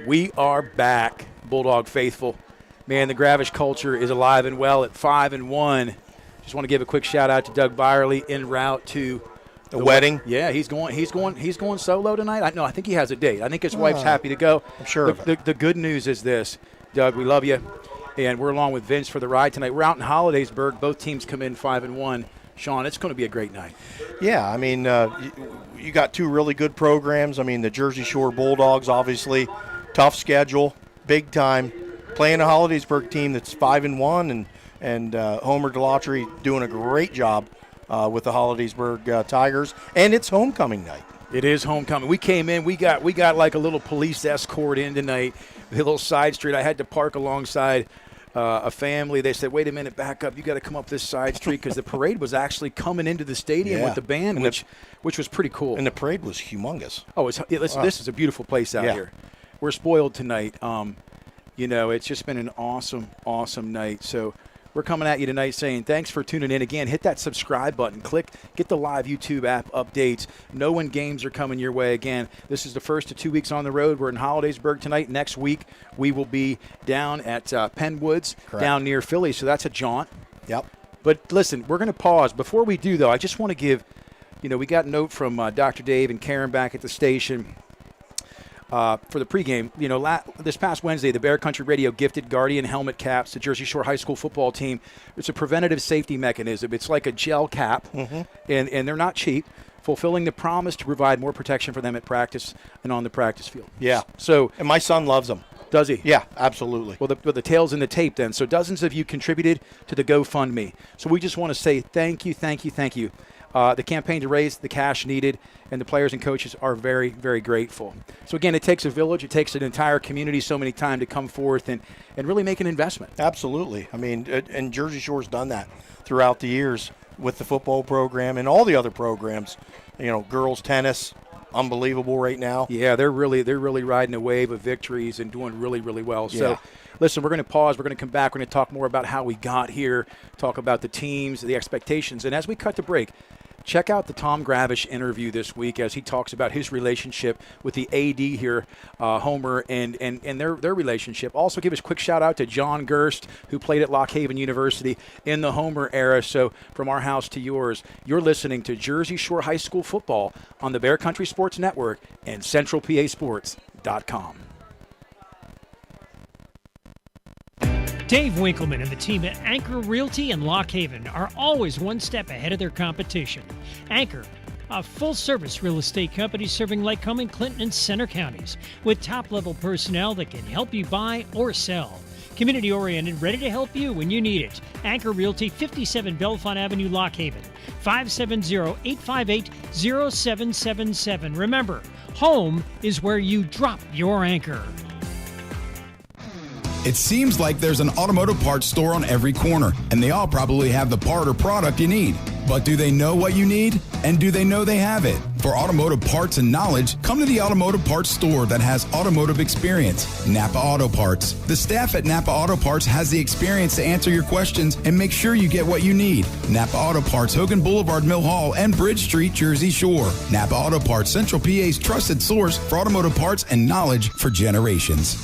We are back, Bulldog faithful. Man, the Gravish culture is alive and well at 5-1. Just want to give a quick shout out to Doug Byerly en route to the wedding. Yeah, he's going solo tonight. I think he has a date. I think his wife's happy to go. I'm sure of it. The good news is this, Doug, we love you, and we're along with Vince for the ride tonight. We're out in Hollidaysburg. Both teams come in 5-1. Sean, it's going to be a great night. Yeah, I mean, you got two really good programs. I mean, the Jersey Shore Bulldogs, obviously, tough schedule, big time. Playing a Hollidaysburg team that's 5-1, and Homer DeLautry doing a great job with the Hollidaysburg Tigers, and it's homecoming night. It is homecoming. We came in. We got like a little police escort in tonight. A little side street. I had to park alongside a family. They said, "Wait a minute, back up. You got to come up this side street," because the parade was actually coming into the stadium with the band, which was pretty cool. And the parade was humongous. Oh, this is a beautiful place out here. We're spoiled tonight. It's just been an awesome, awesome night. So we're coming at you tonight saying thanks for tuning in. Again, hit that subscribe button. Get the live YouTube app updates. Know when games are coming your way. Again, this is the first of 2 weeks on the road. We're in Hollidaysburg tonight. Next week, we will be down at Penwoods, down near Philly. So that's a jaunt. Yep. But listen, we're going to pause. Before we do, though, I just want to give, we got a note from Dr. Dave and Karen back at the station. For the pregame, this past Wednesday, the Bear Country Radio gifted Guardian helmet caps to Jersey Shore High School football team. It's a preventative safety mechanism. It's like a gel cap, and they're not cheap, fulfilling the promise to provide more protection for them at practice and on the practice field. Yeah. So, and my son loves them. Does he? Yeah, absolutely. Well, the tail's in the tape then. So dozens of you contributed to the GoFundMe. So we just want to say thank you, thank you, thank you. The campaign to raise the cash needed, and the players and coaches are very, very grateful. So, again, it takes a village. It takes an entire community so many times to come forth and really make an investment. Absolutely. I mean, and Jersey Shore's done that throughout the years with the football program and all the other programs. Girls tennis, unbelievable right now. Yeah, they're really riding a wave of victories and doing really, really well. Yeah. So, listen, we're going to pause. We're going to come back. We're going to talk more about how we got here, talk about the teams, the expectations. And as we cut to break, check out the Tom Gravish interview this week as he talks about his relationship with the AD here, Homer, and their relationship. Also give us a quick shout-out to John Gerst, who played at Lock Haven University in the Homer era. So from our house to yours, you're listening to Jersey Shore High School football on the Bear Country Sports Network and CentralPASports.com. Dave Winkleman and the team at Anchor Realty in Lock Haven are always one step ahead of their competition. Anchor, a full-service real estate company serving Lycoming, Clinton, and Center counties with top-level personnel that can help you buy or sell. Community-oriented, ready to help you when you need it. Anchor Realty, 57 Bellefonte Avenue, Lock Haven, 570-858-0777. Remember, home is where you drop your anchor. It seems like there's an automotive parts store on every corner, and they all probably have the part or product you need. But do they know what you need? And do they know they have it? For automotive parts and knowledge, come to the automotive parts store that has automotive experience, Napa Auto Parts. The staff at Napa Auto Parts has the experience to answer your questions and make sure you get what you need. Napa Auto Parts, Hogan Boulevard, Mill Hall, and Bridge Street, Jersey Shore. Napa Auto Parts, Central PA's trusted source for automotive parts and knowledge for generations.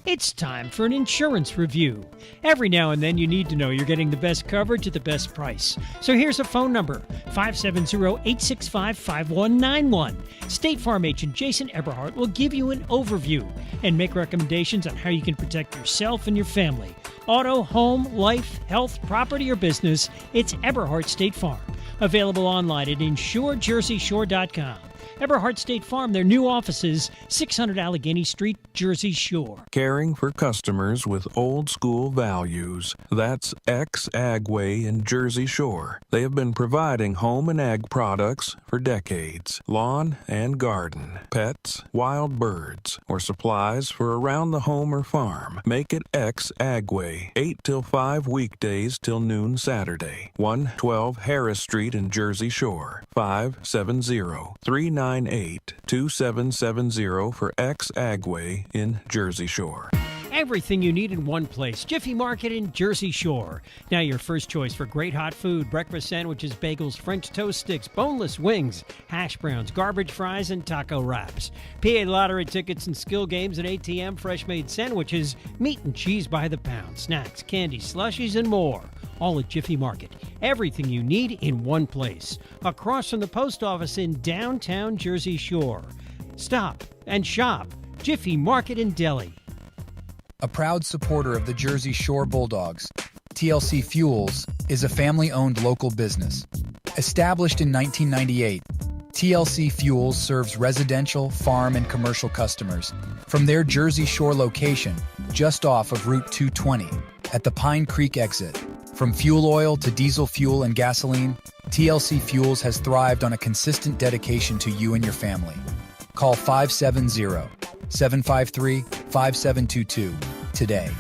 It's time for an insurance review. Every now and then you need to know you're getting the best coverage at the best price. So here's a phone number, 570-865-5191. State Farm agent Jason Eberhardt will give you an overview and make recommendations on how you can protect yourself and your family. Auto, home, life, health, property, or business, it's Eberhardt State Farm. Available online at insurejerseyshore.com. Eberhardt State Farm, their new offices, 600 Allegheny Street, Jersey Shore. Caring for customers with old-school values. That's Ex-Agway in Jersey Shore. They have been providing home and ag products for decades. Lawn and garden, pets, wild birds, or supplies for around the home or farm. Make it Ex-Agway. 8 till 5 weekdays till noon Saturday. 112 Harris Street in Jersey Shore. 570-398-2770 for Ex-Agway in Jersey Shore. Everything you need in one place. Jiffy Market in Jersey Shore. Now your first choice for great hot food, breakfast sandwiches, bagels, French toast sticks, boneless wings, hash browns, garbage fries, and taco wraps. PA Lottery tickets and skill games and ATM fresh-made sandwiches, meat and cheese by the pound, snacks, candy, slushies, and more. All at Jiffy Market. Everything you need in one place. Across from the post office in downtown Jersey Shore. Stop and shop. Jiffy Market in Delhi. A proud supporter of the Jersey Shore Bulldogs, TLC Fuels is a family-owned local business. Established in 1998, TLC Fuels serves residential, farm, and commercial customers from their Jersey Shore location just off of Route 220 at the Pine Creek exit. From fuel oil to diesel fuel and gasoline, TLC Fuels has thrived on a consistent dedication to you and your family. Call 570-753-5722 today.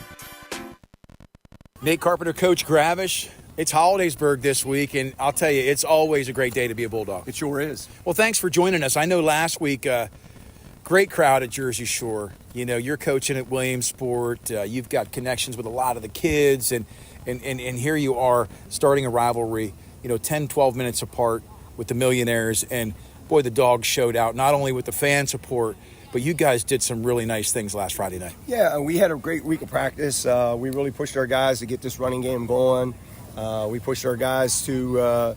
Nate Carpenter, Coach Gravish. It's Hollidaysburg this week, and I'll tell you, it's always a great day to be a Bulldog. It sure is. Well, thanks for joining us. I know last week, great crowd at Jersey Shore. You know, you're coaching at Williamsport. You've got connections with a lot of the kids, and here you are starting a rivalry, 10, 12 minutes apart with the Millionaires. And, boy, the Dogs showed out, not only with the fan support, but you guys did some really nice things last Friday night. Yeah, we had a great week of practice. We really pushed our guys to get this running game going. We pushed our guys to,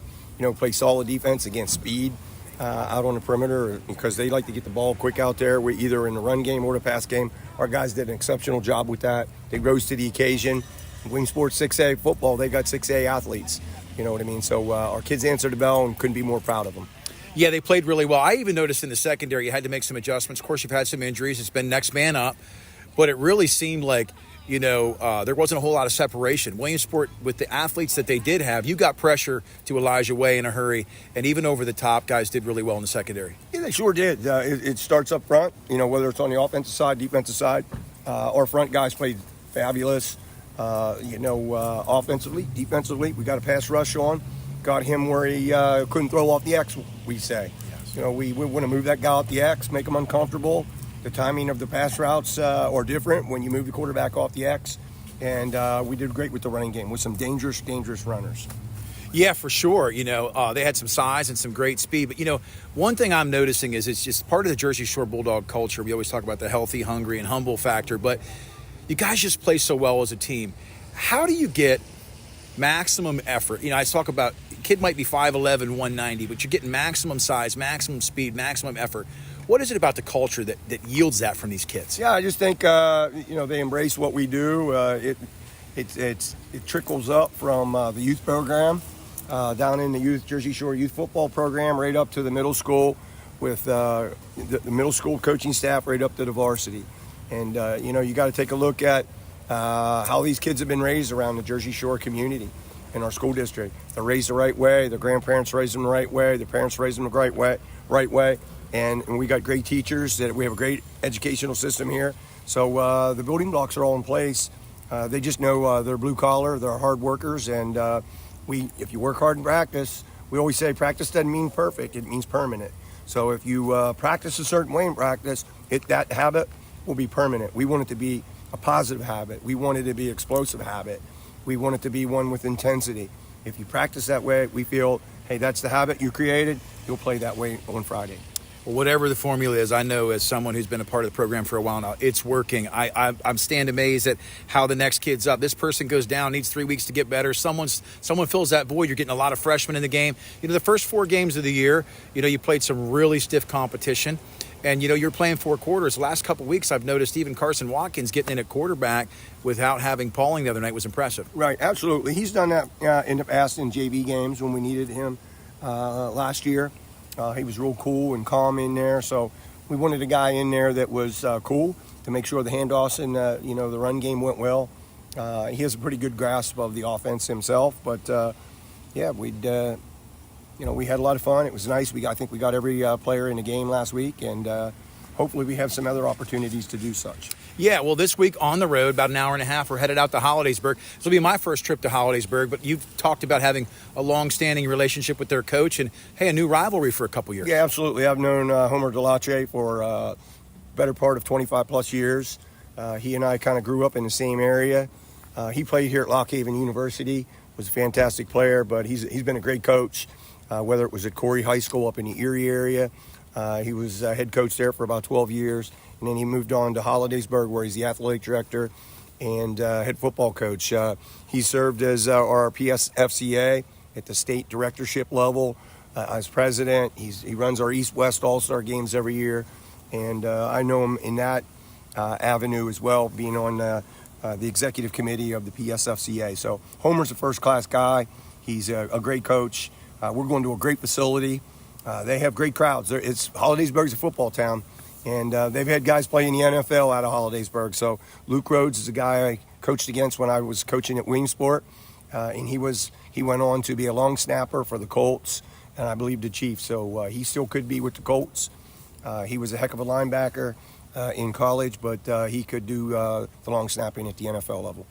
play solid defense against speed out on the perimeter because they like to get the ball quick out there. We either in the run game or the pass game. Our guys did an exceptional job with that. They rose to the occasion. Williamsport 6A football, they got 6A athletes. You know what I mean? So our kids answered the bell and couldn't be more proud of them. Yeah, they played really well. I even noticed in the secondary you had to make some adjustments. Of course, you've had some injuries. It's been next man up. But it really seemed like, there wasn't a whole lot of separation. Williamsport, with the athletes that they did have, you got pressure to Elijah Way in a hurry. And even over the top, guys did really well in the secondary. Yeah, they sure did. It starts up front, whether it's on the offensive side, defensive side. Our front guys played fabulous. Offensively, defensively, we got a pass rush on. Got him where he couldn't throw off the X, we say. Yes. We want to move that guy off the X, make him uncomfortable. The timing of the pass routes are different when you move the quarterback off the X. And we did great with the running game with some dangerous runners. Yeah, for sure. They had some size and some great speed. But, one thing I'm noticing is it's just part of the Jersey Shore Bulldog culture. We always talk about the healthy, hungry, and humble factor. But you guys just play so well as a team. How do you get maximum effort? I talk about kid might be 5'11", 190, but you're getting maximum size, maximum speed, maximum effort. What is it about the culture that yields that from these kids? Yeah, I just think they embrace what we do. It trickles up from the youth program down in the Jersey Shore youth football program, right up to the middle school with the middle school coaching staff, right up to the varsity. And you got to take a look at how these kids have been raised around the Jersey Shore community in our school district. They're raised the right way. Their grandparents raised them the right way. Their parents raised them the right way. And we got great teachers. We have a great educational system here. So the building blocks are all in place. They just know they're blue collar. They're hard workers. And if you work hard in practice, we always say practice doesn't mean perfect. It means permanent. So if you practice a certain way in practice, that habit will be permanent. We want it to be a positive habit. We want it to be an explosive habit. We want it to be one with intensity. If you practice that way, we feel, hey, that's the habit you created. You'll play that way on Friday. Well, whatever the formula is, I know as someone who's been a part of the program for a while now, it's working. I'm stand amazed at how the next kid's up. This person goes down, needs 3 weeks to get better. Someone fills that void. You're getting a lot of freshmen in the game. The first 4 games of the year, you played some really stiff competition. And, you're playing 4 quarters. The last couple of weeks, I've noticed even Carson Watkins getting in at quarterback without having Pauling the other night was impressive. Right, absolutely. He's done that in the past in JV games when we needed him last year. He was real cool and calm in there. So we wanted a guy in there that was cool to make sure the handoffs and, the run game went well. He has a pretty good grasp of the offense himself. But, we had a lot of fun. It was nice. I think we got every player in the game last week, and hopefully we have some other opportunities to do such. Yeah, well, this week on the road, about an hour and a half, we're headed out to Hollidaysburg. This will be my first trip to Hollidaysburg, but you've talked about having a long-standing relationship with their coach and, hey, a new rivalry for a couple years. Yeah, absolutely. I've known Homer Delache for better part of 25-plus years. He and I kind of grew up in the same area. He played here at Lock Haven University, was a fantastic player, but he's been a great coach, whether it was at Corey High School up in the Erie area. He was head coach there for about 12 years, and then he moved on to Hollidaysburg, where he's the athletic director and head football coach. He served as our PSFCA at the state directorship level as president. He runs our East-West All-Star games every year, and I know him in that avenue as well, being on the executive committee of the PSFCA. So Homer's a first-class guy. He's a great coach. We're going to a great facility. They have great crowds. Hollidaysburg's a football town, and they've had guys play in the NFL out of Hollidaysburg. So Luke Rhodes is a guy I coached against when I was coaching at Williamsport, and he went on to be a long snapper for the Colts, and I believe the Chiefs. So he still could be with the Colts. He was a heck of a linebacker in college, but he could do the long snapping at the NFL level.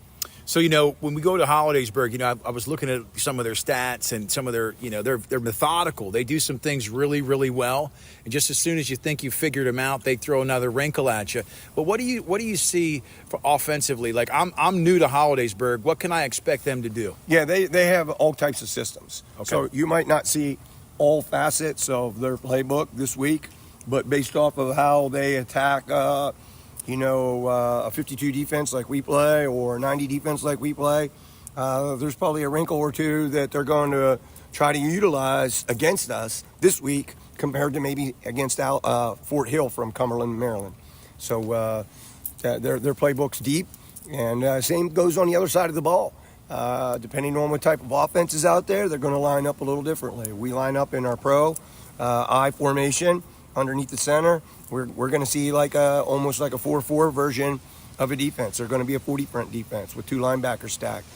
So, when we go to Hollidaysburg, I was looking at some of their stats and some of their, they're methodical. They do some things really, really well. And just as soon as you think you figured them out, they throw another wrinkle at you. But what do you see for offensively? Like, I'm new to Hollidaysburg. What can I expect them to do? Yeah, they have all types of systems. Okay. So you might not see all facets of their playbook this week, but based off of how they attack a 52 defense like we play or a 90 defense like we play, there's probably a wrinkle or two that they're going to try to utilize against us this week compared to maybe against Fort Hill from Cumberland, Maryland. So their playbook's deep, and same goes on the other side of the ball. Depending on what type of offense is out there, they're going to line up a little differently. We line up in our pro I formation underneath the center. We're going to see almost like a 4-4 version of a defense. They're going to be a 40-front defense with two linebackers stacked.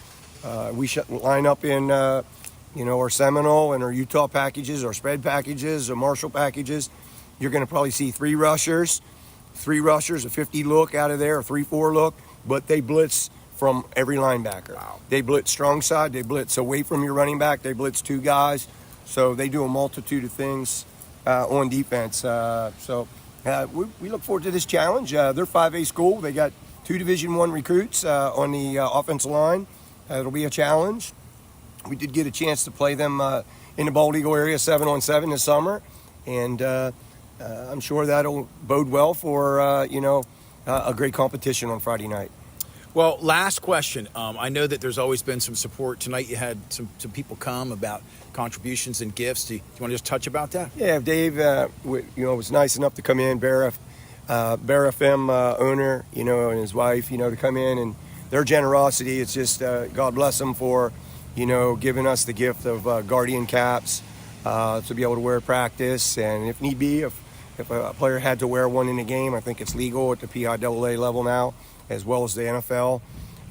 We line up in our Seminole and our Utah packages, our spread packages, our Marshall packages. You're going to probably see three rushers, a 50 look out of there, a 3-4 look, but they blitz from every linebacker. Wow. They blitz strong side, they blitz away from your running back, they blitz two guys. So they do a multitude of things on defense. We look forward to this challenge. They're 5A school. They got 2 Division I recruits on the offensive line. It'll be a challenge. We did get a chance to play them in the Bald Eagle area 7-on-7 this summer, and I'm sure that'll bode well for a great competition on Friday night. Well, last question. I know that there's always been some support. Tonight you had some people come about contributions and gifts. Do you want to just touch about that? Yeah, Dave, was nice enough to come in, Bear FM owner, and his wife, to come in, and their generosity, it's just, God bless them for, giving us the gift of Guardian caps to be able to wear at practice. And if need be, if a player had to wear one in a game, I think it's legal at the PIAA level now, as well as the NFL.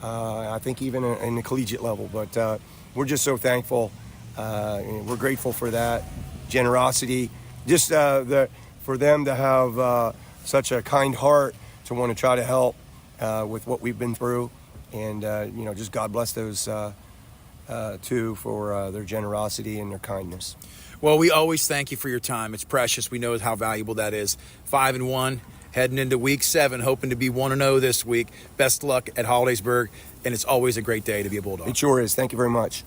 I think even in the collegiate level. But we're just so thankful. We're grateful for that generosity. Just for them to have such a kind heart to want to try to help with what we've been through. And, just God bless those two for their generosity and their kindness. Well, we always thank you for your time. It's precious. We know how valuable that is. 5-1. Heading into week 7, hoping to be 1-0 this week. Best luck at Hollidaysburg, and it's always a great day to be a Bulldog. It sure is. Thank you very much.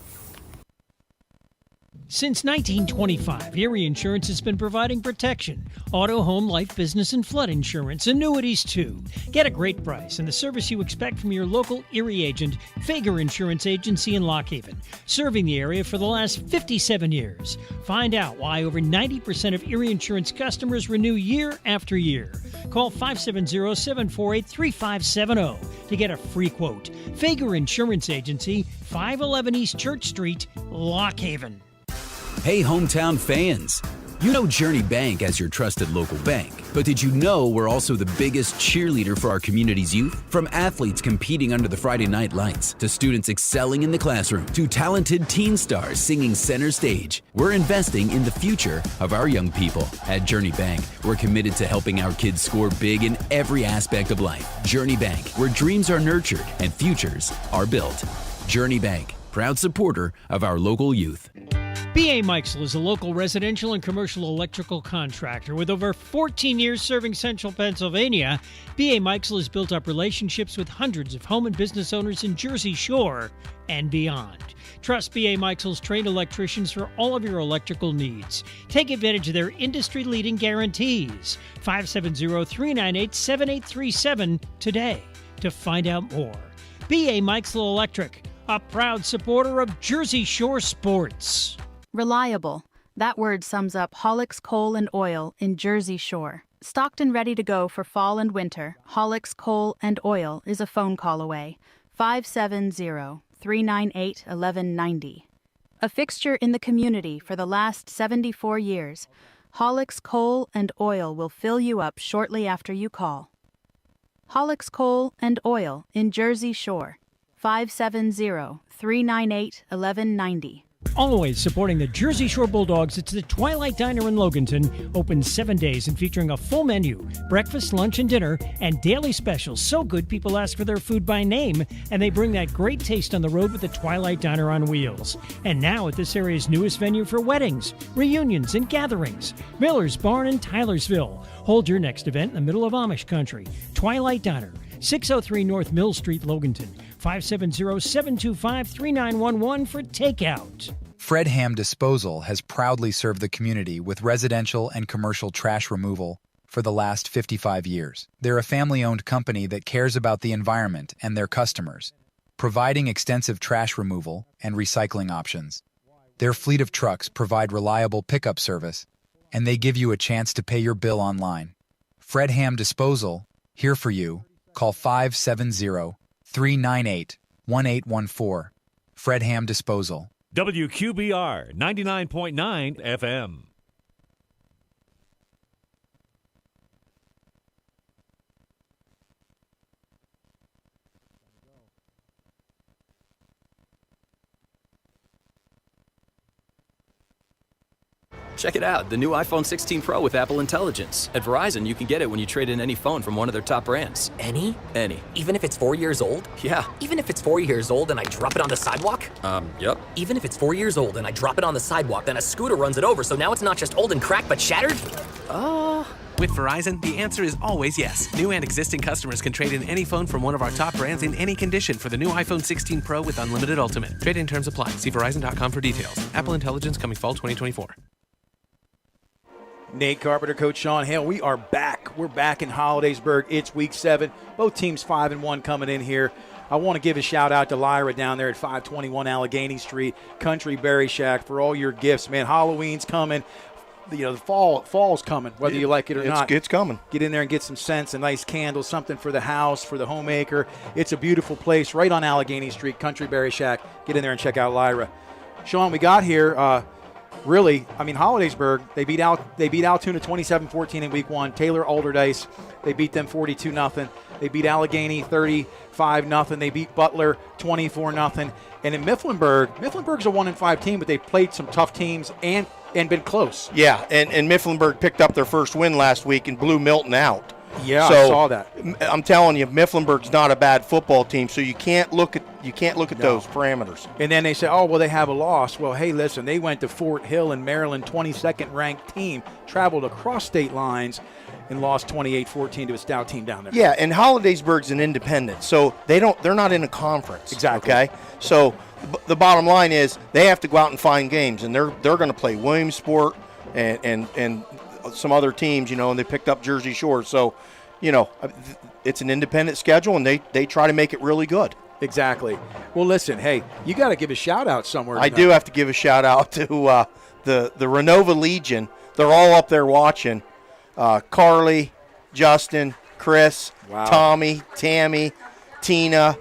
Since 1925, Erie Insurance has been providing protection. Auto, home, life, business, and flood insurance. Annuities, too. Get a great price and the service you expect from your local Erie agent, Fager Insurance Agency in Lock Haven, serving the area for the last 57 years. Find out why over 90% of Erie Insurance customers renew year after year. Call 570-748-3570 to get a free quote. Fager Insurance Agency, 511 East Church Street, Lock Haven. Hey, hometown fans. You know Journey Bank as your trusted local bank. But did you know we're also the biggest cheerleader for our community's youth? From athletes competing under the Friday night lights, to students excelling in the classroom, to talented teen stars singing center stage, we're investing in the future of our young people. At Journey Bank, we're committed to helping our kids score big in every aspect of life. Journey Bank, where dreams are nurtured and futures are built. Journey Bank, proud supporter of our local youth. B.A. Meixel is a local residential and commercial electrical contractor. With over 14 years serving central Pennsylvania, B.A. Meixel has built up relationships with hundreds of home and business owners in Jersey Shore and beyond. Trust B.A. Meixel's trained electricians for all of your electrical needs. Take advantage of their industry-leading guarantees. 570-398-7837 today to find out more. B.A. Meixel Electric, a proud supporter of Jersey Shore sports. Reliable. That word sums up Hollick's Coal and Oil in Jersey Shore. Stocked and ready to go for fall and winter, Hollick's Coal and Oil is a phone call away. 570-398-1190. A fixture in the community for the last 74 years, Hollick's Coal and Oil will fill you up shortly after you call. Hollick's Coal and Oil in Jersey Shore. 570-398-1190. Always supporting the Jersey Shore Bulldogs, it's the Twilight Diner in Loganton, open 7 days and featuring a full menu, breakfast, lunch, and dinner, and daily specials. So good, people ask for their food by name, and they bring that great taste on the road with the Twilight Diner on wheels. And now at this area's newest venue for weddings, reunions, and gatherings, Miller's Barn in Tylersville. Hold your next event in the middle of Amish country. Twilight Diner, 603 North Mill Street, Loganton. 570-725-3911 for takeout. Fred Ham Disposal has proudly served the community with residential and commercial trash removal for the last 55 years. They're a family-owned company that cares about the environment and their customers, providing extensive trash removal and recycling options. Their fleet of trucks provide reliable pickup service, and they give you a chance to pay your bill online. Fred Ham Disposal, here for you. Call 570-398-1814. Fred Ham Disposal. WQBR 99.9 FM. Check it out, the new iPhone 16 Pro with Apple Intelligence. At Verizon, you can get it when you trade in any phone from one of their top brands. Any? Any. Even if it's 4 years old? Yeah. Even if it's 4 years old and I drop it on the sidewalk? Yep. Even if it's 4 years old and I drop it on the sidewalk, then a scooter runs it over, so now it's not just old and cracked, but shattered? With Verizon, the answer is always yes. New and existing customers can trade in any phone from one of our top brands in any condition for the new iPhone 16 Pro with unlimited Ultimate. Trade-in terms apply. See Verizon.com for details. Apple Intelligence coming fall 2024. Nate Carpenter, Coach Sean Hale. We are back. We're back in Hollidaysburg. It's week 7. Both teams 5-1 coming in here. I want to give a shout out to Lyra down there at 521 Allegheny Street, Country Berry Shack, for all your gifts, man. Halloween's coming. You know, the fall's coming, whether you like it or not. It's coming. Get in there and get some scents, a nice candle, something for the house, for the homemaker. It's a beautiful place right on Allegheny Street, Country Berry Shack. Get in there and check out Lyra. Sean, we got here. Really, I mean, Hollidaysburg, they beat Altoona 27-14 in week 1. Taylor Alderdice, they beat them 42-0. They beat Allegheny 35-0. They beat Butler 24-0. And in Mifflinburg's a 1-5 team, but they played some tough teams and been close. Yeah, and Mifflinburg picked up their first win last week and blew Milton out. Yeah, so, I saw that. I'm telling you, Mifflinburg's not a bad football team, so you can't look at those parameters. And then they say, oh, well, they have a loss. Well, hey, listen, they went to Fort Hill in Maryland, 22nd ranked team, traveled across state lines, and lost 28-14 to a stout team down there. Yeah, and Hollidaysburg's an independent, so they're not in a conference. Exactly. Okay, so the bottom line is they have to go out and find games, and they're going to play Williamsport and some other teams, and they picked up Jersey Shore. So, it's an independent schedule, and they try to make it really good. Exactly. Well, listen, hey, you got to give a shout-out somewhere. I do have to give a shout-out to the Renova Legion. They're all up there watching. Carly, Justin, Chris, wow. Tommy, Tammy, Tina,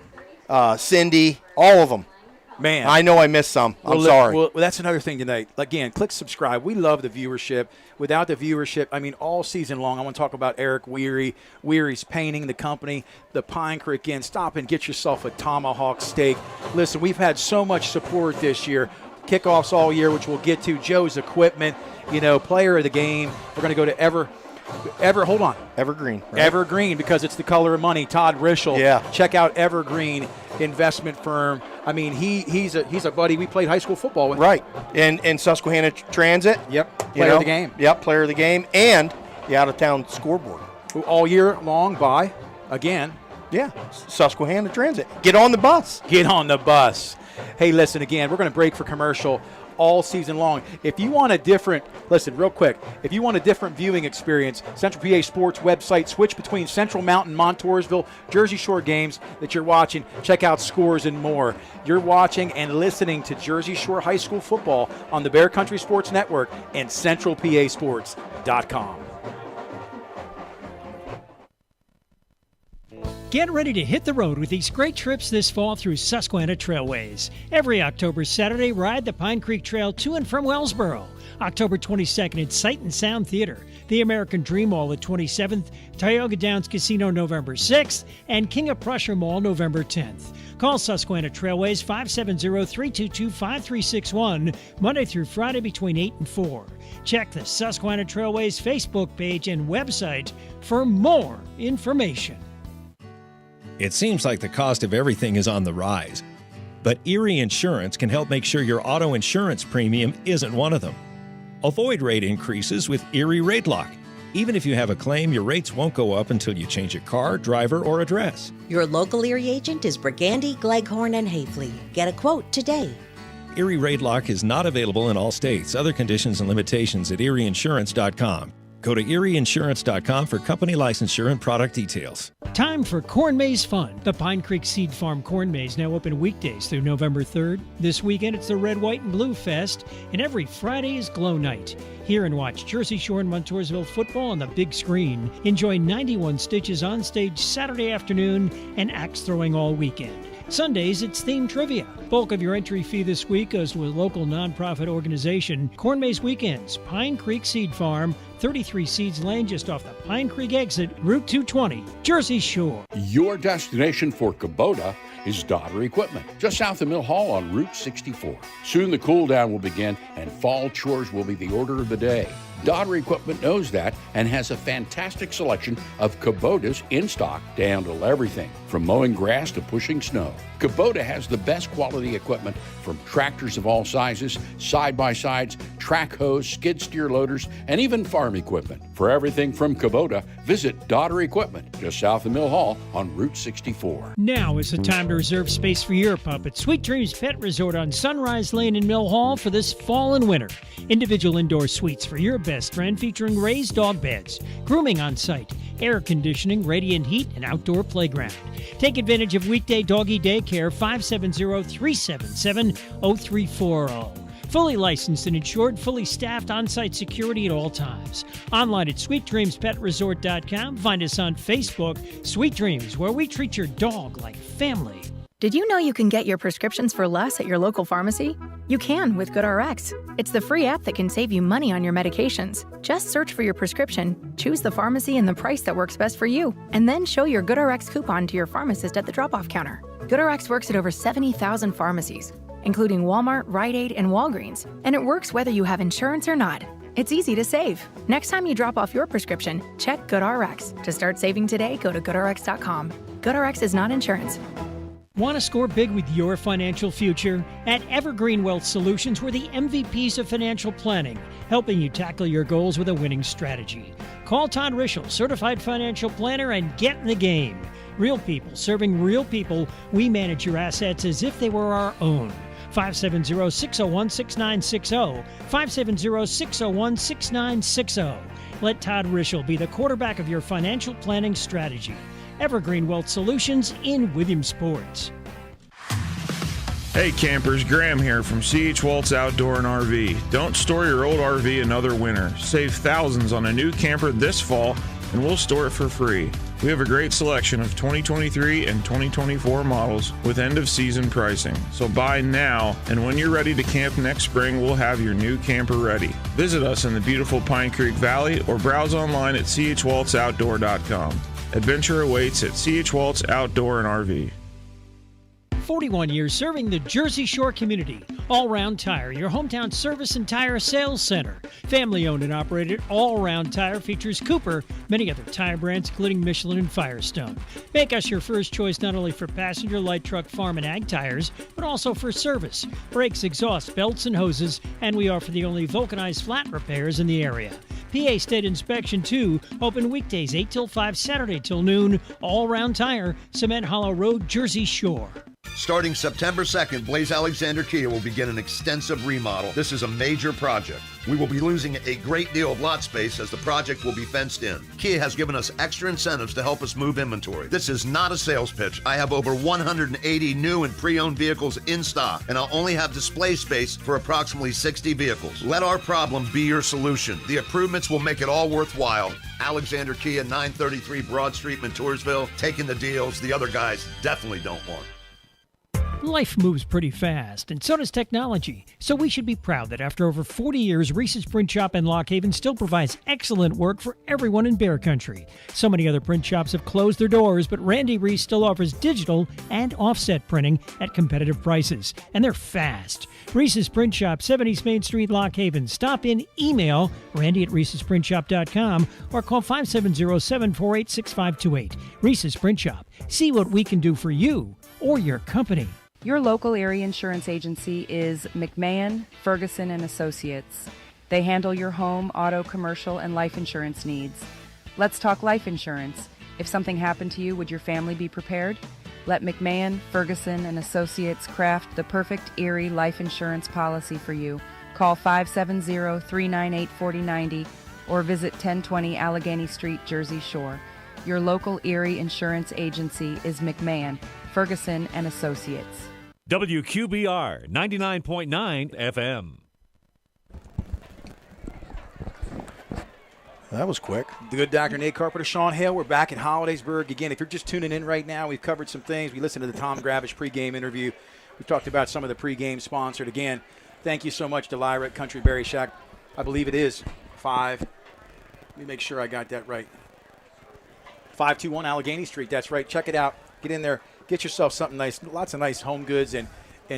Cindy, all of them. Man. I know I missed some. I'm sorry. Well, that's another thing tonight. Again, click subscribe. We love the viewership. Without the viewership, I mean, all season long, I want to talk about Eric Weary. Weary's Painting, the company, the Pine Creek Inn. Stop and get yourself a tomahawk steak. Listen, we've had so much support this year. Kickoffs all year, which we'll get to. Joe's Equipment, player of the game. We're going to go to Evergreen. Right? Evergreen, because it's the color of money. Todd Rischel. Yeah. Check out Evergreen investment firm. I mean, he's a buddy we played high school football with. Right. And Susquehanna Transit. Yep. Player of the game. Yep, player of the game. And the out-of-town scoreboard. Who all year long by, again. Yeah, Susquehanna Transit. Get on the bus. Get on the bus. Hey, listen, again, we're going to break for commercial all season long. If you want a different, listen, real quick, if you want a different viewing experience, Central PA Sports website, switch between Central Mountain, Montoursville, Jersey Shore games that you're watching. Check out scores and more. You're watching and listening to Jersey Shore High School football on the Bear Country Sports Network and CentralPASports.com. Get ready to hit the road with these great trips this fall through Susquehanna Trailways. Every October Saturday, ride the Pine Creek Trail to and from Wellsboro. October 22nd at Sight and Sound Theater, the American Dream Mall the 27th, Tioga Downs Casino November 6th, and King of Prussia Mall November 10th. Call Susquehanna Trailways 570-322-5361, Monday through Friday between 8 and 4. Check the Susquehanna Trailways Facebook page and website for more information. It seems like the cost of everything is on the rise, but Erie Insurance can help make sure your auto insurance premium isn't one of them. Avoid rate increases with Erie Rate Lock. Even if you have a claim, your rates won't go up until you change your car, driver, or address. Your local Erie agent is Brigandy, Gleghorn, and Hafley. Get a quote today. Erie Rate Lock is not available in all states. Other conditions and limitations at erieinsurance.com. Go to erieinsurance.com for company licensure and product details. Time for Corn Maze Fun. The Pine Creek Seed Farm Corn Maze now open weekdays through November 3rd. This weekend it's the Red, White, and Blue Fest, and every Friday is Glow Night. Hear and watch Jersey Shore and Montoursville football on the big screen. Enjoy 91 Stitches on stage Saturday afternoon and axe throwing all weekend. Sundays, it's theme trivia. Bulk of your entry fee this week goes to a local nonprofit organization. Corn Maze Weekends, Pine Creek Seed Farm, 33 Seeds Lane, just off the Pine Creek exit, Route 220, Jersey Shore. Your destination for Kubota is Dodder Equipment, just south of Mill Hall on Route 64. Soon the cool down will begin and fall chores will be the order of the day. Dodder Equipment knows that and has a fantastic selection of Kubotas in stock to handle everything from mowing grass to pushing snow. Kubota has the best quality equipment from tractors of all sizes, side-by-sides, track hose, skid steer loaders, and even farm equipment. For everything from Kubota, visit Dodder Equipment, just south of Mill Hall on Route 64. Now is the time to reserve space for your pup at Sweet Dreams Pet Resort on Sunrise Lane in Mill Hall for this fall and winter. Individual indoor suites for your best friend featuring raised dog beds, grooming on site, air conditioning, radiant heat, and outdoor playground. Take advantage of weekday doggy daycare 570-377-0340. Fully licensed and insured, fully staffed on-site security at all times. Online at SweetDreamsPetResort.com. Find us on Facebook, Sweet Dreams, where we treat your dog like family. Did you know you can get your prescriptions for less at your local pharmacy? You can with GoodRx. It's the free app that can save you money on your medications. Just search for your prescription, choose the pharmacy and the price that works best for you, and then show your GoodRx coupon to your pharmacist at the drop-off counter. GoodRx works at over 70,000 pharmacies, including Walmart, Rite Aid, and Walgreens, and it works whether you have insurance or not. It's easy to save. Next time you drop off your prescription, check GoodRx. To start saving today, go to GoodRx.com. GoodRx is not insurance. Want to score big with your financial future? At Evergreen Wealth Solutions, we're the MVPs of financial planning, helping you tackle your goals with a winning strategy. Call Todd Rischel, certified financial planner, and get in the game. Real people serving real people, we manage your assets as if they were our own. 570-601-6960, 570-601-6960. Let Todd Rischel be the quarterback of your financial planning strategy. Evergreen Wealth Solutions in Williamsport. Hey campers, Graham here from C.H. Waltz Outdoor and RV. Don't store your old RV another winter. Save thousands on a new camper this fall and we'll store it for free. We have a great selection of 2023 and 2024 models with end-of-season pricing. So buy now, and when you're ready to camp next spring, we'll have your new camper ready. Visit us in the beautiful Pine Creek Valley or browse online at chwaltzoutdoor.com. Adventure awaits at C.H. Waltz Outdoor and RV. 41 years serving the Jersey Shore community. All Round Tire, your hometown service and tire sales center. Family owned and operated, All Round Tire features Cooper, many other tire brands including Michelin and Firestone. Make us your first choice not only for passenger, light truck, farm, and ag tires, but also for service, brakes, exhaust, belts, and hoses, and we offer the only vulcanized flat repairs in the area. PA State Inspection 2, open weekdays 8 till 5, Saturday till noon. All Round Tire, Cement Hollow Road, Jersey Shore. Starting September 2nd, Blaze Alexander Kia will begin an extensive remodel. This is a major project. We will be losing a great deal of lot space as the project will be fenced in. Kia has given us extra incentives to help us move inventory. This is not a sales pitch. I have over 180 new and pre-owned vehicles in stock, and I'll only have display space for approximately 60 vehicles. Let our problem be your solution. The improvements will make it all worthwhile. Alexander Kia, 933 Broad Street, Montoursville, taking the deals the other guys definitely don't want. Life moves pretty fast, and so does technology. So we should be proud that after over 40 years, Reese's Print Shop in Lock Haven still provides excellent work for everyone in Bear Country. So many other print shops have closed their doors, but Randy Reese still offers digital and offset printing at competitive prices, and they're fast. Reese's Print Shop, 7 East Main Street, Lock Haven. Stop in, email randy@reesesprintshop.com or call 570-748-6528. Reese's Print Shop. See what we can do for you or your company. Your local area insurance agency is McMahon, Ferguson & Associates. They handle your home, auto, commercial, and life insurance needs. Let's talk life insurance. If something happened to you, would your family be prepared? Let McMahon, Ferguson & Associates craft the perfect Erie life insurance policy for you. Call 570-398-4090 or visit 1020 Allegheny Street, Jersey Shore. Your local Erie insurance agency is McMahon, Ferguson & Associates. WQBR 99.9 FM. That was quick. The good Dr. Nate Carpenter, Sean Hale. We're back at Hollidaysburg. Again, if you're just tuning in right now, we've covered some things. We listened to the Tom Gravish pregame interview. We've talked about some of the pregame sponsored. Again, thank you so much to Lyra at Country Berry Shack. I believe it is 5. Let me make sure I got that right. 521 Allegheny Street. That's right. Check it out. Get in there. Get yourself something nice. Lots of nice home goods and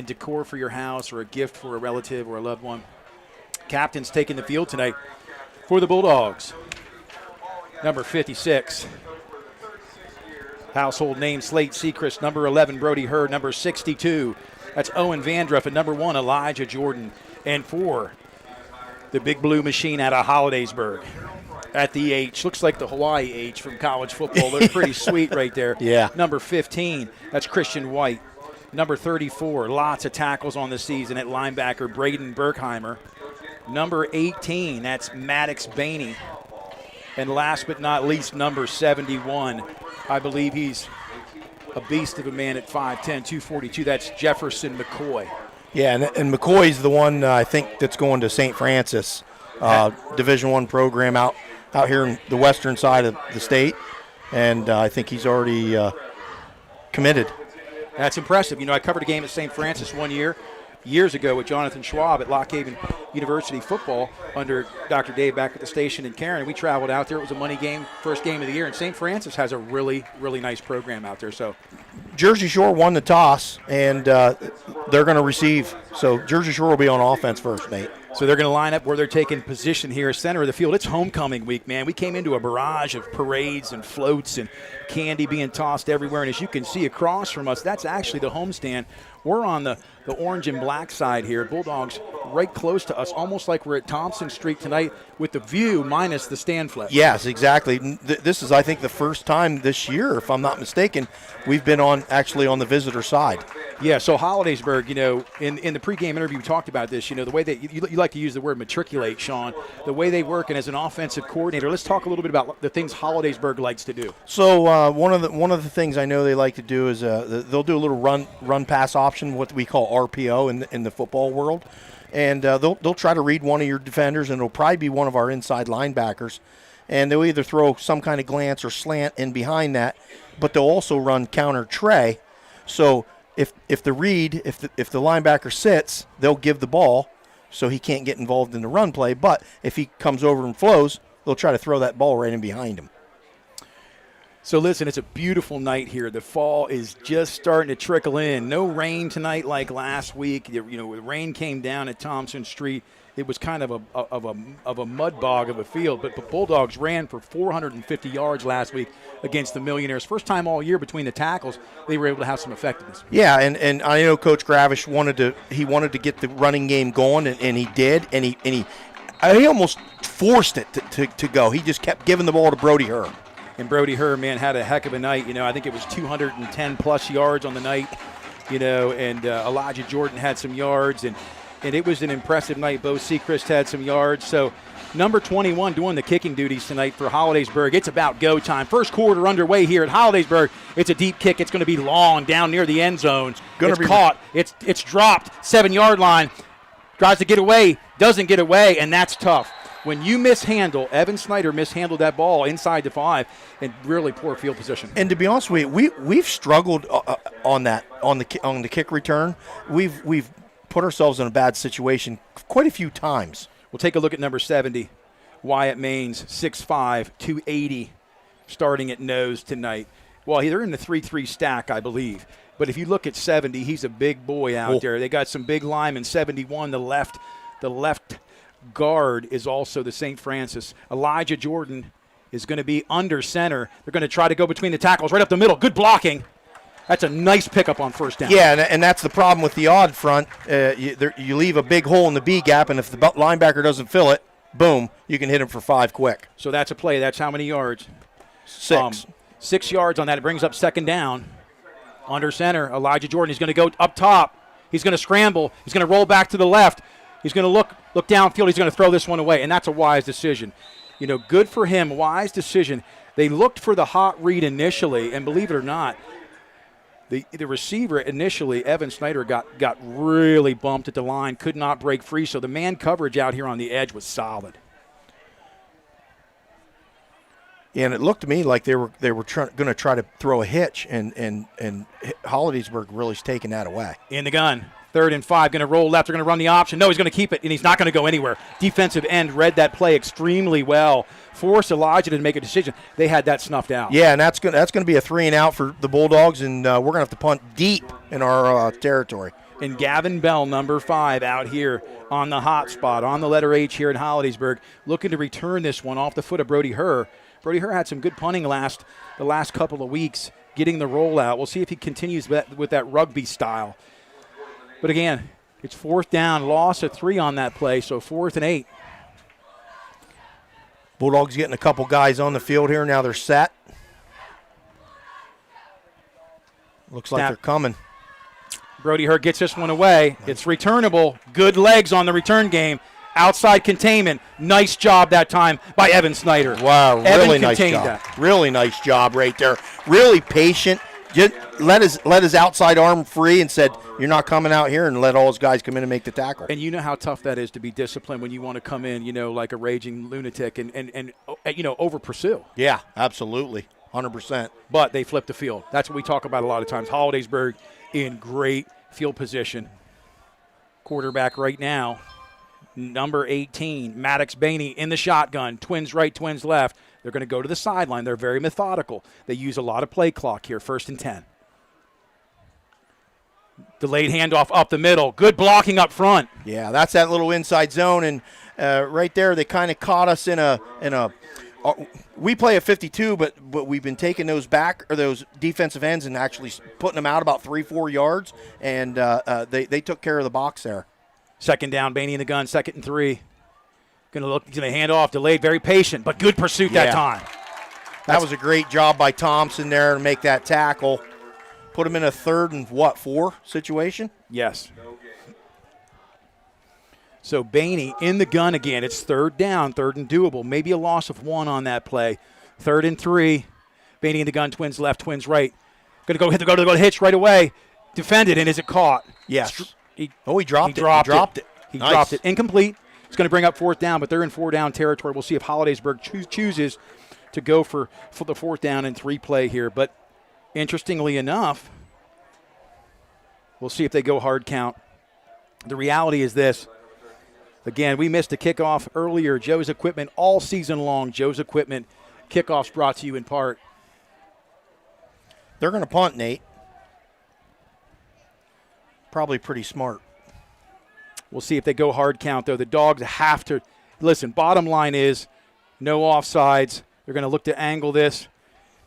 decor for your house or a gift for a relative or a loved one. Captain's taking the field tonight for the Bulldogs. Number 56. Household name Slate Sechrist. Number 11, Brody Hurd. Number 62. That's Owen Vandruff. And number 1, Elijah Jordan. And 4, the Big Blue Machine out of Hollidaysburg. At the H. Looks like the Hawaii H from college football. They're pretty sweet right there. Yeah. Number 15, that's Christian White. Number 34, lots of tackles on the season at linebacker, Braden Berkheimer. Number 18, that's Maddox Bainey. And last but not least, number 71. I believe he's a beast of a man at 5'10", 242. That's Jefferson McCoy. Yeah, and McCoy's the one I think that's going to St. Francis, Division I program out here in the western side of the state, and I think he's already committed. That's impressive. You know, I covered a game at St. Francis one year, years ago with Jonathan Schwab at Lock Haven University football under Dr. Dave back at the station in Karen. We traveled out there. It was a money game, first game of the year, and St. Francis has a really, really nice program out there. So Jersey Shore won the toss, and they're going to receive. So Jersey Shore will be on offense first, Nate. So they're going to line up where they're taking position here, center of the field. It's homecoming week, man. We came into a barrage of parades and floats and candy being tossed everywhere. And as you can see across from us, that's actually the homestand. We're on the orange and black side here. Bulldogs right close to us, almost like we're at Thompson Street tonight with the view minus the stand flip. Yes, exactly. This is, I think, the first time this year, if I'm not mistaken, we've been actually on the visitor side. Yeah, so Hollidaysburg, you know, in the pregame interview we talked about this, you know, the way that you like to use the word matriculate, Sean, the way they work, and as an offensive coordinator, let's talk a little bit about the things Hollidaysburg likes to do. So one of the things I know they like to do is they'll do a little run pass option, what we call RPO in the football world, and they'll try to read one of your defenders, and it'll probably be one of our inside linebackers, and they'll either throw some kind of glance or slant in behind that, but they'll also run counter tray. So if the linebacker sits, they'll give the ball so he can't get involved in the run play. But if he comes over and flows, they'll try to throw that ball right in behind him. So listen, it's a beautiful night here. The fall is just starting to trickle in. No rain tonight like last week. The rain came down at Thompson Street. It was kind of a mud bog of a field, but Bulldogs ran for 450 yards last week against the Millionaires. First time all year between the tackles, they were able to have some effectiveness. Yeah, and I know Coach Gravish wanted to get the running game going, and he did, and he almost forced it to go. He just kept giving the ball to Brody Herr. And Brody Herr, man, had a heck of a night. I think it was 210-plus yards on the night, and Elijah Jordan had some yards, and it was an impressive night. Bo Sechrist had some yards. So number 21 doing the kicking duties tonight for Hollidaysburg. It's about go time. First quarter underway here at Hollidaysburg. It's a deep kick. It's going to be long down near the end zone. It's caught. It's dropped. 7-yard line. Tries to get away. Doesn't get away, and that's tough. When you mishandle, Evan Snyder mishandled that ball inside the 5 in really poor field position. And to be honest with you, we've struggled on the kick return. We've put ourselves in a bad situation quite a few times. We'll take a look at number 70, Wyatt Maines, 6'5", 280, starting at nose tonight. Well, they're in the 3-3 stack, I believe. But if you look at 70, he's a big boy out there. They got some big linemen. 71, the left guard is also the St. Francis. Elijah Jordan is going to be under center. They're going to try to go between the tackles right up the middle. Good blocking. That's a nice pickup on first down. Yeah, and that's the problem with the odd front. You leave a big hole in the B gap, and if the linebacker doesn't fill it, boom, you can hit him for 5 quick. So that's a play. That's how many yards? 6. 6 yards on that. It brings up second down. Under center, Elijah Jordan. He's going to go up top. He's going to scramble. He's going to roll back to the left. He's going to look downfield. He's going to throw this one away, and that's a wise decision. Good for him, wise decision. They looked for the hot read initially, and believe it or not, the receiver initially, Evan Snyder, got really bumped at the line, could not break free, so the man coverage out here on the edge was solid. Yeah, and it looked to me like they were going to try to throw a hitch, and Hollidaysburg really's taking that away. In the gun. 3rd and 5, going to roll left. They're going to run the option. No, he's going to keep it, and he's not going to go anywhere. Defensive end read that play extremely well. Forced Elijah to make a decision. They had that snuffed out. Yeah, and that's going to be a 3-and-out for the Bulldogs, and we're going to have to punt deep in our territory. And Gavin Bell, number 5, out here on the hot spot, on the letter H here in Hollidaysburg, looking to return this one off the foot of Brody Herr. Brody Herr had some good punting the last couple of weeks, getting the rollout. We'll see if he continues with that rugby style. But again, it's 4th down, loss of 3 on that play, so 4th and 8. Bulldogs getting a couple guys on the field here. Now they're set. Looks like they're coming. Brody Herr gets this one away. It's returnable. Good legs on the return game. Outside containment. Nice job that time by Evan Snyder. Wow, really nice job. That. Really nice job right there. Really patient. Just let his outside arm free and said, you're not coming out here, and let all his guys come in and make the tackle. And you know how tough that is to be disciplined when you want to come in, like a raging lunatic and over pursue. Yeah, absolutely. 100%. But they flip the field. That's what we talk about a lot of times. Hollidaysburg in great field position. Quarterback right now, number 18, Maddox Bainey in the shotgun. Twins right, twins left. They're going to go to the sideline. They're very methodical. They use a lot of play clock here, 1st and 10. Delayed handoff up the middle. Good blocking up front. Yeah, that's that little inside zone. And right there, they kind of caught us in a we play a 52, but we've been taking those those defensive ends and actually putting them out about 3-4 yards, and they took care of the box there. 2nd down, Bainey in the gun, 2nd and 3. Going to hand off, delayed, very patient, but good pursuit that time. That was a great job by Thompson there to make that tackle. Put him in a 3rd and 4 situation? Yes. So Bainey in the gun again. It's 3rd down, 3rd and doable. Maybe a loss of 1 on that play. 3rd and 3. Bainey in the gun, twins left, twins right. Going to go to the hitch right away. Defended, and is it caught? Yes. He dropped it. He dropped it. Incomplete. It's going to bring up 4th down, but they're in 4-down territory. We'll see if Hollidaysburg chooses to go for the 4th down and 3 play here. But interestingly enough, we'll see if they go hard count. The reality is this. Again, we missed a kickoff earlier. Joe's Equipment all season long. Joe's Equipment kickoffs brought to you in part They're going to punt, Nate. Probably pretty smart. We'll see if they go hard count, though. The Dogs have to – listen, bottom line is no offsides. They're going to look to angle this.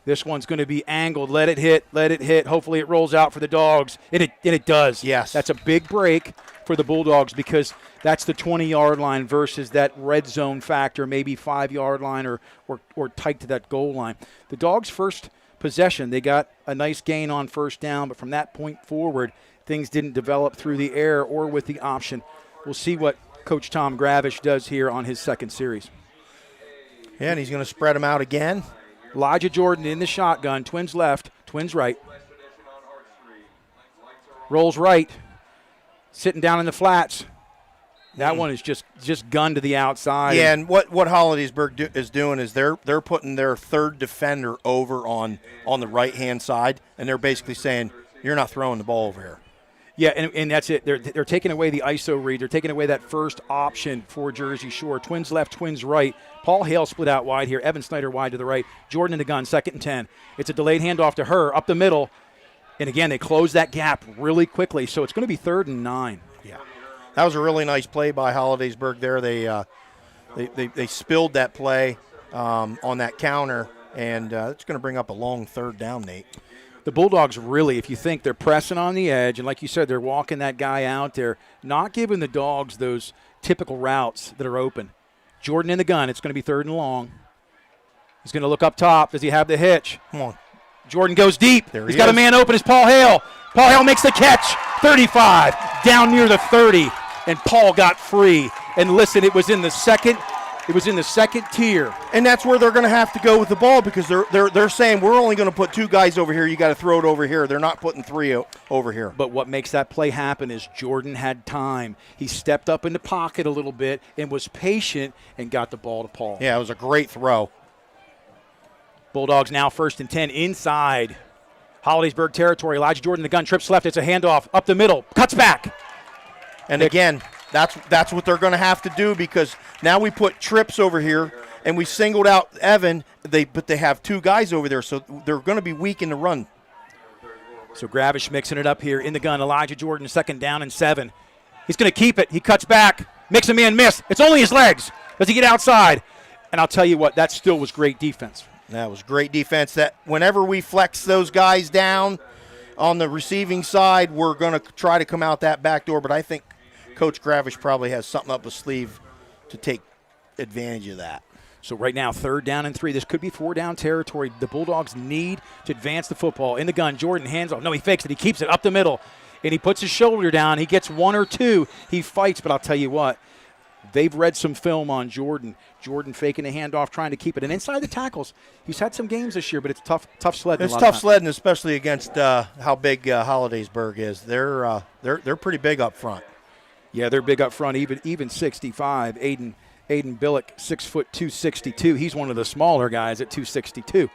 This one's going to be angled. Let it hit. Hopefully it rolls out for the Dogs. And it does. Yes. That's a big break for the Bulldogs because that's the 20-yard line versus that red zone factor, maybe 5-yard line or tight to that goal line. The Dogs' first possession, they got a nice gain on first down, but from that point forward, things didn't develop through the air or with the option. We'll see what Coach Tom Gravish does here on his second series. Yeah, and he's going to spread them out again. Elijah Jordan in the shotgun. Twins left, twins right. Rolls right. Sitting down in the flats. That one is just gunned to the outside. Yeah, and what Hollidaysburg is doing is they're putting their third defender over on the right-hand side, and they're basically saying, you're not throwing the ball over here. Yeah, and that's it. They're taking away the ISO read. They're taking away that first option for Jersey Shore. Twins left, twins right. Paul Hale split out wide here. Evan Snyder wide to the right. Jordan in the gun, 2nd and 10. It's a delayed handoff to her up the middle. And, again, they close that gap really quickly. So it's going to be 3rd and 9. Yeah. That was a really nice play by Hollidaysburg there. They spilled that play on that counter, and it's going to bring up a long 3rd down, Nate. The Bulldogs really, if you think, they're pressing on the edge, and like you said, they're walking that guy out there, not giving the Dogs those typical routes that are open. Jordan in the gun. It's going to be 3rd and long. He's going to look up top. Does he have the hitch? Come on. Jordan goes deep. He's got a man open. It's Paul Hale. Paul Hale makes the catch. 35, down near the 30, and Paul got free. And listen, it was in the second tier. And that's where they're going to have to go with the ball because they're saying we're only going to put 2 guys over here. You got to throw it over here. They're not putting 3 over here. But what makes that play happen is Jordan had time. He stepped up in the pocket a little bit and was patient and got the ball to Paul. Yeah, it was a great throw. Bulldogs now 1st and 10 inside Hollidaysburg territory. Elijah Jordan in the gun, trips left. It's a handoff up the middle, cuts back. And again, that's what they're going to have to do because now we put trips over here and we singled out Evan, but they have 2 guys over there, so they're going to be weak in the run. So Gravish mixing it up here in the gun. Elijah Jordan, 2nd down and 7. He's going to keep it. He cuts back, makes a man miss. It's only his legs. Does he get outside? And I'll tell you what, that still was great defense. That was great defense. That whenever we flex those guys down on the receiving side, we're going to try to come out that back door, but I think Coach Gravish probably has something up his sleeve to take advantage of that. So right now, 3rd down and 3. This could be 4-down territory. The Bulldogs need to advance the football. In the gun, Jordan hands off. No, he fakes it. He keeps it up the middle, and he puts his shoulder down. He gets 1 or 2. He fights, but I'll tell you what, they've read some film on Jordan. Jordan faking a handoff, trying to keep it. And inside the tackles, he's had some games this year, but it's tough sledding. It's tough sledding, especially against how big Hollidaysburg is. They're pretty big up front. Yeah, they're big up front, even 65. Aiden Billick, 6 foot 262. He's one of the smaller guys at 262.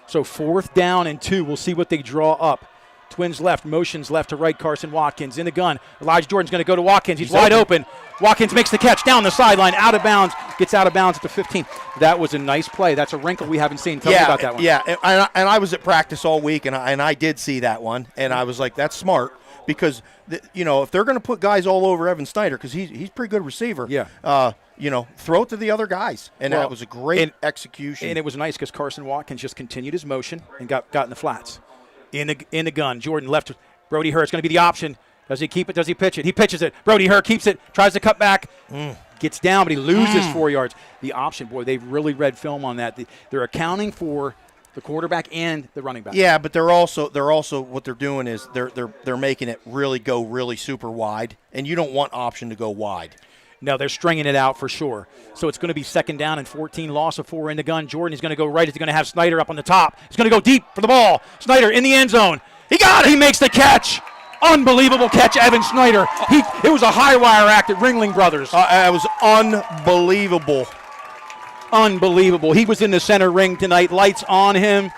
So 4th down and 2. We'll see what they draw up. Twins left, motions left to right. Carson Watkins in the gun. Elijah Jordan's going to go to Watkins. He's wide open. Watkins makes the catch down the sideline, out of bounds, gets out of bounds at the 15. That was a nice play. That's a wrinkle we haven't seen. Tell me about that one. Yeah, and I was at practice all week, and I did see that one, and I was like, that's smart. Because, if they're going to put guys all over Evan Snyder, because he's a pretty good receiver, throw it to the other guys. And that was a great execution. And it was nice because Carson Watkins just continued his motion and got in the flats. In the gun, Jordan left. Brody Herr, it's going to be the option. Does he keep it? Does he pitch it? He pitches it. Brody Herr keeps it, tries to cut back, gets down, but he loses 4 yards. The option, boy, they've really read film on that. They're accounting for the quarterback and the running back. Yeah, but they're also what they're doing is they're making it go really super wide, and you don't want option to go wide. No, they're stringing it out for sure. So it's going to be 2nd down and 14, loss of 4 in the gun. Jordan is going to go right. He's going to have Snyder up on the top. He's going to go deep for the ball. Snyder in the end zone. He got it. He makes the catch. Unbelievable catch, Evan Snyder. It was a high wire act at Ringling Brothers. It was unbelievable. Unbelievable. He was in the center ring tonight. Lights on him.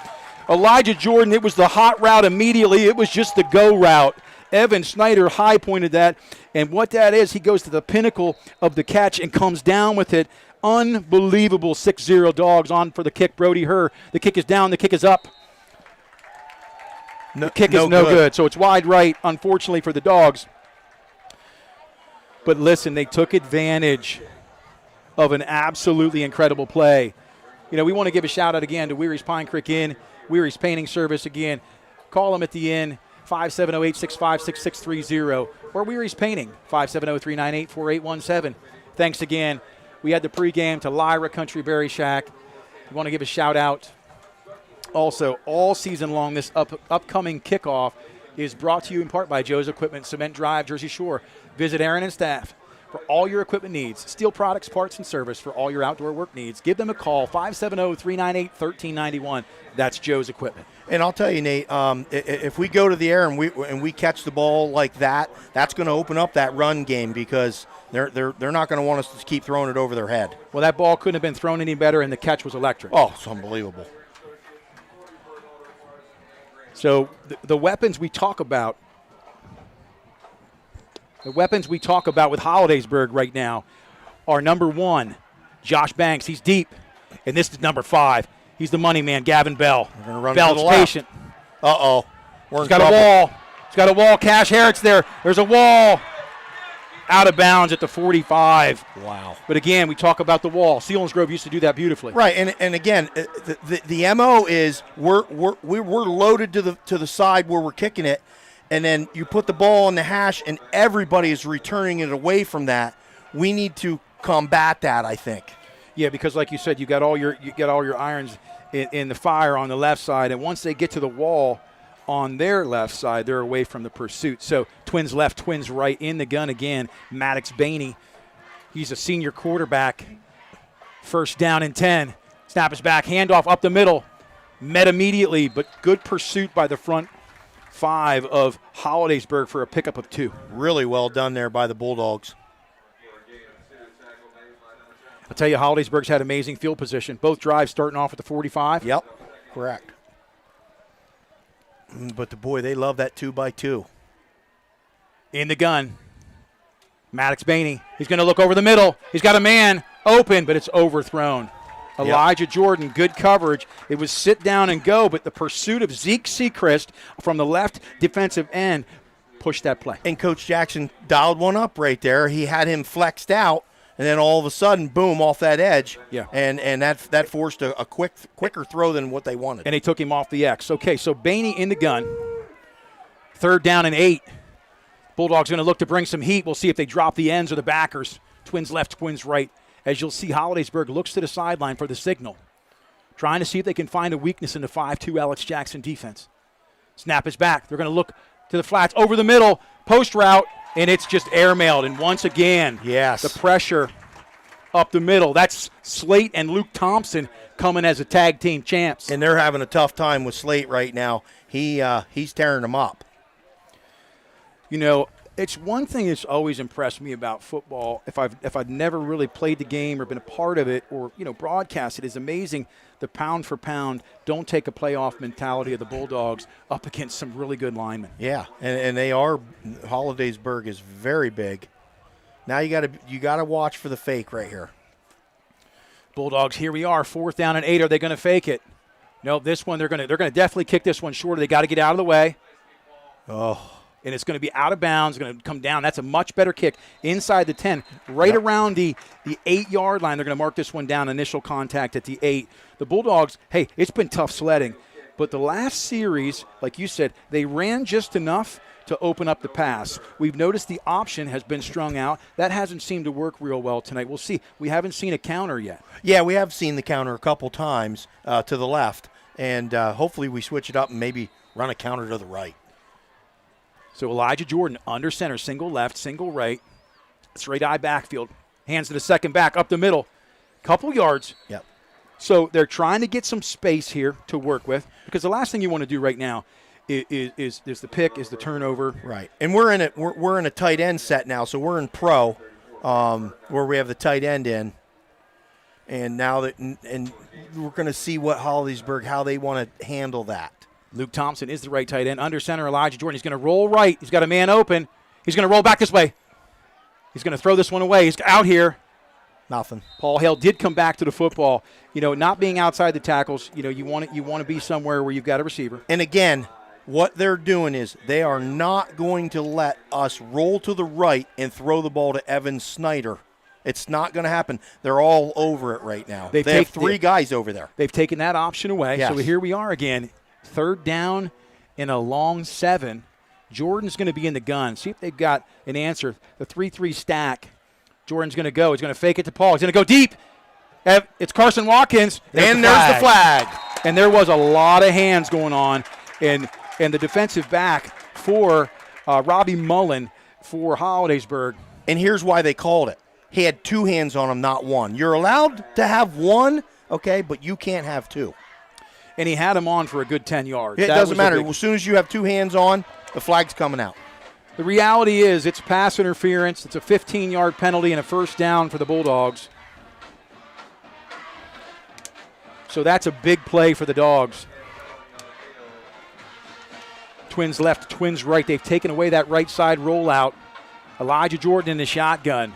Elijah Jordan, it was the hot route immediately. It was just the go route. Evan Snyder high pointed that. And what that is, he goes to the pinnacle of the catch and comes down with it. Unbelievable 6-0 Dogs on for the kick. Brody Herr. The kick is down. The kick is up. The kick is no good. So it's wide right, unfortunately, for the Dogs. But listen, they took advantage of an absolutely incredible play. You know, we want to give a shout-out again to Weary's Pine Creek Inn, Weary's Painting Service. Again, call them at the inn, 570-865-6630, or Weary's Painting, 570-398-4817. Thanks again. We had the pregame to Lyra Country Berry Shack. We want to give a shout-out. Also, all season long, this upcoming kickoff is brought to you in part by Joe's Equipment, Cement Drive, Jersey Shore. Visit Aaron and staff for all your equipment needs, steel products, parts, and service for all your outdoor work needs. Give them a call, 570-398-1391. That's Joe's Equipment. And I'll tell you, Nate, if we go to the air and we catch the ball like that, that's going to open up that run game because they're not going to want us to keep throwing it over their head. Well, that ball couldn't have been thrown any better, and the catch was electric. Oh, it's unbelievable. So the weapons we talk about, with Hollidaysburg right now are number 1, Josh Banks. He's deep. And this is number 5. He's the money man, Gavin Bell. We're going to run Bell's patient. Uh-oh. He's got a wall. He's got a wall. Cash Harrett's there. There's a wall. Out of bounds at the 45. Wow. But again, we talk about the wall. Selinsgrove used to do that beautifully. Right, and again, the MO is we're loaded to the side where we're kicking it, and then you put the ball on the hash, and everybody is returning it away from that. We need to combat that, I think. Yeah, because like you said, you got all your irons in the fire on the left side, and once they get to the wall on their left side, they're away from the pursuit. So twins left, twins right in the gun again. Maddox Bainey, he's a senior quarterback. First down and 10. Snap is back, handoff up the middle. Met immediately, but good pursuit by the front 5 of Hollidaysburg for a pickup of 2. Really well done there by the Bulldogs. I'll tell you, Hollidaysburg's had amazing field position. Both drives starting off at the 45. Yep, correct. But they love that 2x2. In the gun. Maddox Bainey. He's going to look over the middle. He's got a man open, but it's overthrown. Yep. Elijah Jordan, good coverage. It was sit down and go, but the pursuit of Zeke Sechrist from the left defensive end pushed that play. And Coach Jackson dialed one up right there. He had him flexed out, and then all of a sudden, boom, off that edge. Yeah. And that forced a quicker throw than what they wanted. And they took him off the X. Okay, so Bainey in the gun. 3rd down and 8. Bulldogs going to look to bring some heat. We'll see if they drop the ends or the backers. Twins left, twins right. As you'll see, Hollidaysburg looks to the sideline for the signal. Trying to see if they can find a weakness in the 5-2 Alex Jackson defense. Snap is back. They're going to look to the flats over the middle. Post route. And it's just airmailed. And once again, yes, the pressure up the middle. That's Slate and Luke Thompson coming as a tag team champs. And they're having a tough time with Slate right now. He's tearing them up. You know, it's one thing that's always impressed me about football. If I've never really played the game or been a part of it or, broadcast it, is amazing the pound for pound, don't take a playoff mentality of the Bulldogs up against some really good linemen. Yeah, and they are. Hollidaysburg is very big. Now you got to watch for the fake right here. Bulldogs, here we are, 4th down and 8. Are they going to fake it? No, this one they're going to definitely kick this one short. They got to get out of the way. Oh. And it's going to be out of bounds, going to come down. That's a much better kick inside the 10, right around the 8-yard line. They're going to mark this one down, initial contact at the 8. The Bulldogs, hey, it's been tough sledding. But the last series, like you said, they ran just enough to open up the pass. We've noticed the option has been strung out. That hasn't seemed to work real well tonight. We'll see. We haven't seen a counter yet. Yeah, we have seen the counter a couple times to the left. And hopefully we switch it up and maybe run a counter to the right. So Elijah Jordan under center, single left, single right, straight eye backfield, hands to the second back, up the middle, couple yards. Yep. So they're trying to get some space here to work with because the last thing you want to do right now is the pick, is the turnover. Right. And we're in a tight end set now, so we're in pro where we have the tight end in. And now and we're going to see what Hollidaysburg, how they want to handle that. Luke Thompson is the right tight end. Under center, Elijah Jordan. He's going to roll right. He's got a man open. He's going to roll back this way. He's going to throw this one away. He's out here. Nothing. Paul Hale did come back to the football. Not being outside the tackles, you want to be somewhere where you've got a receiver. And again, What they're doing is they are not going to let us roll to the right and throw the ball to Evan Snyder. It's not going to happen. They're all over it right now. They have 3 guys over there. They've taken that option away. Yes. So here we are again. 3rd down in a long 7. Jordan's going to be in the gun. See if they've got an answer. The 3-3 stack. Jordan's going to go. He's going to fake it to Paul. He's going to go deep. It's Carson Watkins. There's the flag. And there was a lot of hands going on. And the defensive back for Robbie Mullen for Hollidaysburg. And here's why they called it. He had 2 hands on him, not 1. You're allowed to have 1, okay, but you can't have 2. And he had him on for a good 10 yards. It doesn't matter. As soon as you have 2 hands on, the flag's coming out. The reality is it's pass interference. It's a 15-yard penalty and a 1st down for the Bulldogs. So that's a big play for the Dogs. Twins left, Twins right. They've taken away that right side rollout. Elijah Jordan in the shotgun.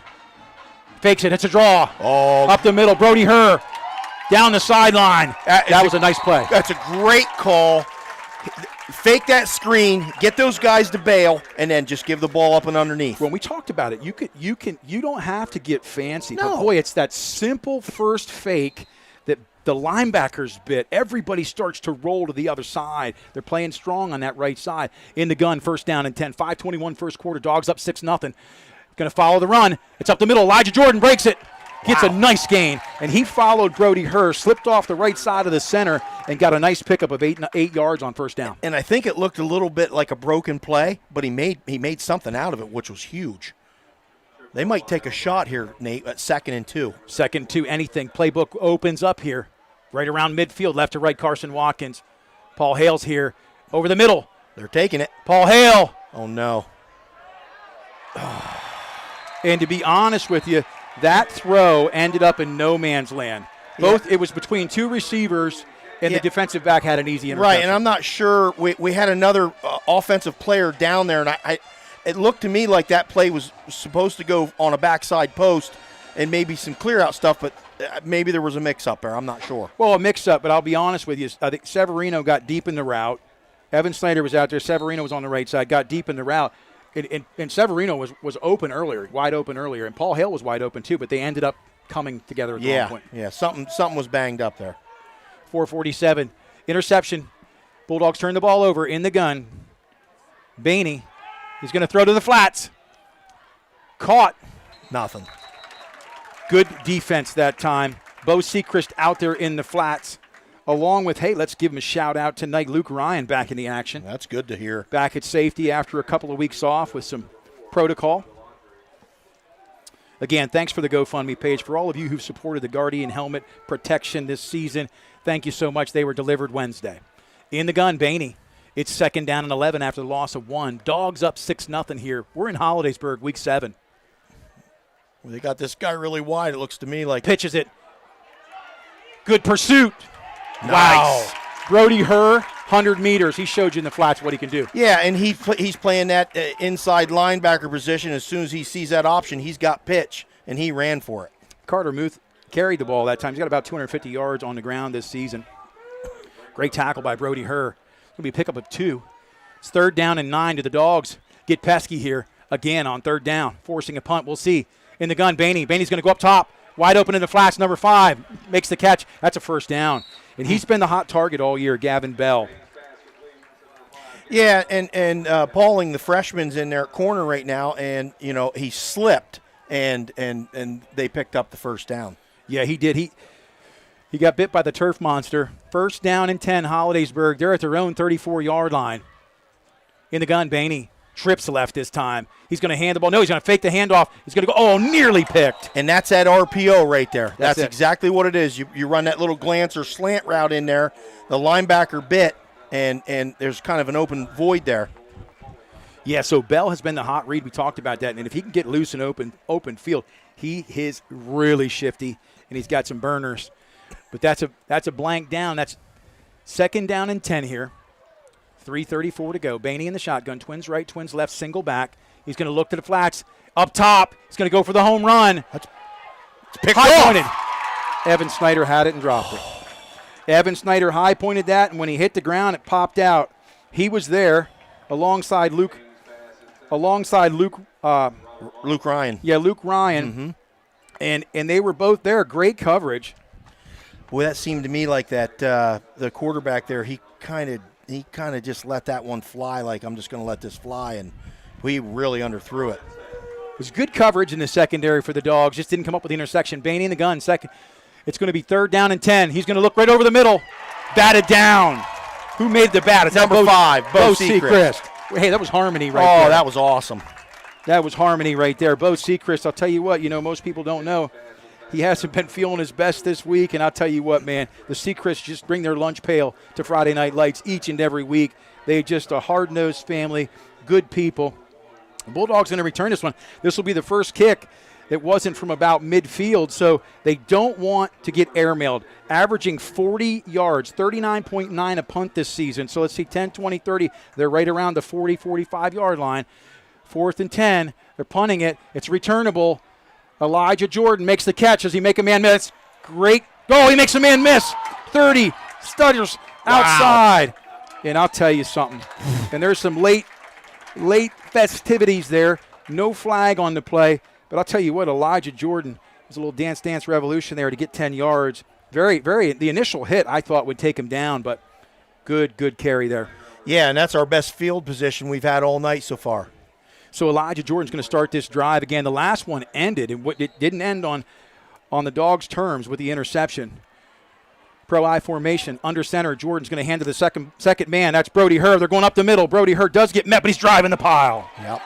Fakes it. It's a draw. Up the middle. Brody Herr down the sideline. That was a nice play. That's a great call. Fake that screen, get those guys to bail, and then just give the ball up and underneath. When we talked about it, you don't have to get fancy. No. But boy, it's that simple first fake that the linebackers bit. Everybody starts to roll to the other side. They're playing strong on that right side. In the gun, 1st down and 10. 5:21 first quarter. Dogs up 6-0. Going to follow the run. It's up the middle. Elijah Jordan breaks it. Gets a nice gain. And he followed Brody Herr, slipped off the right side of the center, and got a nice pickup of 8 yards on 1st down. And I think it looked a little bit like a broken play, but he made something out of it, which was huge. They might take a shot here, Nate, at 2nd and 2. 2nd and 2, anything. Playbook opens up here. Right around midfield, left to right, Carson Watkins. Paul Hale's here. Over the middle. They're taking it. Paul Hale. Oh, no. And to be honest with you, that throw ended up in no man's land. It was between 2 receivers, and the defensive back had an easy interception. Right, and I'm not sure. We had another offensive player down there, and it looked to me like that play was supposed to go on a backside post and maybe some clear-out stuff, but maybe there was a mix-up there. I'm not sure. Well, a mix-up, but I'll be honest with you. I think Severino got deep in the route. Evan Snyder was out there. Severino was on the right side, got deep in the route. And Severino was open earlier, wide open earlier, and Paul Hale was wide open too, but they ended up coming together at the wrong point. Yeah, something was banged up there. 4:47, interception. Bulldogs turn the ball over in the gun. Bainey, he's going to throw to the flats. Caught. Nothing. Good defense that time. Bo Sechrist out there in the flats. Along with, let's give him a shout-out tonight, Luke Ryan back in the action. That's good to hear. Back at safety after a couple of weeks off with some protocol. Again, thanks for the GoFundMe page. For all of you who've supported the Guardian helmet protection this season, thank you so much. They were delivered Wednesday. In the gun, Bainey. It's 2nd down and 11 after the loss of 1. Dogs up 6-0 here. We're in Hollidaysburg, week 7. Well, they got this guy really wide, it looks to me like. Pitches it. Good pursuit. Nice. Wow. Brody Herr, 100 meters. He showed you in the flats what he can do. Yeah, and he's playing that inside linebacker position. As soon as he sees that option, he's got pitch, and he ran for it. Carter Muth carried the ball that time. He's got about 250 yards on the ground this season. Great tackle by Brody Herr. It's going to be a pickup of 2. It's 3rd down and 9 to the Dogs. Get pesky here again on 3rd down, forcing a punt. We'll see. In the gun, Bainey. Bainey's going to go up top. Wide open in the flats, number 5. Makes the catch. That's a 1st down. And he's been the hot target all year, Gavin Bell. Yeah, and Pauling, the freshman's in their corner right now, and, he slipped, and they picked up the 1st down. Yeah, he did. He got bit by the turf monster. 1st down and 10, Hollidaysburg. They're at their own 34-yard line. In the gun, Bainey. Trips left this time. He's going to hand the ball. No, he's going to fake the handoff. He's going to go, nearly picked. And that's that RPO right there. That's it. Exactly what it is. You run that little glance or slant route in there. The linebacker bit, and there's kind of an open void there. Yeah, so Bell has been the hot read. We talked about that. And if he can get loose in open field, he is really shifty, and he's got some burners. But that's a blank down. That's 2nd down and 10 here. 3:34 to go. Bainey in the shotgun. Twins right, Twins left, single back. He's going to look to the flats. Up top. He's going to go for the home run. It's picked high-pointed. off. Evan Snyder had it and dropped it. Evan Snyder high-pointed that, and when he hit the ground, it popped out. He was there alongside Luke Ryan. Yeah, Luke Ryan. And they were both there. Great coverage. Boy, that seemed to me like that the quarterback there, he kind of just let that one fly, like I'm just going to let this fly, and we really underthrew it. It was good coverage in the secondary for the Dogs. Just didn't come up with the intersection. Bainey in the gun. Second. It's going to be 3rd down and 10. He's going to look right over the middle. Batted down. Who made the bat? It's number 5, Bo Sechrist. Hey, that was harmony right there. Oh, that was awesome. That was harmony right there. Bo Sechrist, I'll tell you what, most people don't know. He hasn't been feeling his best this week, and I'll tell you what, man, the Sechrist just bring their lunch pail to Friday Night Lights each and every week. They're just a hard-nosed family, good people. The Bulldogs going to return this one. This will be the first kick that wasn't from about midfield, so they don't want to get airmailed. Averaging 40 yards, 39.9 a punt this season. So let's see, 10, 20, 30. They're right around the 40, 45-yard line. 4th and 10. They're punting it. It's returnable. Elijah Jordan makes the catch. Does he make a man miss? Great. Oh, he makes a man miss. 30. Stutters outside. And I'll tell you something. And there's some late festivities there. No flag on the play. But I'll tell you what, Elijah Jordan was a little dance revolution there to get 10 yards. The initial hit I thought would take him down, but good carry there. Yeah, and that's our best field position we've had all night so far. So Elijah Jordan's going to start this drive again. The last one ended, and it didn't end on the Dogs' terms with the interception. Pro I formation, under center. Jordan's going to hand to the second man. That's Brody Herr. They're going up the middle. Brody Herr does get met, but he's driving the pile. Yep.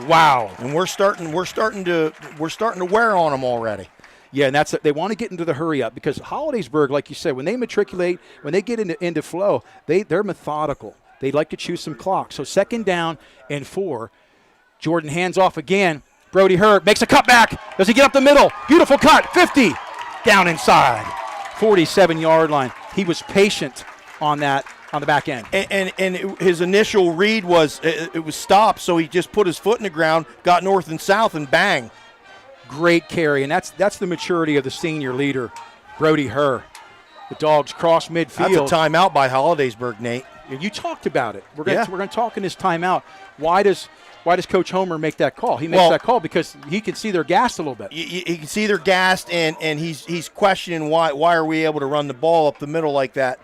Wow. And we're starting to wear on them already. Yeah, and they want to get into the hurry up because Hollidaysburg, like you said, when they matriculate, when they get into flow, they're methodical. They like to choose some clock. So 2nd down and 4. Jordan hands off again. Brody Herr makes a cutback. Does he get up the middle? Beautiful cut. 50. Down inside. 47-yard line. He was patient on that on the back end. And his initial read was it was stopped, so he just put his foot in the ground, got north and south, and bang. Great carry, and that's the maturity of the senior leader, Brody Herr. The Dogs cross midfield. That's a timeout by Hollidaysburg, Nate. You talked about it. We're going to talk in this timeout. Why does Coach Homer make that call? He makes that call because he can see they're gassed a little bit. He can see they're gassed, and he's questioning why are we able to run the ball up the middle like that.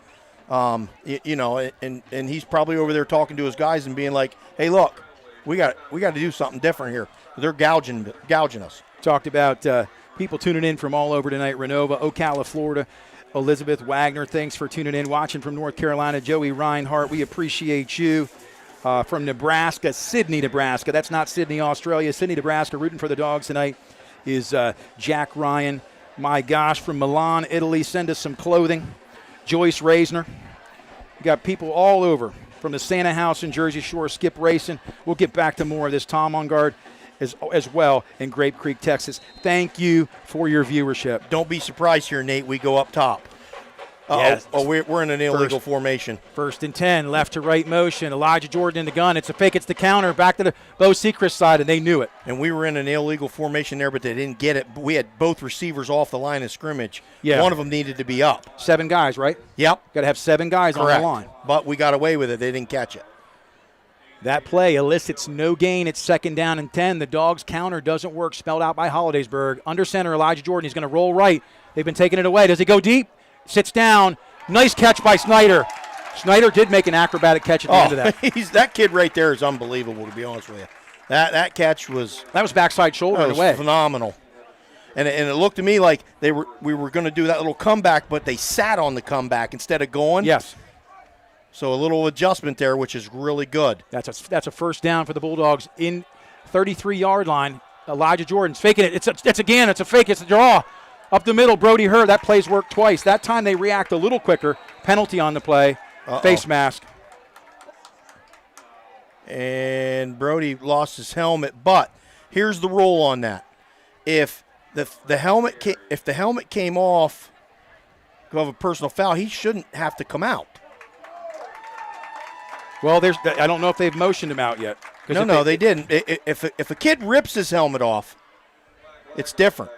And he's probably over there talking to his guys and being like, "Hey, look, we got to do something different here. They're gouging us." Talked about people tuning in from all over tonight. Renova, Ocala, Florida. Elizabeth Wagner, thanks for tuning in. Watching from North Carolina, Joey Reinhardt, we appreciate you. From Nebraska, Sydney, Nebraska. That's not Sydney, Australia. Sydney, Nebraska, rooting for the Dogs tonight is Jack Ryan. My gosh, from Milan, Italy, send us some clothing. Joyce Reisner. We got people all over from the Santa House in Jersey Shore, Skip Racing. We'll get back to more of this. Tom on guard as well in Grape Creek, Texas. Thank you for your viewership. Don't be surprised here, Nate. We go up top. Yes. We're in an illegal formation. 1st and 10, left to right motion. Elijah Jordan in the gun. It's a fake. It's the counter. Back to the Bo Sechrist side, and they knew it. And we were in an illegal formation there, but they didn't get it. We had both receivers off the line of scrimmage. Yeah. One of them needed to be up. 7 guys, right? Yep. Got to have 7 guys Correct. on the line. But we got away with it. They didn't catch it. That play elicits no gain. It's 2nd down and 10. The Dogs' counter doesn't work, spelled out by Hollidaysburg. Under center, Elijah Jordan. He's going to roll right. They've been taking it away. Does he go deep? Sits down. Nice catch by Snyder. Snyder did make an acrobatic catch at the end of that. That kid right there is unbelievable, to be honest with you. That catch was... That was backside shoulder in a way. Phenomenal. And it looked to me like we were going to do that little comeback, but they sat on the comeback instead of going. Yes. So a little adjustment there, which is really good. That's a 1st down for the Bulldogs in 33-yard line. Elijah Jordan's faking it. It's a fake. It's a draw. Up the middle, Brody Herr. That play's worked twice. That time they react a little quicker. Penalty on the play. Face mask. And Brody lost his helmet. But here's the rule on that: if the helmet came off of a personal foul, he shouldn't have to come out. Well, I don't know if they've motioned him out yet. No, they didn't. If a kid rips his helmet off, it's different.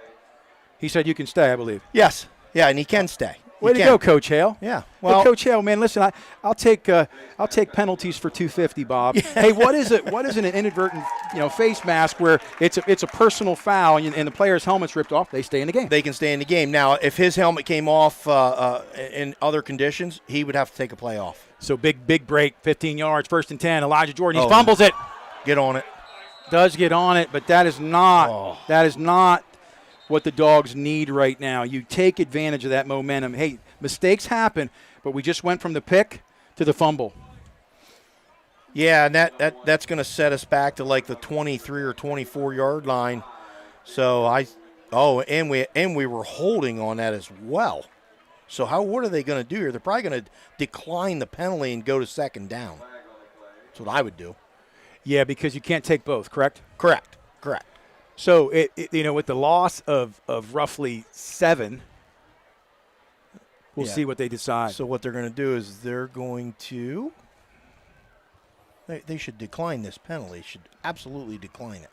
He said you can stay, I believe. Yes. Yeah, and he can stay. Way to go, Coach Hale. Yeah. Well, Well, Coach Hale, man, listen, I'll take penalties for $250, Bob. Hey, what is it? What is an inadvertent face mask where it's a personal foul and the player's helmet's ripped off? They stay in the game. They can stay in the game. Now, if his helmet came off in other conditions, he would have to take a play off. So big break, 15 yards, 1st and 10. Elijah Jordan, he fumbles it. Get on it. Does get on it, but that is not what the Dogs need right now. You take advantage of that momentum. Hey, mistakes happen, but we just went from the pick to the fumble. Yeah, and that's going to set us back to like the 23 or 24 yard line. So and we were holding on that as well. So what are they going to do here? They're probably going to decline the penalty and go to 2nd down. That's what I would do. Yeah, because you can't take both, correct? Correct. So, with the loss of roughly 7, we'll see what they decide. So what they're going to do is they're going to they should decline this penalty. Should absolutely decline it.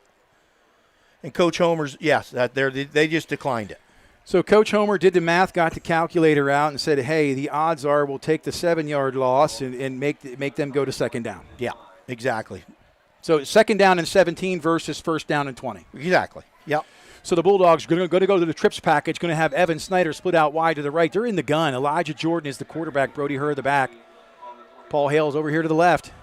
And Coach Homer's, yes, they just declined it. So Coach Homer did the math, got the calculator out, and said, hey, the odds are we'll take the 7-yard loss and make them go to 2nd down. Yeah, exactly. So 2nd down and 17 versus 1st down and 20. Exactly. Yep. So the Bulldogs are going to go to the trips package, going to have Evan Snyder split out wide to the right. They're in the gun. Elijah Jordan is the quarterback. Brody Herr the back. Paul Hale's over here to the left.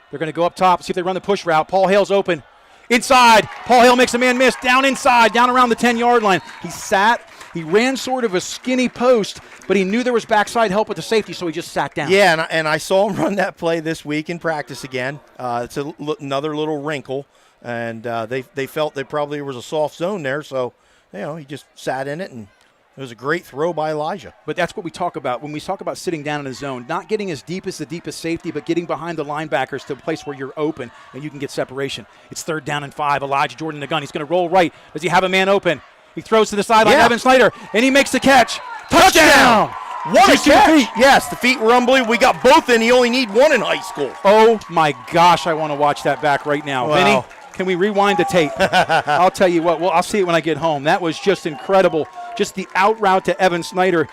They're going to go up top, see if they run the push route. Paul Hale's open. Inside. Paul Hale makes a man miss. Down inside, down around the 10-yard line. He sat. He ran sort of a skinny post, but he knew there was backside help with the safety, so he just sat down. Yeah, and I saw him run that play this week in practice again. It's another little wrinkle, and they felt there probably was a soft zone there, so he just sat in it, and it was a great throw by Elijah. But that's what we talk about when we talk about sitting down in a zone, not getting as deep as the deepest safety, but getting behind the linebackers to a place where you're open and you can get separation. It's 3rd down and 5. Elijah Jordan in the gun. He's going to roll right. Does he have a man open? He throws to the sideline, Evan Snyder, and he makes the catch. Touchdown! What a catch! Yes, the feet were unbelievable. We got both in. You only need one in high school. Oh, my gosh, I want to watch that back right now. Wow. Vinny, can we rewind the tape? I'll tell you what. Well, I'll see it when I get home. That was just incredible. Just the out route to Evan Snyder.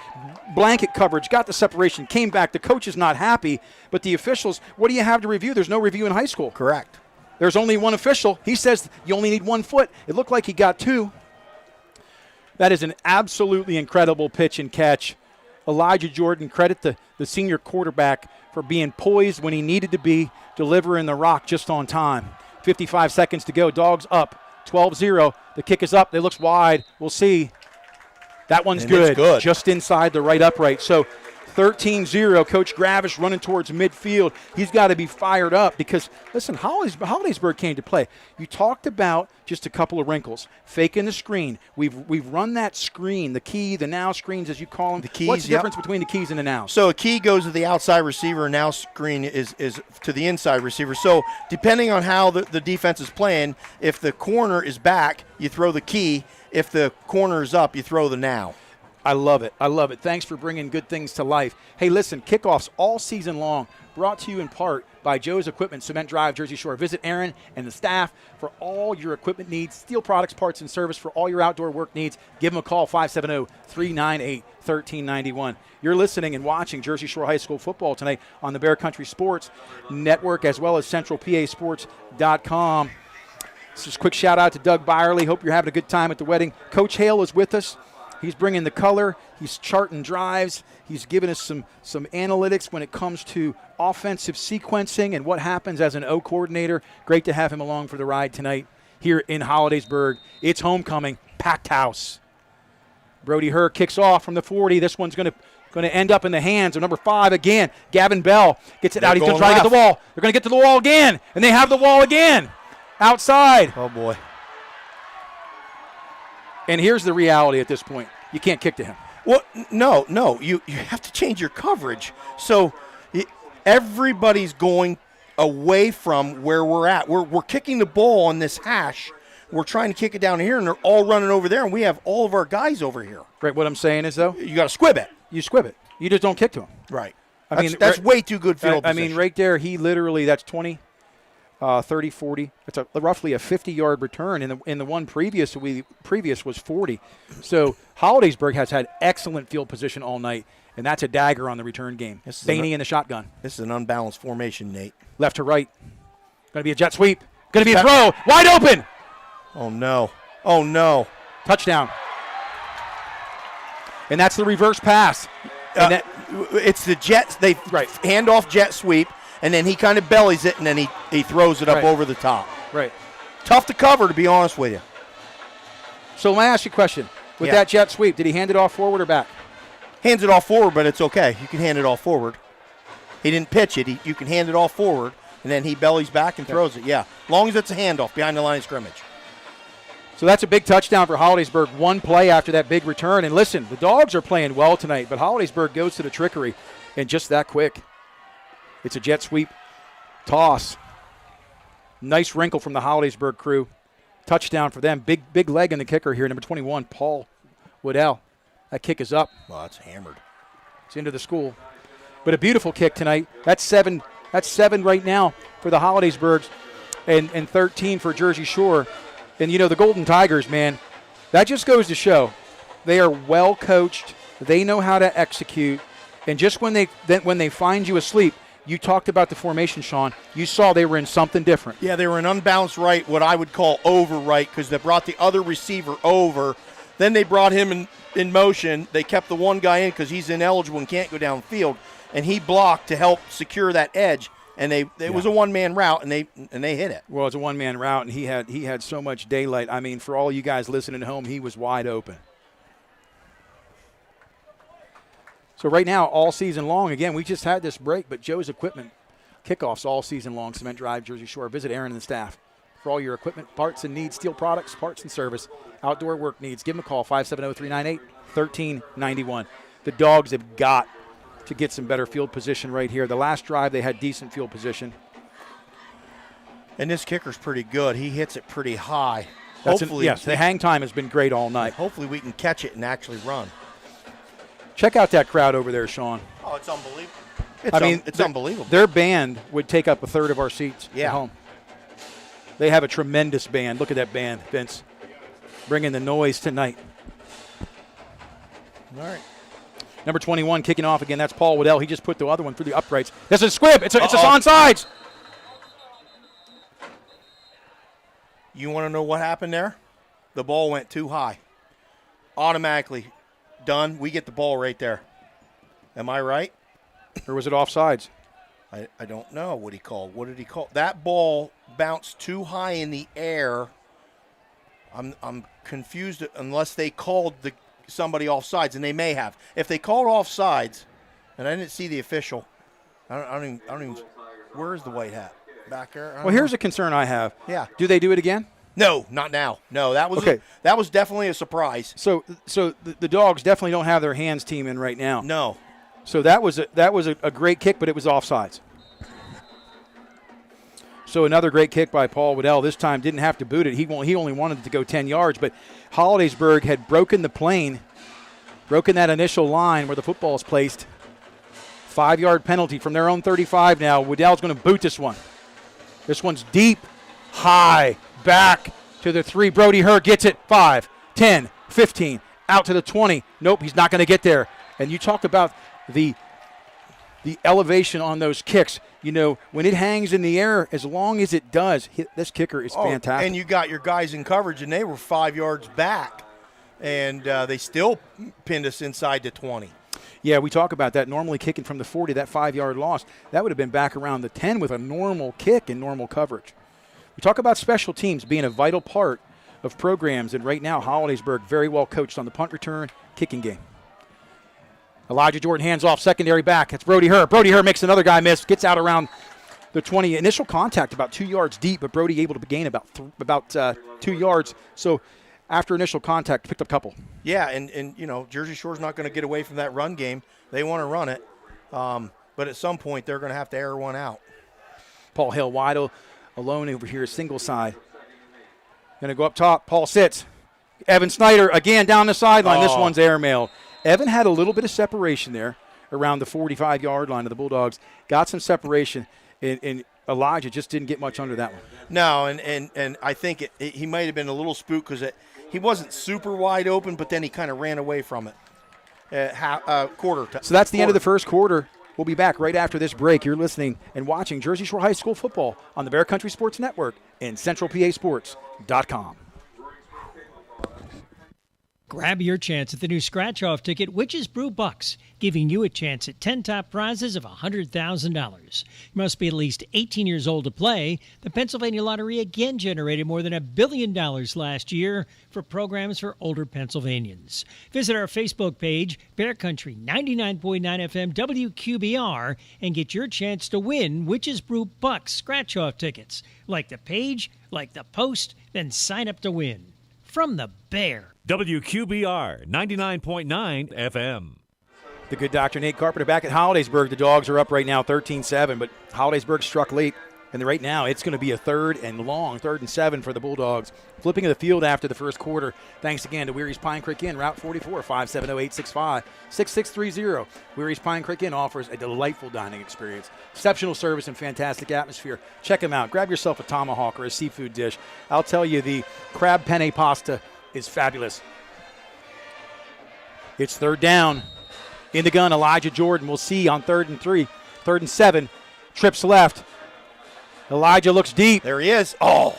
Blanket coverage, got the separation, came back. The coach is not happy, but the officials, what do you have to review? There's no review in high school. Correct. There's only one official. He says you only need 1 foot. It looked like he got 2. That is an absolutely incredible pitch and catch. Elijah Jordan, credit the senior quarterback for being poised when he needed to be, delivering the rock just on time. 55 seconds to go. Dogs up 12-0. The kick is up. It looks wide. We'll see. That one's good. Just inside the right upright. So 13-0. Coach Gravish running towards midfield. He's got to be fired up because, listen, Hollidaysburg came to play. You talked about just a couple of wrinkles. Faking the screen. We've run that screen, the key, the now screens as you call them. The keys, What's the difference between the keys and the nows? So a key goes to the outside receiver, and now screen is to the inside receiver. So depending on how the defense is playing, if the corner is back, you throw the key. If the corner is up, you throw the now. I love it. I love it. Thanks for bringing good things to life. Hey, listen, kickoffs all season long, brought to you in part by Joe's Equipment, Cement Drive, Jersey Shore. Visit Aaron and the staff for all your equipment needs, steel products, parts, and service for all your outdoor work needs. Give them a call, 570-398-1391. You're listening and watching Jersey Shore High School football tonight on the Bear Country Sports Network as well as CentralPASports.com. Just a quick shout-out to Doug Byerly. Hope you're having a good time at the wedding. Coach Hale is with us. He's bringing the color. He's charting drives. He's giving us some analytics when it comes to offensive sequencing and what happens as an O coordinator. Great to have him along for the ride tonight here in Hollidaysburg. It's homecoming, packed house. Brody Herr kicks off from the 40. This one's going to end up in the hands of number 5 again. Gavin Bell gets it out. He's going to try to get the wall. They're going to get to the wall again, and they have the wall again. Outside. Oh, boy. And here's the reality at this point. You can't kick to him. Well, no. You have to change your coverage. So everybody's going away from where we're at. We're kicking the ball on this hash. We're trying to kick it down here, and they're all running over there, and we have all of our guys over here. Right, what I'm saying is, though? You got to squib it. You squib it. You just don't kick to him. Right. That's way too good field position. I mean, right there, he literally, that's 20, 30, 40. It's roughly a 50-yard return. In the one previous was 40. So Hollidaysburg has had excellent field position all night, And that's a dagger on the return game. Bainey in the shotgun. This is an unbalanced formation, Nate. Left to right. Going to be a jet sweep. Going to be a throw. Wide open. Oh, no. Oh, no. Touchdown. And that's the reverse pass. It's the Jets. They hand off jet sweep, and then he kind of bellies it, and then he throws it up over the top. Right. Tough to cover, to be honest with you. So let me ask you a question. With that jet sweep, did he hand it off forward or back? Hands it off forward, but it's okay. You can hand it off forward. He didn't pitch it. You can hand it off forward, and then he bellies back and throws it. Yeah, as long as it's a handoff behind the line of scrimmage. So that's a big touchdown for Hollidaysburg. One play after that big return. And listen, the Dogs are playing well tonight, but Hollidaysburg goes to the trickery, and just that quick. It's a jet sweep toss. Nice wrinkle from the Hollidaysburg crew. Touchdown for them. Big leg in the kicker here, number 21, Paul Woodell. That kick is up. Well, it's hammered. It's into the school. But a beautiful kick tonight. That's seven right now for the Hollidaysburgs and 13 for Jersey Shore. And, the Golden Tigers, man, that just goes to show they are well coached. They know how to execute. And just when they find you asleep, you talked about the formation, Sean. You saw they were in something different. Yeah, they were an unbalanced right, what I would call over right, because they brought the other receiver over. Then they brought him in motion. They kept the one guy in because he's ineligible and can't go downfield. And he blocked to help secure that edge. And it was a one-man route, and they hit it. Well, it's a one-man route, and he had so much daylight. I mean, for all you guys listening at home, he was wide open. So right now, all season long, again, we just had this break, but Joe's Equipment kickoffs all season long. Cement Drive, Jersey Shore. Visit Aaron and the staff for all your equipment, parts and needs, steel products, parts and service, outdoor work needs. Give them a call, 570-398-1391. The Dogs have got to get some better field position right here. The last drive, they had decent field position. And this kicker's pretty good. He hits it pretty high. Hopefully, yes, the hang time has been great all night. Hopefully we can catch it and actually run. Check out that crowd over there, Sean. Oh, it's unbelievable. It's unbelievable. Their band would take up a third of our seats at home. They have a tremendous band. Look at that band, Vince. Bringing the noise tonight. All right. Number 21 kicking off again. That's Paul Woodell. He just put the other one through the uprights. This is a squib. It's onside. You want to know what happened there? The ball went too high. Automatically done. We get the ball right there. Am I right? Or was it offsides? I don't know what he called. What did he call? That ball bounced too high in the air. I'm confused unless they called somebody offsides, and they may have. If they called offsides, and I didn't see the official, I don't even. Where is the white hat? Back there. Well, here's a concern I have. Yeah. Do they do it again? No, not now. No, that was okay. That was definitely a surprise. So the Dogs definitely don't have their hands team in right now. No. So that was a great kick, but it was offsides. So another great kick by Paul Woodell. This time didn't have to boot it. He only wanted it to go 10 yards, but Hollidaysburg had broken the plane, broken that initial line where the football is placed. 5-yard penalty from their own 35 now. Woodell's going to boot this one. This one's deep, high, back to the 3. Brody Herr gets it. 5, 10, 15, out to the 20. Nope, he's not going to get there. And you talk about the elevation on those kicks. You know, when it hangs in the air, as long as it does, this kicker is fantastic. And you got your guys in coverage, and they were 5 yards back, and they still pinned us inside the 20. Yeah, we talk about that. Normally kicking from the 40, that 5-yard loss, that would have been back around the 10 with a normal kick and normal coverage. We talk about special teams being a vital part of programs, and right now Hollidaysburg very well coached on the punt return, kicking game. Elijah Jordan hands off, secondary back. It's Brody Herr. Brody Herr makes another guy miss, gets out around the 20. Initial contact about 2 yards deep, but Brody able to gain about 2 yards. So after initial contact, picked up a couple. Yeah, and you know, Jersey Shore's not going to get away from that run game. They want to run it, but at some point they're going to have to air one out. Paul Hill wide alone over here, single side. Going to go up top. Paul sits. Evan Snyder again down the sideline. This one's airmailed. Evan had a little bit of separation there around the 45-yard line of the Bulldogs. Got some separation, and Elijah just didn't get much under that one. No, and I think he might have been a little spooked because he wasn't super wide open, but then he kind of ran away from it. quarter. So that's the end of the first quarter. We'll be back right after this break. You're listening and watching Jersey Shore High School football on the Bear Country Sports Network and CentralPASports.com. Grab your chance at the new scratch-off ticket, Witch's Brew Bucks, giving you a chance at 10 top prizes of $100,000. You must be at least 18 years old to play. The Pennsylvania Lottery again generated more than $1 billion last year for programs for older Pennsylvanians. Visit our Facebook page, Bear Country 99.9 FM WQBR, and get your chance to win Witch's Brew Bucks scratch-off tickets. Like the page, like the post, then sign up to win. From the Bear. WQBR 99.9 FM. The good Dr. Nate Carpenter back at Hollidaysburg. The Dogs are up right now 13-7, but Hollidaysburg struck late. And right now it's going to be a third and 7 for the Bulldogs. Flipping of the field after the first quarter. Thanks again to Weary's Pine Creek Inn, Route 44, 570-865-6630. Weary's Pine Creek Inn offers a delightful dining experience, exceptional service, and fantastic atmosphere. Check them out. Grab yourself a tomahawk or a seafood dish. I'll tell you, the crab penne pasta is fabulous. It's third down. In the gun, Elijah Jordan. We'll see on 3rd and 7. Trips left. Elijah looks deep. There he is. Oh.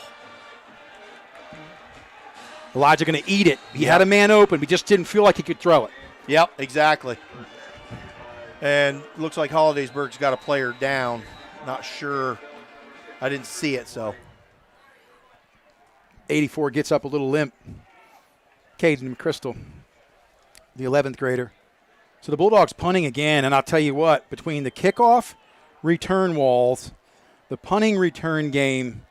Elijah going to eat it. He had a man open, but just didn't feel like he could throw it. Yep, exactly. And looks like Hollidaysburg's got a player down. Not sure. I didn't see it, so. 84 gets up a little limp. Caden McChrystal, the 11th grader. So the Bulldogs punting again, and I'll tell you what, between the kickoff, return walls, the punting return game,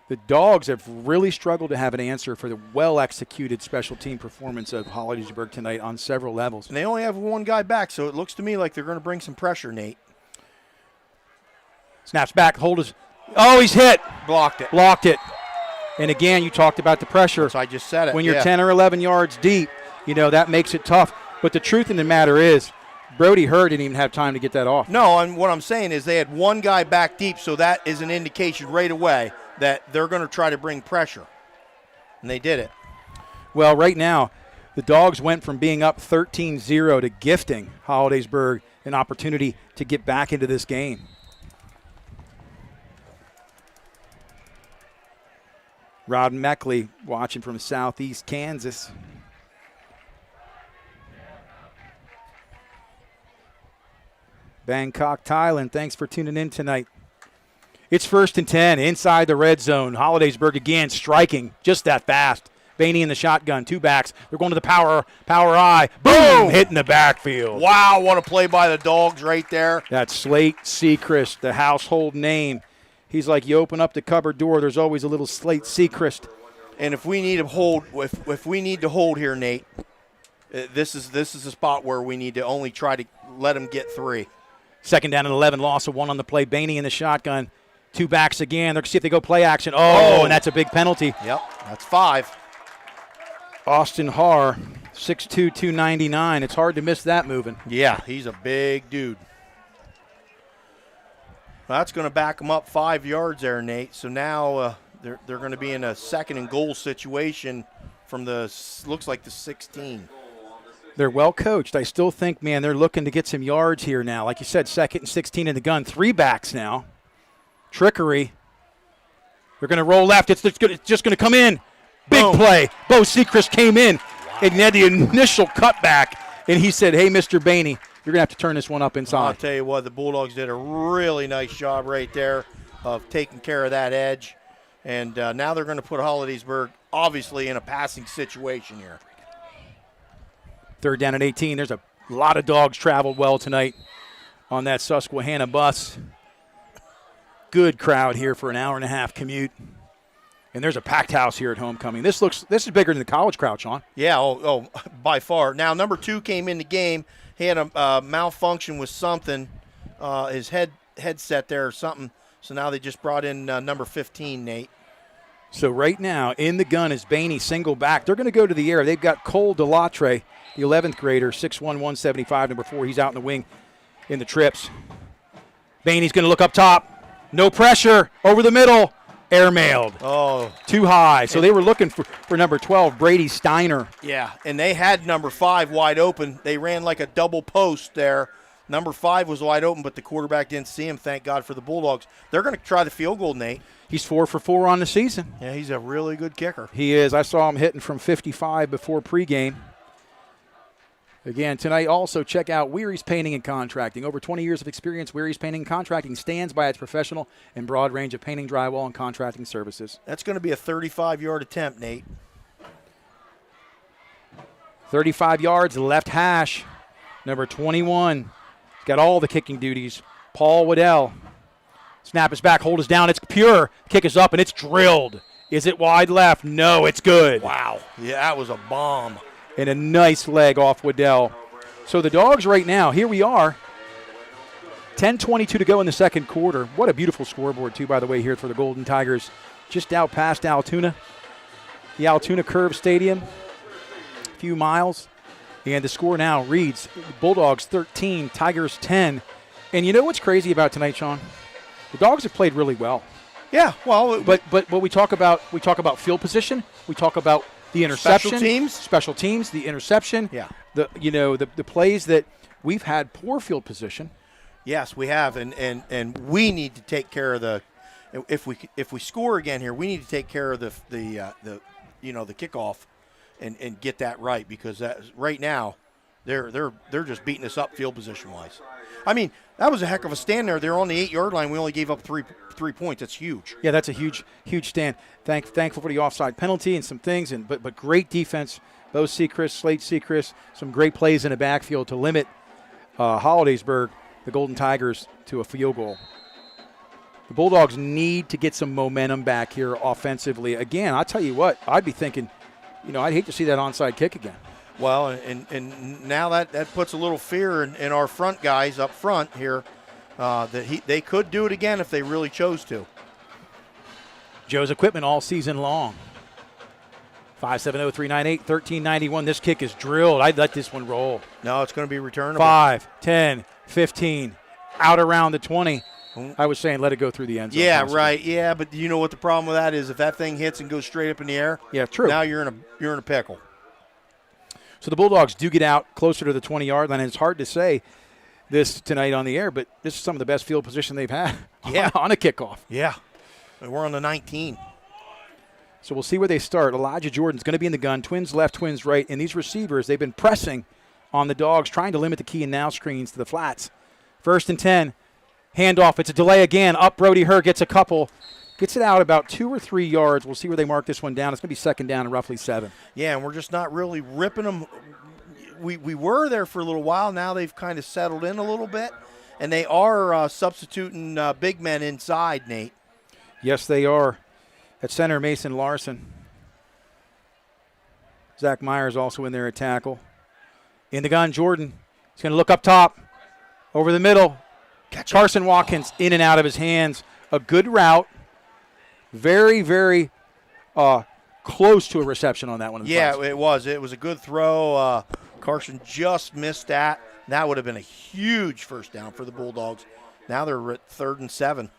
the Dogs have really struggled to have an answer for the well-executed special team performance of Hollidaysburg tonight on several levels. And they only have one guy back, so it looks to me like they're going to bring some pressure, Nate. Snaps back, he's hit. Blocked it. And again, you talked about the pressure. So I just said it. When you're 10 or 11 yards deep, that makes it tough. But the truth in the matter is, Brody Hurd didn't even have time to get that off. No, and what I'm saying is they had one guy back deep, so that is an indication right away that they're going to try to bring pressure. And they did it. Well, right now, the Dogs went from being up 13-0 to gifting Hollidaysburg an opportunity to get back into this game. Rod Meckley watching from southeast Kansas. Bangkok, Thailand, thanks for tuning in tonight. It's 1st and 10 inside the red zone. Hollidaysburg again striking just that fast. Bainey in the shotgun, two backs. They're going to the power eye. Boom! Hitting the backfield. Wow, what a play by the Dogs right there. That's Slate Sechrist, the household name. He's like, you open up the cupboard door, there's always a little Slate Sechrist. And if we need to hold, if we need to hold here, Nate, this is a spot where we need to only try to let them get 3. 2nd down and 11, loss of 1 on the play. Bainey in the shotgun, two backs again. They're going to see if they go play action. Oh, and that's a big penalty. Yep, that's 5. Austin Haar, 6'2", 299. It's hard to miss that moving. Yeah, he's a big dude. That's going to back them up 5 yards there, Nate. So now they're going to be in a 2nd and goal situation from looks like the 16. They're well coached. I still think, man, they're looking to get some yards here now. Like you said, 2nd and 16 in the gun. 3 backs now. Trickery. They're going to roll left. It's just going to come in. Big Boom. Play. Bo Sechrist came in and he had the initial cutback, and he said, hey, Mr. Bainey, you're going to have to turn this one up inside. I'll tell you what, the Bulldogs did a really nice job right there of taking care of that edge. And now they're going to put Hollidaysburg, obviously, in a passing situation here. 3rd down and 18. There's a lot of Dogs traveled well tonight on that Susquehanna bus. Good crowd here for an hour-and-a-half commute. And there's a packed house here at homecoming. This is bigger than the college crowd, Sean. Yeah, by far. Now, number 2 came in the game. He had a malfunction with something, his headset there or something. So now they just brought in number 15, Nate. So right now, in the gun is Bainey, single back. They're going to go to the air. They've got Cole Delatre, the 11th grader, 6'1", 175, number 4. He's out in the wing in the trips. Bainey's going to look up top. No pressure. Over the middle. Airmailed. Oh. Too high. So they were looking for number 12, Brady Steiner. Yeah, and they had number 5 wide open. They ran like a double post there. Number 5 was wide open, but the quarterback didn't see him. Thank God for the Bulldogs. They're going to try the field goal, Nate. He's 4 for 4 on the season. Yeah, he's a really good kicker. He is. I saw him hitting from 55 before pregame. Again, tonight also check out Weary's Painting and Contracting. Over 20 years of experience, Weary's Painting and Contracting stands by its professional and broad range of painting, drywall, and contracting services. That's going to be a 35-yard attempt, Nate. 35 yards, left hash. Number 21. He's got all the kicking duties. Paul Waddell. Snap is back, hold is down, it's pure. Kick is up, and it's drilled. Is it wide left? No, it's good. Wow. Yeah, that was a bomb. And a nice leg off Waddell. So the Dogs right now, here we are. 10:22 to go in the second quarter. What a beautiful scoreboard, too, by the way, here for the Golden Tigers. Just out past Altoona. The Altoona Curve Stadium. A few miles. And the score now reads Bulldogs 13, Tigers 10. And you know what's crazy about tonight, Sean? The Dogs have played really well. Yeah, well, but we talk about field position. We talk about the interception, special teams, the interception. Yeah. The plays that we've had poor field position. Yes, we have, and we need to take care of the. If we score again here, we need to take care of the kickoff, and get that right, because right now they're just beating us up field position wise. I mean, that was a heck of a stand there. They're on the 8-yard line. We only gave up three points. That's huge. Yeah, that's a huge stand. Thankful for the offside penalty and some things, but great defense. Bo Sechrist, Slate Sechrist, some great plays in the backfield to limit Hollidaysburg, the Golden Tigers, to a field goal. The Bulldogs need to get some momentum back here offensively. Again, I'll tell you what, I'd be thinking, I'd hate to see that onside kick again. Well, and now that puts a little fear in our front guys up front here that they could do it again if they really chose to. Joe's Equipment all season long. 570-398-1391. This kick is drilled. I'd let this one roll. No, it's going to be returnable. 5, 10, 15, out around the 20. I was saying let it go through the end zone. Yeah, right. Yeah, but you know what the problem with that is? If that thing hits and goes straight up in the air, yeah, true. Now you're in a pickle. So the Bulldogs do get out closer to the 20-yard line. And it's hard to say this tonight on the air, but this is some of the best field position they've had on a kickoff. Yeah. We're on the 19. So we'll see where they start. Elijah Jordan's going to be in the gun. Twins left, twins right. And these receivers, they've been pressing on the Dogs, trying to limit the key and now screens to the flats. 1st and 10. Handoff. It's a delay again. Up Brody Herr gets a couple. Gets it out about 2 or 3 yards. We'll see where they mark this one down. It's going to be 2nd down and roughly 7. Yeah, and we're just not really ripping them. We were there for a little while. Now they've kind of settled in a little bit. And they are substituting big men inside, Nate. Yes, they are. At center, Mason Larson. Zach Myers also in there at tackle. In the gun, Jordan. He's going to look up top. Over the middle. Carson Watkins in and out of his hands. A good route. Very, very close to a reception on that one. Yeah, it was. It was a good throw. Carson just missed that. That would have been a huge first down for the Bulldogs. Now they're at 3rd and 7.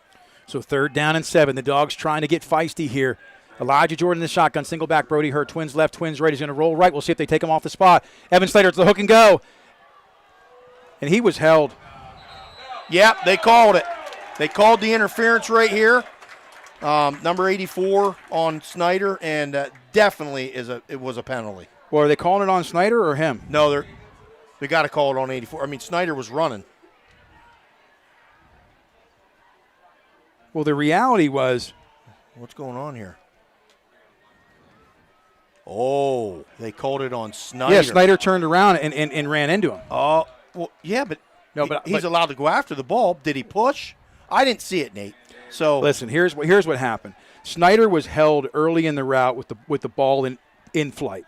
So 3rd down and 7. The Dogs trying to get feisty here. Elijah Jordan in the shotgun. Single back. Brody Herr. Twins left, twins right. He's going to roll right. We'll see if they take him off the spot. Evan Slater to the hook and go. And he was held. Yep, they called it. They called the interference right here. Number 84 on Snyder, and definitely it was a penalty. Well, are they calling it on Snyder or him? No, they got to call it on 84. I mean, Snyder was running. Well, the reality was. What's going on here? Oh, they called it on Snyder. Yeah, Snyder turned around and ran into him. Oh, well, yeah, but he's allowed to go after the ball. Did he push? I didn't see it, Nate. So listen, here's what happened. Snyder was held early in the route with the ball in flight.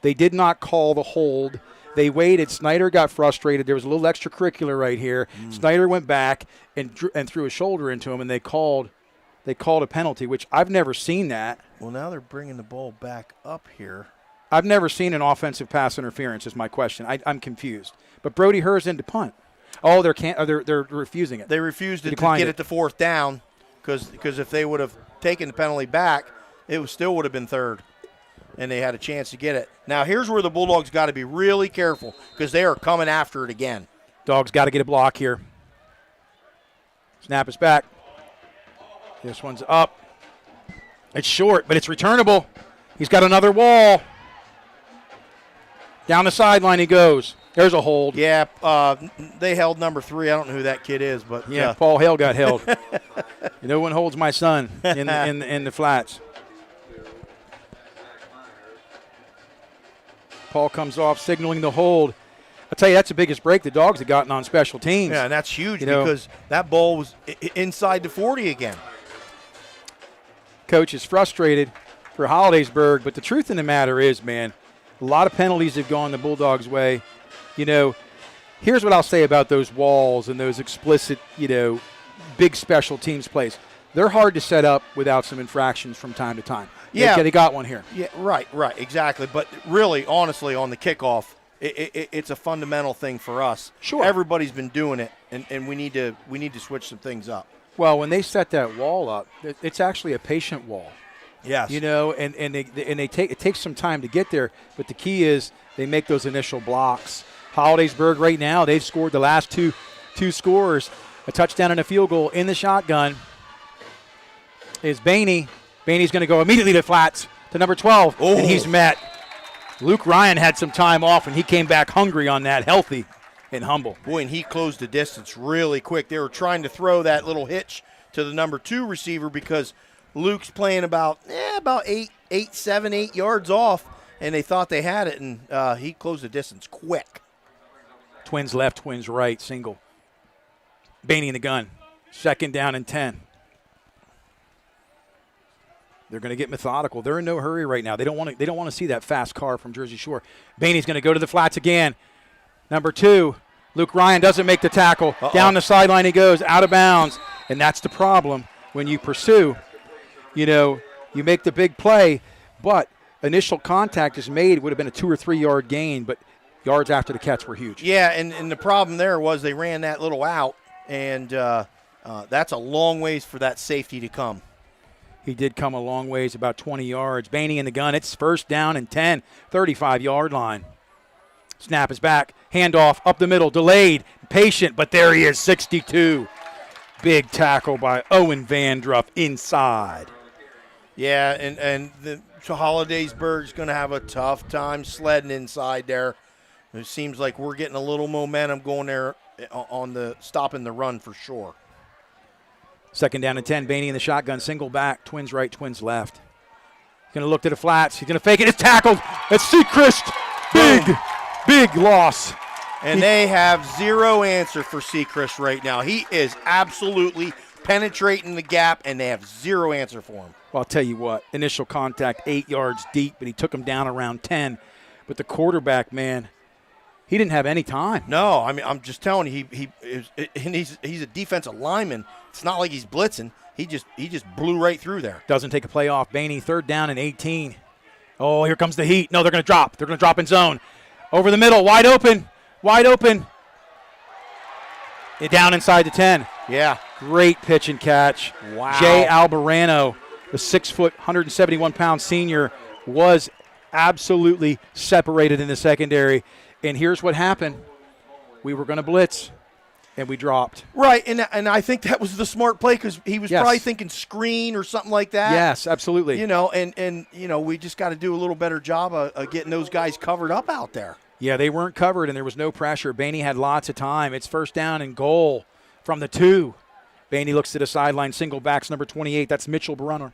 They did not call the hold. They waited. Snyder got frustrated. There was a little extracurricular right here. Snyder went back and threw a shoulder into him, and they called a penalty, which I've never seen that. Well, now they're bringing the ball back up here. I've never seen an offensive pass interference is my question. I'm confused. But Brody Herr's in to punt. Oh, they're refusing it. They refused to get it to 4th down because if they would have taken the penalty back, it still would have been third, and they had a chance to get it. Now, here's where the Bulldogs got to be really careful because they are coming after it again. Dogs got to get a block here. Snap is back. This one's up. It's short, but it's returnable. He's got another wall. Down the sideline he goes. There's a hold. Yeah, they held number 3. I don't know who that kid is, but yeah, Paul Hale got held. No one holds my son in the flats. Paul comes off, signaling the hold. I'll tell you, that's the biggest break the Dogs have gotten on special teams. Yeah, and that's huge because that ball was inside the 40 again. Coach is frustrated for Hollidaysburg, but the truth in the matter is, man, a lot of penalties have gone the Bulldogs' way. Here's what I'll say about those walls and those explicit, big special teams plays. They're hard to set up without some infractions from time to time. Yeah. They got one here. Yeah, right, exactly. But really, honestly, on the kickoff, it's a fundamental thing for us. Sure. Everybody's been doing it, and we need to switch some things up. Well, when they set that wall up, it's actually a patient wall. Yes. It takes some time to get there, but the key is they make those initial blocks. Hollidaysburg right now, they've scored the last two scores, a touchdown and a field goal in the shotgun. Is Bainey. Bainey's going to go immediately to flats to number 12, and he's met. Luke Ryan had some time off, and he came back hungry on that, healthy and humble. Boy, and he closed the distance really quick. They were trying to throw that little hitch to the number 2 receiver because Luke's playing about 8 yards off, and they thought they had it, and he closed the distance quick. Twins left, twins right, single. Bainey in the gun. 2nd down and 10. They're going to get methodical. They're in no hurry right now. They don't want to see that fast car from Jersey Shore. Bainey's going to go to the flats again. Number 2, Luke Ryan doesn't make the tackle. Down the sideline he goes, out of bounds. And that's the problem when you pursue. You make the big play, but initial contact is made. It would have been a 2 or 3 yard gain, but yards after the catch were huge. Yeah, and the problem there was they ran that little out, and that's a long ways for that safety to come. He did come a long ways, about 20 yards. Bainey in the gun. It's 1st down and 10, 35-yard line. Snap is back. Handoff up the middle. Delayed. Patient, but there he is, 62. Big tackle by Owen Vandruff inside. Yeah, and the Hollidaysburg's going to have a tough time sledding inside there. It seems like we're getting a little momentum going there on the stopping the run for sure. 2nd down and 10. Bainey in the shotgun, single back. Twins right, twins left. He's going to look to the flats. He's going to fake it. It's tackled. It's Sechrist. Big loss. And they have zero answer for Sechrist right now. He is absolutely penetrating the gap, and they have zero answer for him. Well, I'll tell you what. Initial contact 8 yards deep, but he took him down around 10. But the quarterback, man, he didn't have any time. No, I mean, I'm just telling you, he's a defensive lineman. It's not like he's blitzing. He just blew right through there. Doesn't take a play off. Bainey, 3rd down and 18. Oh, here comes the heat. No, they're going to drop. They're going to drop in zone. Over the middle, wide open. Down inside the 10. Yeah. Great pitch and catch. Wow. Jay Albarano, the 6-foot, 171-pound senior, was absolutely separated in the secondary. And here's what happened. We were going to blitz, and we dropped. Right, and I think that was the smart play because he was probably thinking screen or something like that. Yes, absolutely. And we just got to do a little better job of getting those guys covered up out there. Yeah, they weren't covered, and there was no pressure. Bainey had lots of time. It's 1st down and goal from the 2. Bainey looks to the sideline, single backs, number 28. That's Mitchell Brunner.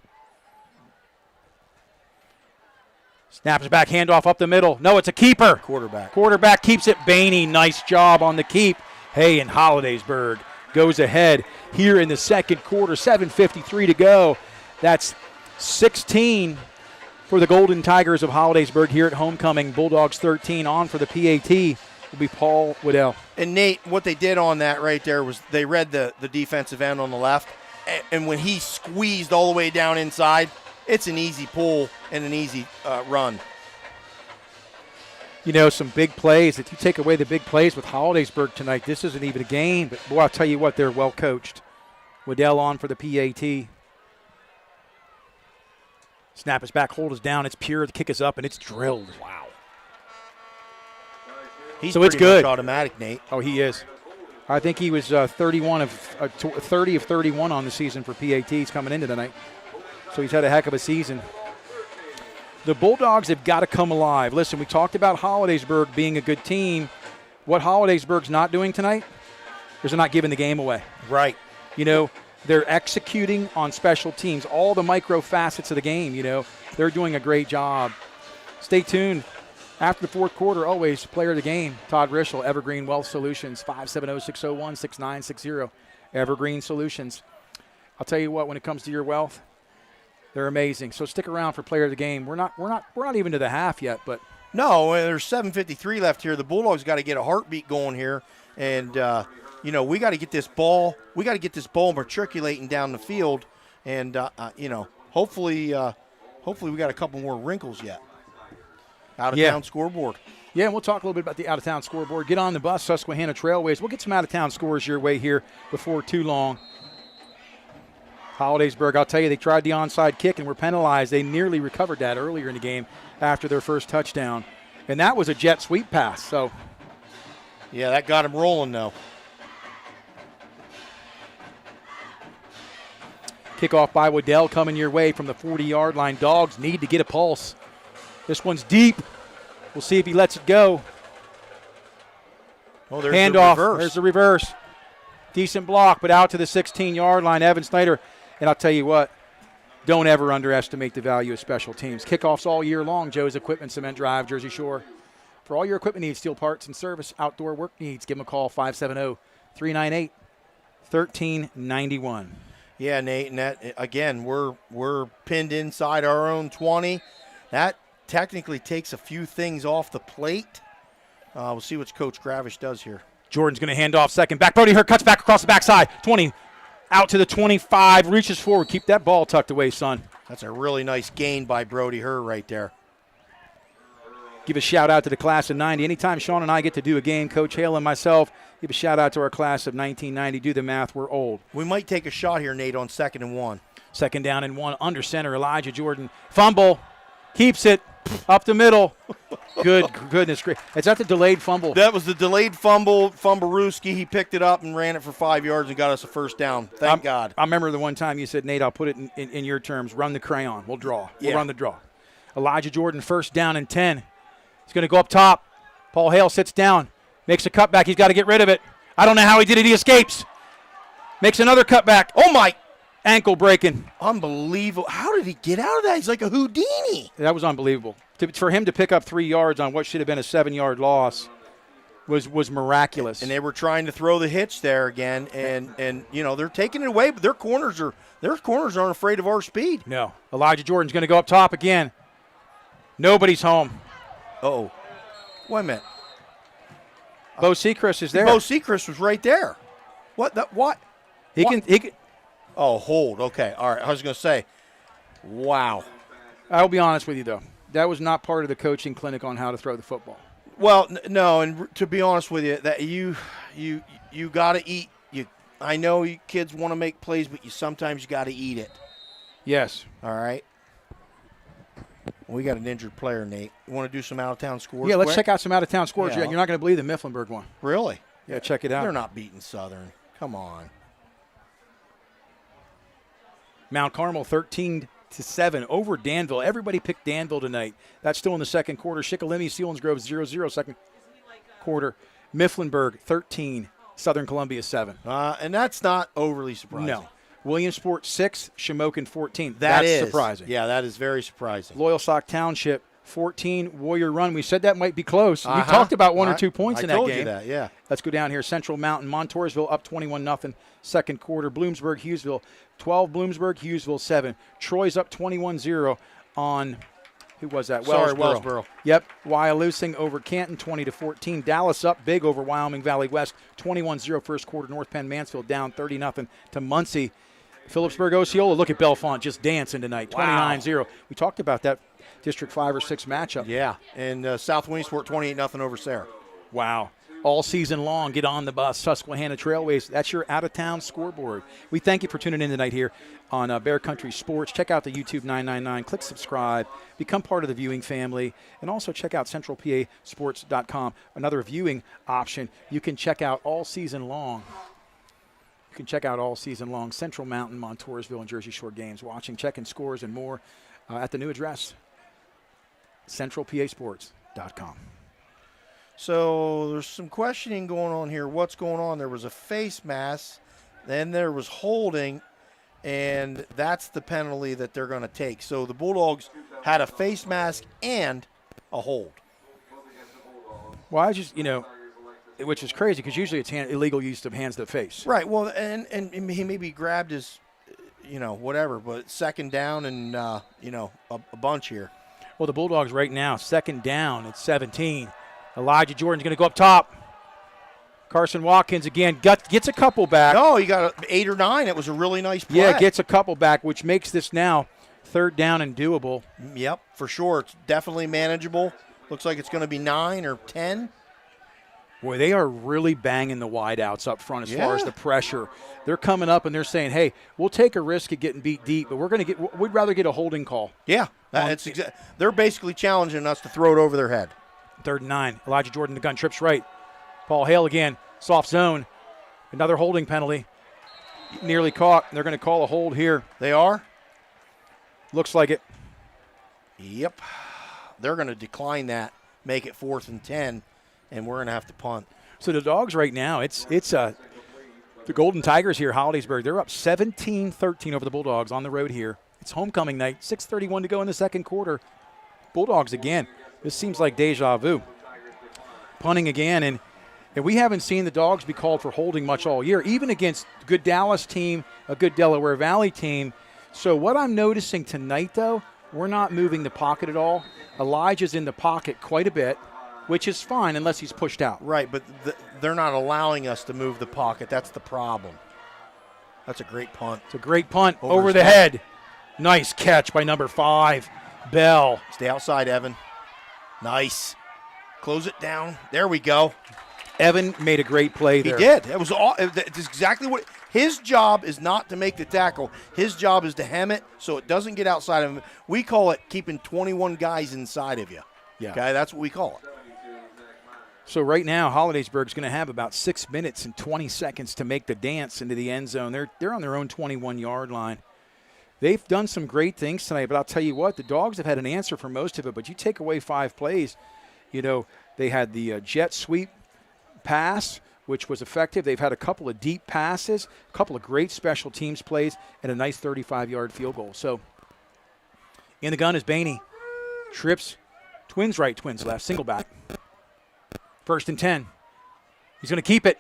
Snaps back, handoff up the middle. No, it's a keeper. Quarterback keeps it. Bainey, nice job on the keep. Hey, and Hollidaysburg goes ahead here in the 2nd quarter. 7:53 to go. That's 16 for the Golden Tigers of Hollidaysburg here at homecoming. Bulldogs 13. On for the PAT will be Paul Waddell. And Nate, what they did on that right there was they read the defensive end on the left, and when he squeezed all the way down inside, it's an easy pull and an easy run. Some big plays. If you take away the big plays with Hollidaysburg tonight, this isn't even a game. But, boy, I'll tell you what, they're well coached. Waddell on for the PAT. Snap is back, hold is down, it's pure, the kick is up, and it's drilled. Wow. He's so it's pretty good. much automatic, Nate. Oh, he is. I think he was 30 of 31 on the season for PATs coming into tonight. So he's had a heck of a season. The Bulldogs have got to come alive. Listen, we talked about Hollidaysburg being a good team. What Hollidaysburg's not doing tonight is they're not giving the game away. Right. You know, they're executing on special teams, all the micro facets of the game, you know. They're doing a great job. Stay tuned. After the fourth quarter, always player of the game, Todd Rischel, Evergreen Wealth Solutions, 570-601-6960. Evergreen Solutions. I'll tell you what, when it comes to your wealth, they're amazing. So stick around for player of the game. We're not even to the half yet, but no, there's 7:53 left here. The Bulldogs got to get a heartbeat going here, and you know, we got to get this ball. We got to get this ball matriculating down the field, and you know, hopefully we got a couple more wrinkles yet. Out-of-town scoreboard. Yeah, and we'll talk a little bit about the out-of-town scoreboard. Get on the bus, Susquehanna Trailways. We'll get some out-of-town scores your way here before too long. Hollidaysburg, I'll tell you, they tried the onside kick and were penalized. They nearly recovered that earlier in the game after their first touchdown. And that was a jet sweep pass. So, yeah, that got him rolling, though. Kickoff by Waddell coming your way from the 40-yard line. Dogs need to get a pulse. This one's deep. We'll see if he lets it go. Oh, there's handoff. The reverse. There's the reverse. Decent block, but out to the 16-yard line. Evan Snyder. And I'll tell you what, don't ever underestimate the value of special teams. Kickoffs all year long. Joe's Equipment, Cement Drive, Jersey Shore. For all your equipment needs, steel parts and service, outdoor work needs, give them a call, 570-398-1391. Yeah, Nate, and that, again, we're pinned inside our own 20. That technically takes a few things off the plate. We'll see what Coach Gravish does here. Jordan's going to hand off second back. Brody Hurt cuts back across the backside. 20, out to the 25, reaches forward. Keep that ball tucked away, son. That's a really nice gain by Brody Hurt right there. Give a shout-out to the class of 90. Anytime Sean and I get to do a game, Coach Hale and myself, give a shout-out to our class of 1990. Do the math. We're old. We might take a shot here, Nate, on 2nd and 1. 2nd down and 1. Under center, Elijah Jordan. Fumble. Keeps it. Up the middle. Goodness gracious. Is that the delayed fumble? That was the delayed fumble. Fumblerooski. He picked it up and ran it for 5 yards and got us a first down. Thank God. I remember the one time you said, Nate, I'll put it in your terms. Run the crayon. We'll draw. We'll run the draw. Elijah Jordan, 1st down and 10. He's going to go up top. Paul Hale sits down. Makes a cutback. He's got to get rid of it. I don't know how he did it. He escapes. Makes another cutback. Oh, my. Ankle breaking. Unbelievable. How did he get out of that? He's like a Houdini. That was unbelievable. For him to pick up 3 yards on what should have been a 7-yard loss was miraculous. And they were trying to throw the hitch there again, and you know, they're taking it away, but their corners aren't afraid of our speed. No. Elijah Jordan's going to go up top again. Nobody's home. Uh-oh. Wait a minute. Bo Sechrist is there. Bo Sechrist was right there. What? He can. Oh, hold. Okay. All right. I was going to say, wow. I'll be honest with you, though. That was not part of the coaching clinic on how to throw the football. Well, no, and to be honest with you, that you got to eat. I know you kids want to make plays, but sometimes you got to eat it. Yes. All right. We got an injured player, Nate. You want to do some out-of-town scores? Yeah, let's check out some out-of-town scores. Yeah. You're not going to believe the Mifflinburg one. Really? Yeah, check it out. They're not beating Southern. Come on. Mount Carmel 13-7 over Danville. Everybody picked Danville tonight. That's still in the second quarter. Shikellamy, Selinsgrove 0-0 second quarter. Mifflinburg 13, Southern Columbia 7. And that's not overly surprising. No. Williamsport 6, Shamokin 14. That's surprising. Yeah, that is very surprising. Loyalsock Township 14, Warrior Run. We said that might be close. We talked about 1 or 2 points in that game. I told you that, yeah. Let's go down here. Central Mountain, Montoursville up 21-0, second quarter. Bloomsburg, Hughesville 12, Bloomsburg, Hughesville 7. Troy's up 21-0 on, who was that? Wellsboro. Yep. Wyalusing over Canton 20-14. Dallas up big over Wyoming Valley West 21-0 first quarter. North Penn Mansfield down 30-0 to Muncie. Phillipsburg, Osceola, look at Bellefonte just dancing tonight, 29-0. We talked about that District 5 or 6 matchup. Yeah, and South Williamsport 28-0 over Sarah. Wow. all season long. Get on the bus, Susquehanna Trailways. That's your out-of-town scoreboard. We thank you for tuning in tonight here on Bear Country Sports. Check out the YouTube 999. Click subscribe. Become part of the viewing family. And also check out centralpasports.com, another viewing option you can check out all season long. You can check out all season long Central Mountain, Montoursville, and Jersey Shore games, watching, checking scores, and more at the new address, centralpasports.com. So there's some questioning going on here. What's going on? There was a face mask, then there was holding, and that's the penalty that they're going to take. So the Bulldogs had a face mask and a hold. Well, I just, which is crazy because usually it's illegal use of hands to the face. Right. Well, and he maybe grabbed his, whatever, but second down and, a bunch here. Well, the Bulldogs right now, second down at 17. Elijah Jordan's going to go up top. Carson Watkins again gets a couple back. No, he got 8 or 9. It was a really nice play. Yeah, gets a couple back, which makes this now third down and doable. Yep, for sure. It's definitely manageable. Looks like it's going to be 9 or 10. Boy, they are really banging the wideouts up front as far as the pressure. They're coming up and they're saying, "Hey, we'll take a risk at getting beat deep, but we'd rather get a holding call." Yeah, they're basically challenging us to throw it over their head. 3rd and 9. Elijah Jordan, the gun trips right. Paul Hale again, soft zone. Another holding penalty. Nearly caught. They're going to call a hold here. They are? Looks like it. Yep. They're going to decline that, make it 4th and 10, and we're going to have to punt. So the Dogs right now, it's the Golden Tigers here, Hollidaysburg. They're up 17-13 over the Bulldogs on the road here. It's homecoming night. 6:31 to go in the second quarter. Bulldogs again. This seems like deja vu. Punting again, and we haven't seen the Dogs be called for holding much all year, even against a good Dallas team, a good Delaware Valley team. So what I'm noticing tonight, though, we're not moving the pocket at all. Elijah's in the pocket quite a bit, which is fine unless he's pushed out. Right, but they're not allowing us to move the pocket. That's the problem. That's a great punt. It's a great punt over the head. Nice catch by number 5, Bell. Stay outside, Evan. Nice. Close it down. There we go. Evan made a great play there. He did. It's exactly what his job is, not to make the tackle. His job is to hem it so it doesn't get outside of him. We call it keeping 21 guys inside of you. Yeah. Okay, that's what we call it. So right now, Hollidaysburg's going to have about 6 minutes and 20 seconds to make the dance into the end zone. They're on their own 21-yard line. They've done some great things tonight, but I'll tell you what, the Dogs have had an answer for most of it, but you take away 5 plays. They had the jet sweep pass, which was effective. They've had a couple of deep passes, a couple of great special teams plays, and a nice 35-yard field goal. So in the gun is Bainey. Trips, twins right, twins left, single back. 1st and 10. He's going to keep it.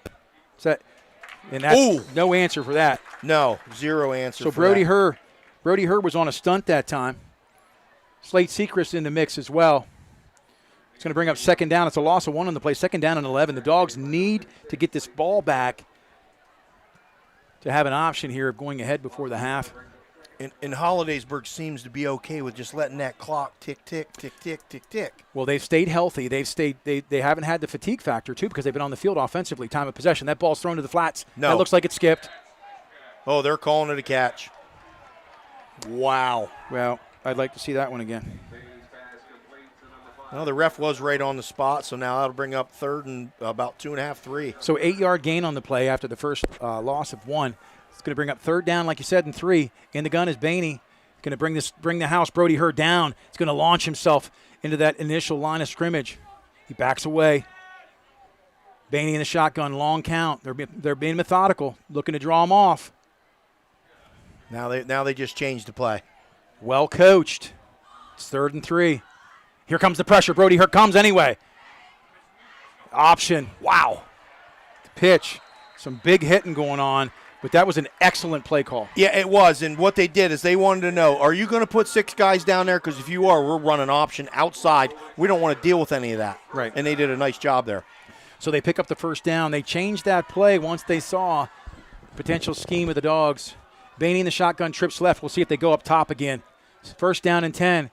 And that's no answer for that. No, zero answer so for that. Brody Herr was on a stunt that time. Slate Sechrist in the mix as well. It's going to bring up 2nd down. It's a loss of 1 on the play. 2nd down and 11. The Dogs need to get this ball back to have an option here of going ahead before the half. And Hollidaysburg seems to be okay with just letting that clock tick, tick, tick, tick, tick, tick. Well, they've stayed healthy. They haven't had the fatigue factor, too, because they've been on the field offensively. Time of possession. That ball's thrown to the flats. No. That looks like it skipped. Oh, they're calling it a catch. Wow. Well, I'd like to see that one again. Well, the ref was right on the spot, so now that'll bring up 3rd and about 2.5, 3. So 8-yard gain on the play after the first loss of 1. It's going to bring up 3rd down, like you said, and 3. In the gun is Bainey. Going to bring the house. Brody Herr down. He's going to launch himself into that initial line of scrimmage. He backs away. Bainey in the shotgun, long count. They're being methodical, looking to draw him off. Now they just changed the play. Well coached. It's 3rd and 3. Here comes the pressure. Brody Herr comes anyway. Option. Wow. The pitch. Some big hitting going on, but that was an excellent play call. Yeah, it was. And what they did is they wanted to know, are you going to put 6 guys down there? Because if you are, we're running option outside. We don't want to deal with any of that. Right. And they did a nice job there. So they pick up the 1st down. They changed that play once they saw potential scheme of the Dogs. Bainey in the shotgun, trips left. We'll see if they go up top again. 1st down and 10.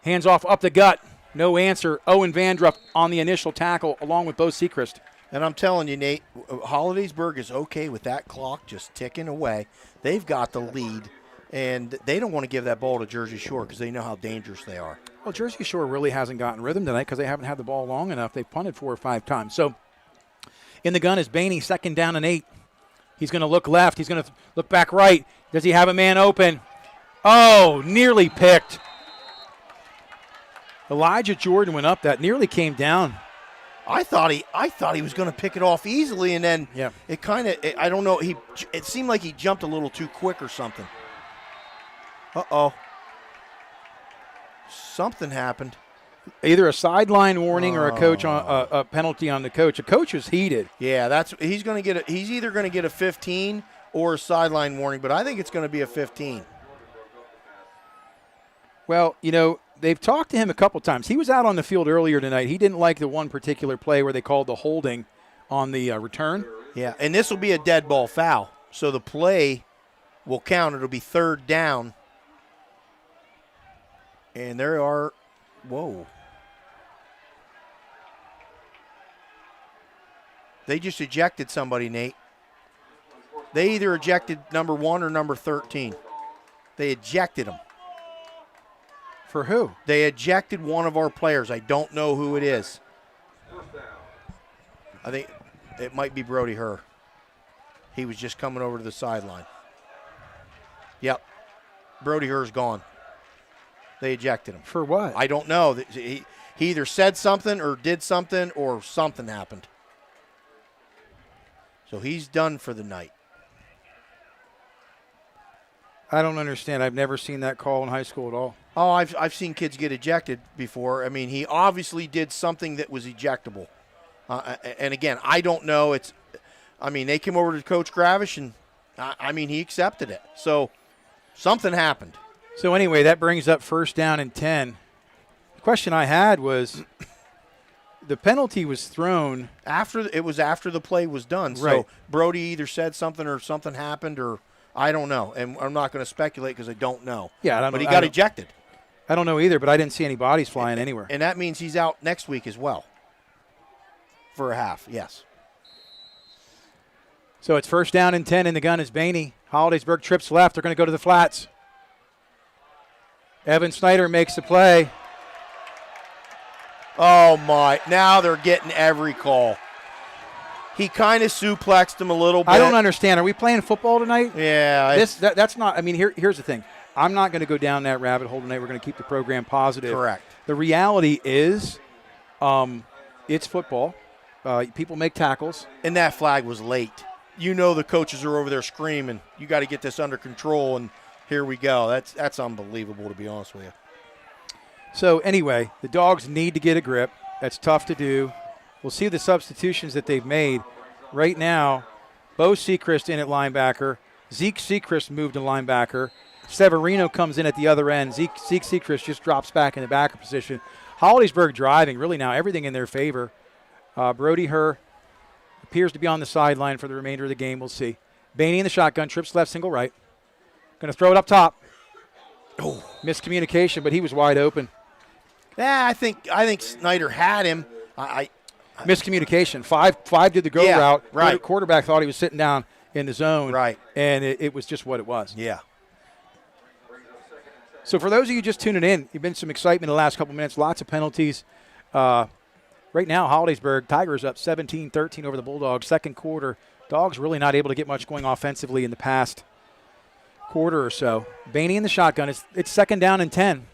Hands off up the gut. No answer. Owen Vandrup on the initial tackle along with Bo Sechrist. And I'm telling you, Nate, Hollidaysburg is okay with that clock just ticking away. They've got the lead, and they don't want to give that ball to Jersey Shore because they know how dangerous they are. Well, Jersey Shore really hasn't gotten rhythm tonight because they haven't had the ball long enough. They've punted 4 or 5 times. So in the gun is Bainey, 2nd down and 8. He's going to look left. He's going to look back right. Does he have a man open? Oh, nearly picked. Elijah Jordan went up. That nearly came down. I thought he was going to pick it off easily, and then it kind of, I don't know, it seemed like he jumped a little too quick or something. Uh-oh. Something happened. Either a sideline warning or a coach on a penalty on the coach. The coach is heated. Yeah, he's either going to get a 15 or a sideline warning, but I think it's going to be a 15. Well, they've talked to him a couple times. He was out on the field earlier tonight. He didn't like the one particular play where they called the holding on the return. Yeah, and this will be a dead ball foul. So the play will count. It'll be 3rd down. And there are, whoa. They just ejected somebody, Nate. They either ejected number 1 or number 13. They ejected him. For who? They ejected one of our players. I don't know who it is. I think it might be Brody Herr. He was just coming over to the sideline. Yep. Brody Herr's gone. They ejected him. For what? I don't know. He either said something or did something or something happened. So he's done for the night. I don't understand. I've never seen that call in high school at all. Oh, I've seen kids get ejected before. I mean, he obviously did something that was ejectable. And again, I don't know. They came over to Coach Gravish, and he accepted it. So something happened. So anyway, that brings up 1st down and 10. The question I had was, the penalty was thrown after the play was done. Right. So Brody either said something or something happened, or I don't know, and I'm not going to speculate because I don't know. Yeah, I don't know. But he got ejected. I don't know either, but I didn't see any bodies flying anywhere. And that means he's out next week as well for a half, yes. So it's 1st down and 10 in the gun is Bainey. Hollidaysburg trips left. They're going to go to the flats. Evan Snyder makes the play. Oh, my. Now they're getting every call. He kind of suplexed him a little bit. I don't understand. Are we playing football tonight? Yeah. That's not – here's the thing. I'm not going to go down that rabbit hole tonight. We're going to keep the program positive. Correct. The reality is it's football. People make tackles. And that flag was late. The coaches are over there screaming, you got to get this under control, and here we go. That's unbelievable, to be honest with you. So anyway, the Dogs need to get a grip. That's tough to do. We'll see the substitutions that they've made. Right now, Bo Sechrist in at linebacker. Zeke Sechrist moved to linebacker. Severino comes in at the other end. Zeke Sechrist just drops back in the backer position. Hollidaysburg driving, really now everything in their favor. Brody Herr appears to be on the sideline for the remainder of the game. We'll see. Bainey in the shotgun, trips left, single right. Going to throw it up top. Oh, miscommunication, but he was wide open. Yeah, I think Snyder had him. Miscommunication. Five did the go route. Right. Quarterback thought he was sitting down in the zone. Right. And it was just what it was. Yeah. So for those of you just tuning in, you've been some excitement in the last couple minutes. Lots of penalties. Right now, Hollidaysburg, Tigers up 17-13 over the Bulldogs. Second quarter, Dogs really not able to get much going offensively in the past quarter or so. Bainey in the shotgun. It's 2nd down and 10.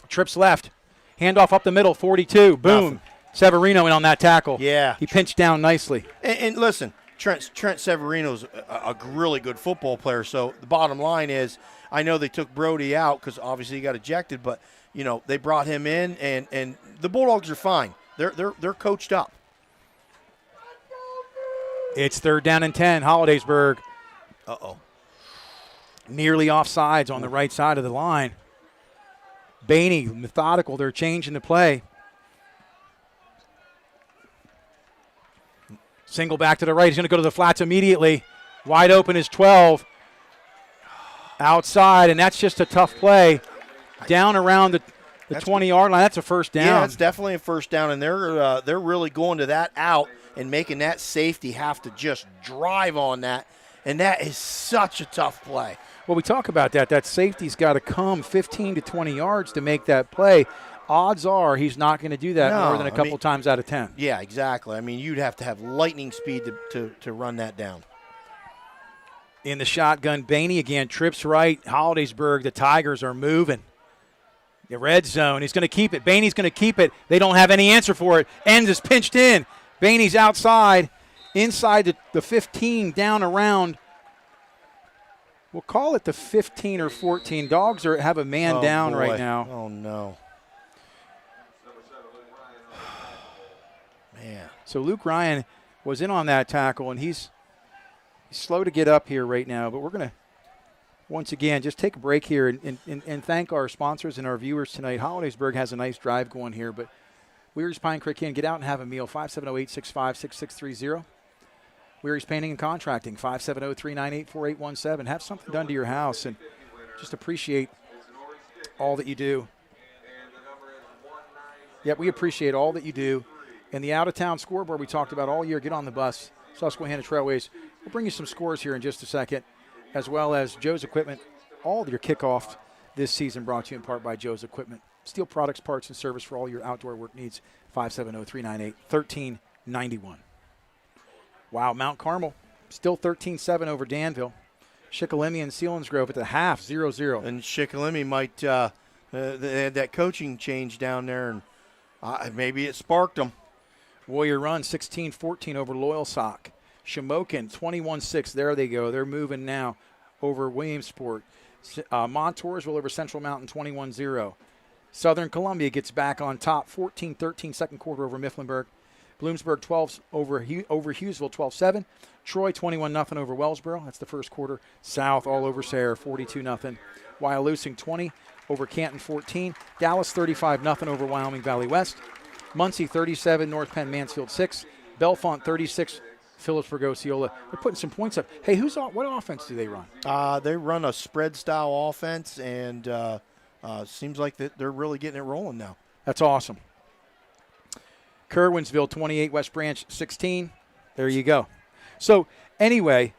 Trips left. Handoff up the middle, 42. Boom. Nothing. Severino in on that tackle. Yeah. He pinched down nicely. And listen, Trent Severino's a really good football player. So the bottom line is, I know they took Brody out because obviously he got ejected, but they brought him in, and the Bulldogs are fine. They're coached up. It's 3rd down and 10. Hollidaysburg. Uh-oh. Nearly offsides on the right side of the line. Bainey, methodical. They're changing the play. Single back to the right. He's going to go to the flats immediately. Wide open is 12. Outside, and that's just a tough play. Down around The 20-yard line, that's a first down. Yeah, it's definitely a first down, and they're really going to that out and making that safety have to just drive on that, and that is such a tough play. Well, we talk about that. That safety's got to come 15 to 20 yards to make that play. Odds are he's not going to do that more than a couple times out of 10. Yeah, exactly. I mean, you'd have to have lightning speed to run that down. In the shotgun, Bainey again trips right. Hollidaysburg, the Tigers are moving. The red zone, he's going to keep it. Bainey's going to keep it. They don't have any answer for it. Ends is pinched in. Bainey's outside, inside the 15, down around. We'll call it the 15 or 14. Dogs have a man down right now. Oh, no. Man. So Luke Ryan was in on that tackle, and he's slow to get up here right now. But we're going to, once again, just take a break here and thank our sponsors and our viewers tonight. Hollidaysburg has a nice drive going here, but Weary's Pine Creek Inn, get out and have a meal, 570-865-6630. Weary's Painting and Contracting, 570-398-4817. Have something done to your house and just appreciate all that you do. Yep, we appreciate all that you do. And the out-of-town scoreboard we talked about all year, get on the bus, Susquehanna Trailways. We'll bring you some scores here in just a second, as well as Joe's Equipment. All of your kickoff this season brought to you in part by Joe's Equipment. Steel products, parts, and service for all your outdoor work needs, 570-398-1391. Wow, Mount Carmel still 13-7 over Danville. Shikellamy and Selinsgrove at the half, 0-0. And Shikellamy might they had that coaching change down there, and maybe it sparked them. Warrior Run 16-14 over Loyalsock. Shamokin 21-6. There they go. They're moving now over Williamsport. Montoursville over Central Mountain 21-0. Southern Columbia gets back on top 14-13 second quarter over Mifflinburg. Bloomsburg 12 over Hughesville 12-7. Troy 21-0 over Wellsboro. That's the first quarter. South all over Sayre 42-0. Wyalusing 20 over Canton 14. Dallas 35-0 over Wyoming Valley West. Muncie 37, North Penn Mansfield 6. Bellefonte 36, Phillipsburg Osceola. They're putting some points up. Hey, what offense do they run? They run a spread style offense, and seems like they're really getting it rolling now. That's awesome. Kerwinsville 28, West Branch 16. There you go. So anyway,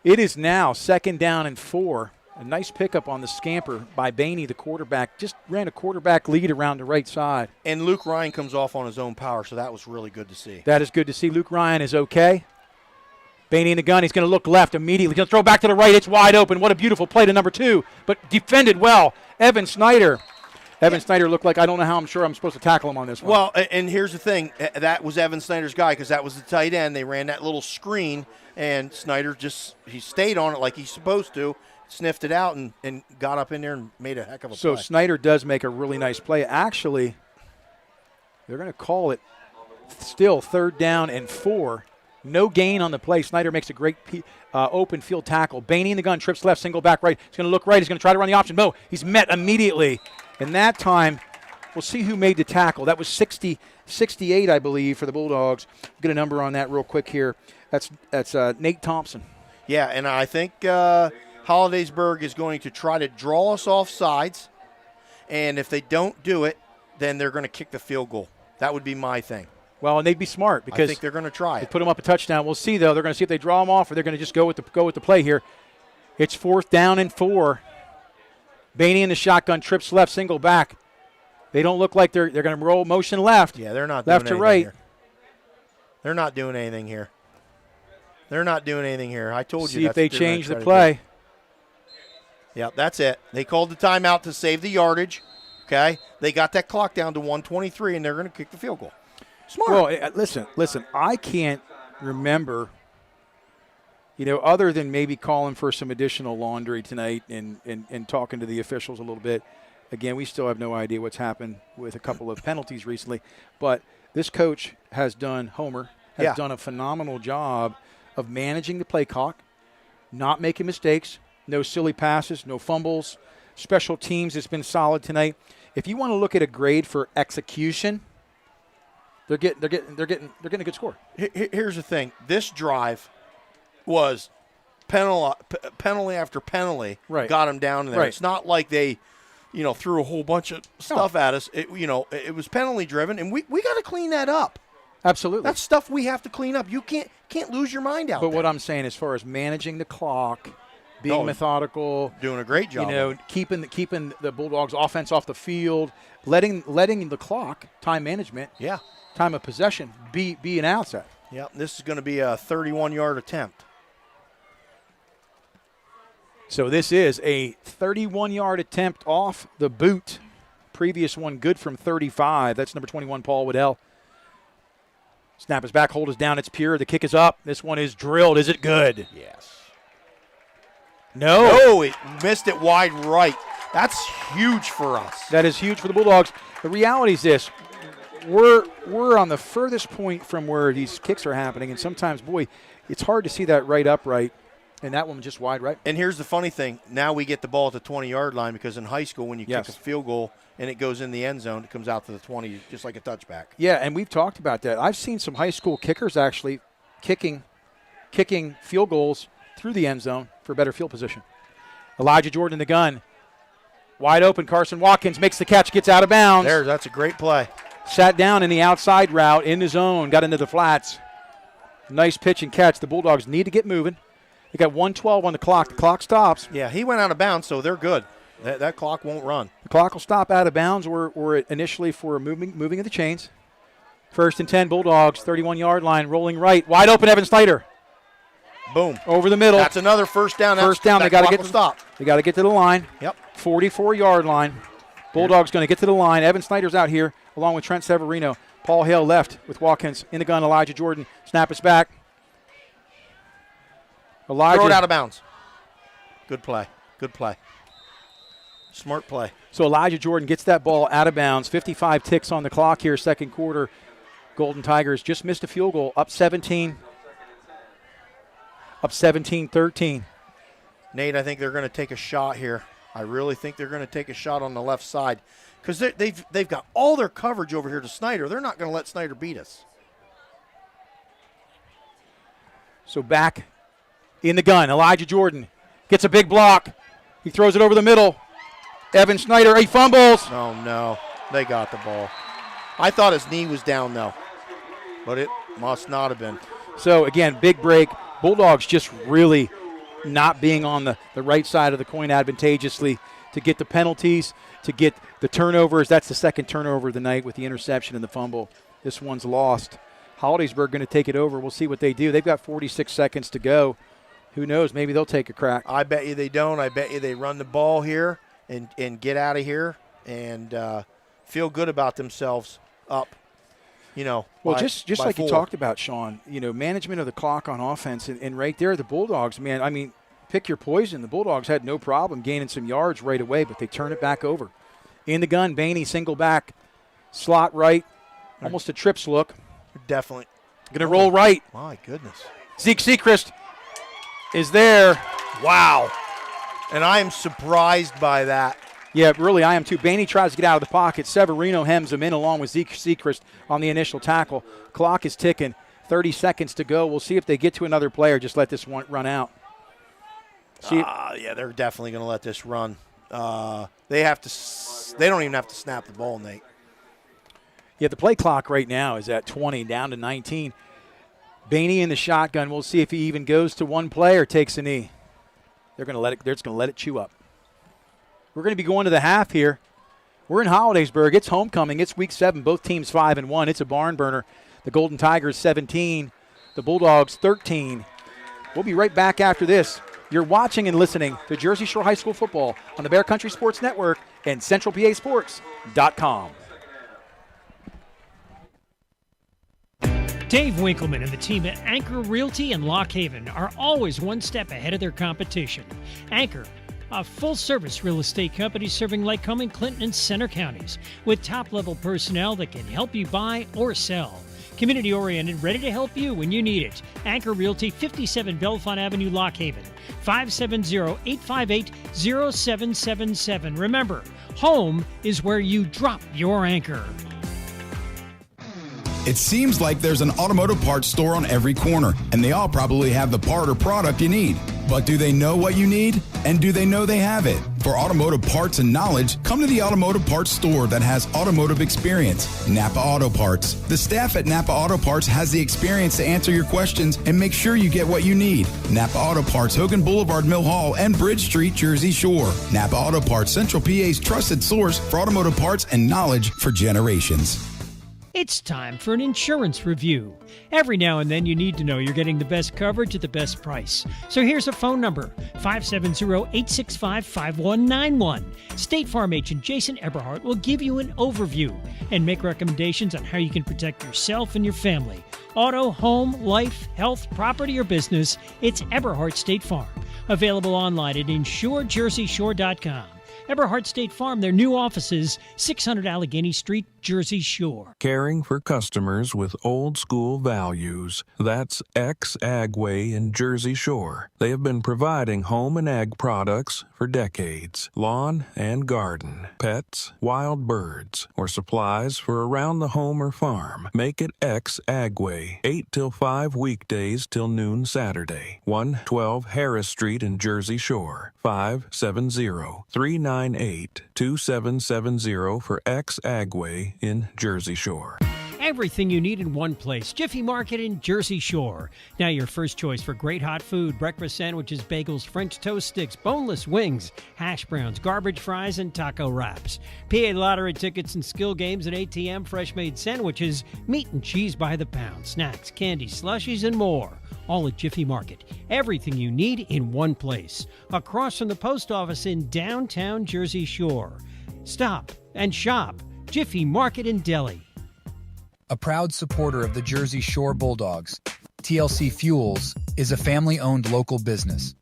it is now 2nd down and 4. A nice pickup on the scamper by Bainey, the quarterback. Just ran a quarterback lead around the right side. And Luke Ryan comes off on his own power, so that was really good to see. That is good to see. Luke Ryan is okay. Bainey in the gun. He's going to look left immediately. He's going to throw back to the right. It's wide open. What a beautiful play to number 2, but defended well. Evan Snyder. Snyder looked like, I don't know how I'm sure I'm supposed to tackle him on this one. Well, and here's the thing. That was Evan Snyder's guy because that was the tight end. They ran that little screen, and Snyder he stayed on it like he's supposed to, sniffed it out, and got up in there and made a heck of a play. So Snyder does make a really nice play. Actually, they're going to call it still 3rd down and 4. No gain on the play. Snyder makes a great open field tackle. Bainey in the gun, trips left, single back right. He's going to look right. He's going to try to run the option. No, he's met immediately. And that time, we'll see who made the tackle. That was 68, I believe, for the Bulldogs. Get a number on that real quick here. That's Nate Thompson. Yeah, and I think Hollidaysburg is going to try to draw us off sides. And if they don't do it, then they're going to kick the field goal. That would be my thing. Well, and they'd be smart because I think they're going to try it. They put them up a touchdown. We'll see, though. They're going to see if they draw them off or they're going to just go with the play here. It's 4th down and 4. Bainey in the shotgun, trips left, single back. They don't look like they're going to roll motion left. Yeah, they're not left doing to right. Here. They're not doing anything here. They're not doing anything here. I told you. See if they change the play. Yeah, that's it. They called the timeout to save the yardage. Okay, they got that clock down to 1:23, and they're going to kick the field goal. Smart. Well, listen. I can't remember. Other than maybe calling for some additional laundry tonight and talking to the officials a little bit, again, we still have no idea what's happened with a couple of penalties recently. But this coach has done a phenomenal job of managing the play clock, not making mistakes, no silly passes, no fumbles. Special teams has been solid tonight. If you want to look at a grade for execution, they're getting a good score. Here's the thing: this drive was penalty after penalty, got them down in there. Right. It's not like they threw a whole bunch of stuff at us. It was penalty driven, and we got to clean that up. Absolutely. That's stuff we have to clean up. You can't lose your mind out there. But what I'm saying, as far as managing the clock, being methodical, doing a great job. Keeping the Bulldogs' offense off the field, letting the clock, time management, time of possession, be an asset. Yeah, this is going to be a 31-yard attempt. So this is a 31-yard attempt off the boot. Previous one good from 35. That's number 21, Paul Waddell. Snap is back, hold is down, it's pure. The kick is up. This one is drilled. Is it good? Yes. No, it missed it wide right. That's huge for us. That is huge for the Bulldogs. The reality is this. We're on the furthest point from where these kicks are happening, and sometimes, boy, it's hard to see that right upright, and that one just wide right. And here's the funny thing. Now we get the ball at the 20-yard line because in high school when you kick a field goal and it goes in the end zone, it comes out to the 20 just like a touchback. Yeah, and we've talked about that. I've seen some high school kickers actually kicking field goals through the end zone for better field position. Elijah Jordan in the gun. Wide open, Carson Watkins makes the catch, gets out of bounds. That's a great play. Sat down in the outside route, in the zone, got into the flats. Nice pitch and catch. The Bulldogs need to get moving. They got 1:12 on the clock. The clock stops. Yeah, he went out of bounds, so they're good. That clock won't run. The clock will stop out of bounds or initially for moving of the chains. 1st and 10, Bulldogs, 31-yard line, rolling right. Wide open, Evan Snyder. Boom. Over the middle. That's another first down. First down. They got to get stop. They got to get to the line. Yep. 44-yard line. Bulldogs going to get to the line. Evan Snyder's out here along with Trent Severino. Paul Hale left with Watkins in the gun. Elijah Jordan. Snap is back. Elijah. Throw it out of bounds. Good play. Good play. Smart play. So Elijah Jordan gets that ball out of bounds. 55 ticks on the clock here, second quarter. Golden Tigers just missed a field goal. Up 17. Up 17-13. Nate, I think they're going to take a shot here. I really think they're going to take a shot on the left side because they've got all their coverage over here to Snyder. They're not going to let Snyder beat us. So back in the gun, Elijah Jordan gets a big block. He throws it over the middle. Evan Snyder, he fumbles. Oh, no. They got the ball. I thought his knee was down, though, but it must not have been. So, again, big break. Bulldogs just really not being on the right side of the coin advantageously to get the penalties, to get the turnovers. That's the second turnover of the night with the interception and the fumble. This one's lost. Hollidaysburg going to take it over. We'll see what they do. They've got 46 seconds to go. Who knows? Maybe they'll take a crack. I bet you they don't. I bet you they run the ball here and get out of here and feel good about themselves up. Well, just like 4. You talked about, Sean, management of the clock on offense, and right there, the Bulldogs, man, I mean, pick your poison. The Bulldogs had no problem gaining some yards right away, but they turn it back over. In the gun, Bainey, single back, slot right, almost a trips look. Definitely. Going to roll right. My goodness. Zeke Seacrest is there. Wow. And I am surprised by that. Yeah, really, I am too. Bainey tries to get out of the pocket. Severino hems him in along with Zeke Seacrest on the initial tackle. Clock is ticking. 30 seconds to go. We'll see if they get to another player. Just let this one run out. Yeah, they're definitely going to let this run. They don't even have to snap the ball, Nate. Yeah, the play clock right now is at 20, down to 19. Bainey in the shotgun. We'll see if he even goes to one play or takes a knee. They're just going to let it chew up. We're going to be going to the half here. We're in Hollidaysburg. It's homecoming. It's week 7. Both teams 5-1. It's a barn burner. The Golden Tigers 17. The Bulldogs 13. We'll be right back after this. You're watching and listening to Jersey Shore High School football on the Bear Country Sports Network and CentralPASports.com. Dave Winkleman and the team at Anchor Realty in Lock Haven are always one step ahead of their competition. Anchor, a full-service real estate company serving Lycoming, Clinton, and Center counties with top-level personnel that can help you buy or sell. Community-oriented, ready to help you when you need it. Anchor Realty, 57 Bellefonte Avenue, Lock Haven, 570-858-0777. Remember, home is where you drop your anchor. It seems like there's an automotive parts store on every corner, and they all probably have the part or product you need. But do they know what you need? And do they know they have it? For automotive parts and knowledge, come to the automotive parts store that has automotive experience, Napa Auto Parts. The staff at Napa Auto Parts has the experience to answer your questions and make sure you get what you need. Napa Auto Parts, Hogan Boulevard, Mill Hall, and Bridge Street, Jersey Shore. Napa Auto Parts, Central PA's trusted source for automotive parts and knowledge for generations. It's time for an insurance review. Every now and then you need to know you're getting the best coverage at the best price. So here's a phone number, 570-865-5191. State Farm agent Jason Eberhardt will give you an overview and make recommendations on how you can protect yourself and your family. Auto, home, life, health, property, or business, it's Eberhardt State Farm. Available online at insurejerseyshore.com. Eberhardt State Farm, their new offices, 600 Allegheny Street, Jersey Shore. Caring for customers with old school values. That's X-Agway in Jersey Shore. They have been providing home and ag products for decades. Lawn and garden, pets, wild birds, or supplies for around the home or farm. Make it X-Agway. 8 till 5 weekdays till noon Saturday. 112 Harris Street in Jersey Shore. 570-398-2770 for X-Agway in Jersey Shore. Everything you need in one place. Jiffy Market in Jersey Shore. Now your first choice for great hot food, breakfast sandwiches, bagels, French toast sticks, boneless wings, hash browns, garbage fries, and taco wraps. PA lottery tickets and skill games and ATM fresh-made sandwiches, meat and cheese by the pound, snacks, candy, slushies, and more. All at Jiffy Market. Everything you need in one place. Across from the post office in downtown Jersey Shore. Stop and shop. Jiffy Market in Delhi. A proud supporter of the Jersey Shore Bulldogs, TLC Fuels is a family-owned local business.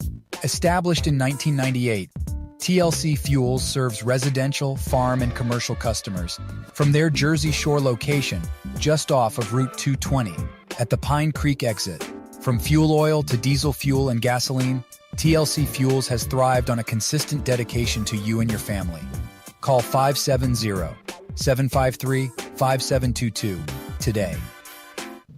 Established in 1998, TLC Fuels serves residential, farm, and commercial customers from their Jersey Shore location just off of Route 220 at the Pine Creek exit. From fuel oil to diesel fuel and gasoline, TLC Fuels has thrived on a consistent dedication to you and your family. Call 570-753-5722 today.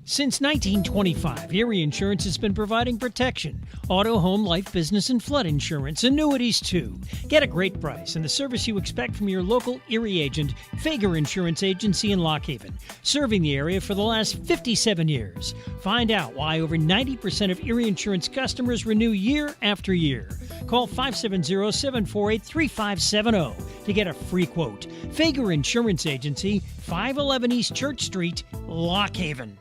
Since 1925, Erie Insurance has been providing protection, auto, home, life, business, and flood insurance, annuities too. Get a great price and the service you expect from your local Erie agent, Fager Insurance Agency in Lock Haven, serving the area for the last 57 years. Find out why over 90% of Erie Insurance customers renew year after year. Call 570-748-3570 to get a free quote. Fager Insurance Agency, 511 East Church Street, Lock Haven.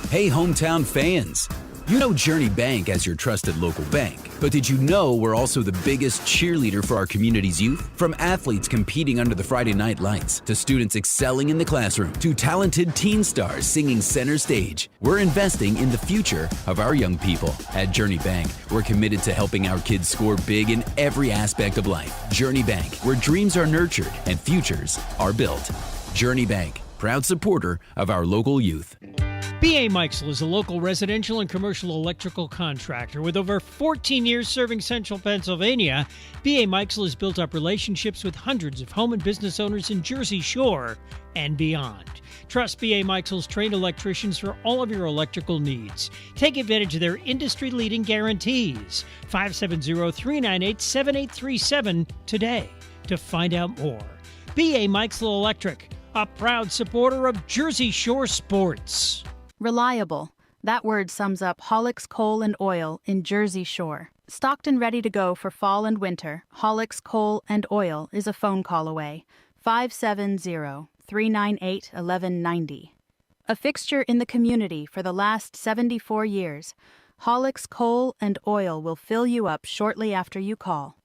Hey, hometown fans! You know Journey Bank as your trusted local bank, but did you know we're also the biggest cheerleader for our community's youth? From athletes competing under the Friday night lights, to students excelling in the classroom, to talented teen stars singing center stage, we're investing in the future of our young people. At Journey Bank, we're committed to helping our kids score big in every aspect of life. Journey Bank, where dreams are nurtured and futures are built. Journey Bank, proud supporter of our local youth. B.A. Meixel is a local residential and commercial electrical contractor. With over 14 years serving central Pennsylvania, B.A. Meixel has built up relationships with hundreds of home and business owners in Jersey Shore and beyond. Trust B.A. Meixel's trained electricians for all of your electrical needs. Take advantage of their industry-leading guarantees. 570-398-7837 today to find out more. B.A. Meixel Electric, a proud supporter of Jersey Shore sports. Reliable. That word sums up Hollick's Coal and Oil in Jersey Shore. Stocked and ready to go for fall and winter, Hollick's Coal and Oil is a phone call away. 570-398-1190. A fixture in the community for the last 74 years, Hollick's Coal and Oil will fill you up shortly after you call.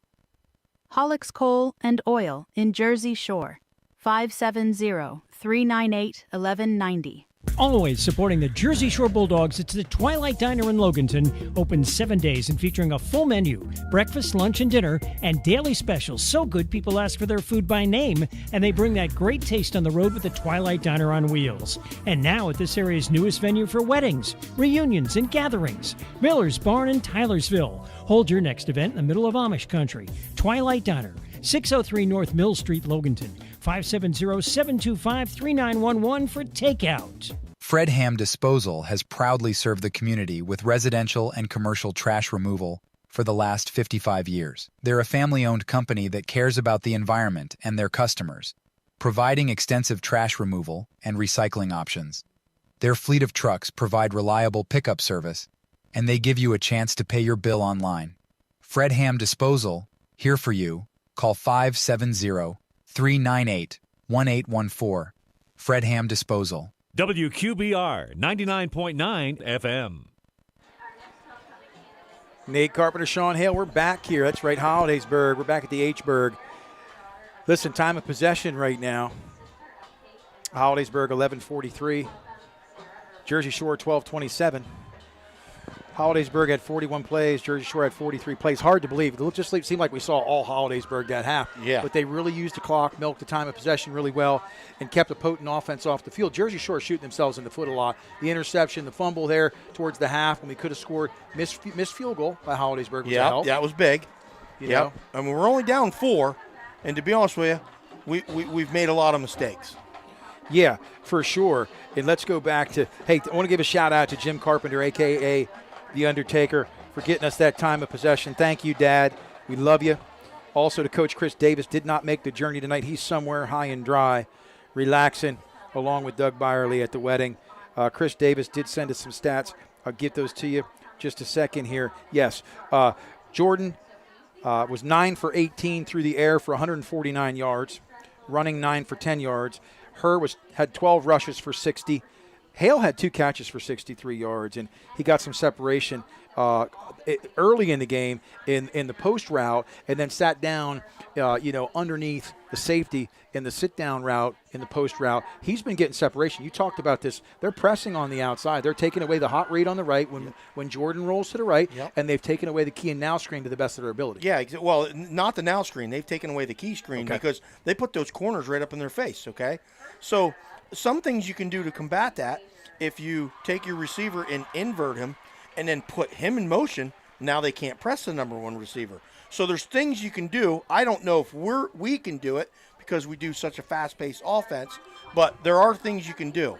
Hollick's Coal and Oil in Jersey Shore. 570-398-1190. Always supporting the Jersey Shore Bulldogs, it's the Twilight Diner in Loganton, open 7 days and featuring a full menu, breakfast, lunch, and dinner, and daily specials. So good, people ask for their food by name, and they bring that great taste on the road with the Twilight Diner on wheels. And now at this area's newest venue for weddings, reunions, and gatherings, Miller's Barn in Tylersville. Hold your next event in the middle of Amish country. Twilight Diner, 603 North Mill Street, Loganton. 570-725-3911 for takeout. Fred Ham Disposal has proudly served the community with residential and commercial trash removal for the last 55 years. They're a family-owned company that cares about the environment and their customers, providing extensive trash removal and recycling options. Their fleet of trucks provide reliable pickup service, and they give you a chance to pay your bill online. Fred Ham Disposal, here for you. Call 570-398-1814. Fred Ham Disposal. WQBR 99.9 FM. Nate Carpenter, Sean Hale, we're back here. That's right, Hollidaysburg. We're back at the H-Burg. Listen, time of possession right now. Hollidaysburg 11:43. Jersey Shore 12:27. Hollidaysburg had 41 plays. Jersey Shore had 43 plays. Hard to believe. It just seemed like we saw all Hollidaysburg that half. Yeah. But they really used the clock, milked the time of possession really well, and kept a potent offense off the field. Jersey Shore shooting themselves in the foot a lot. The interception, the fumble there towards the half when we could have scored. Missed field goal by Hollidaysburg was a help. Yeah, that was big. You know? I mean, we're only down 4, and to be honest with you, we've made a lot of mistakes. Yeah, for sure. And let's go back to, hey, I want to give a shout-out to Jim Carpenter, a.k.a. The Undertaker, for getting us that time of possession. Thank you, Dad. We love you. Also to Coach Chris Davis, did not make the journey tonight. He's somewhere high and dry, relaxing, along with Doug Byerly at the wedding. Chris Davis did send us some stats. I'll get those to you just a second here. Yes, Jordan was 9 for 18 through the air for 149 yards, running 9 for 10 yards. Herr had 12 rushes for 60. Hale had 2 catches for 63 yards, and he got some separation early in the game in the post route, and then sat down, underneath the safety in the sit-down route in the post route. He's been getting separation. You talked about this. They're pressing on the outside. They're taking away the hot read on the right when Jordan rolls to the right, and they've taken away the key and now screen to the best of their ability. Yeah, well, not the now screen. They've taken away the key screen because they put those corners right up in their face, okay? So some things you can do to combat that, if you take your receiver and invert him and then put him in motion, now they can't press the number 1 receiver. So there's things you can do. I don't know if we can do it because we do such a fast-paced offense, but there are things you can do.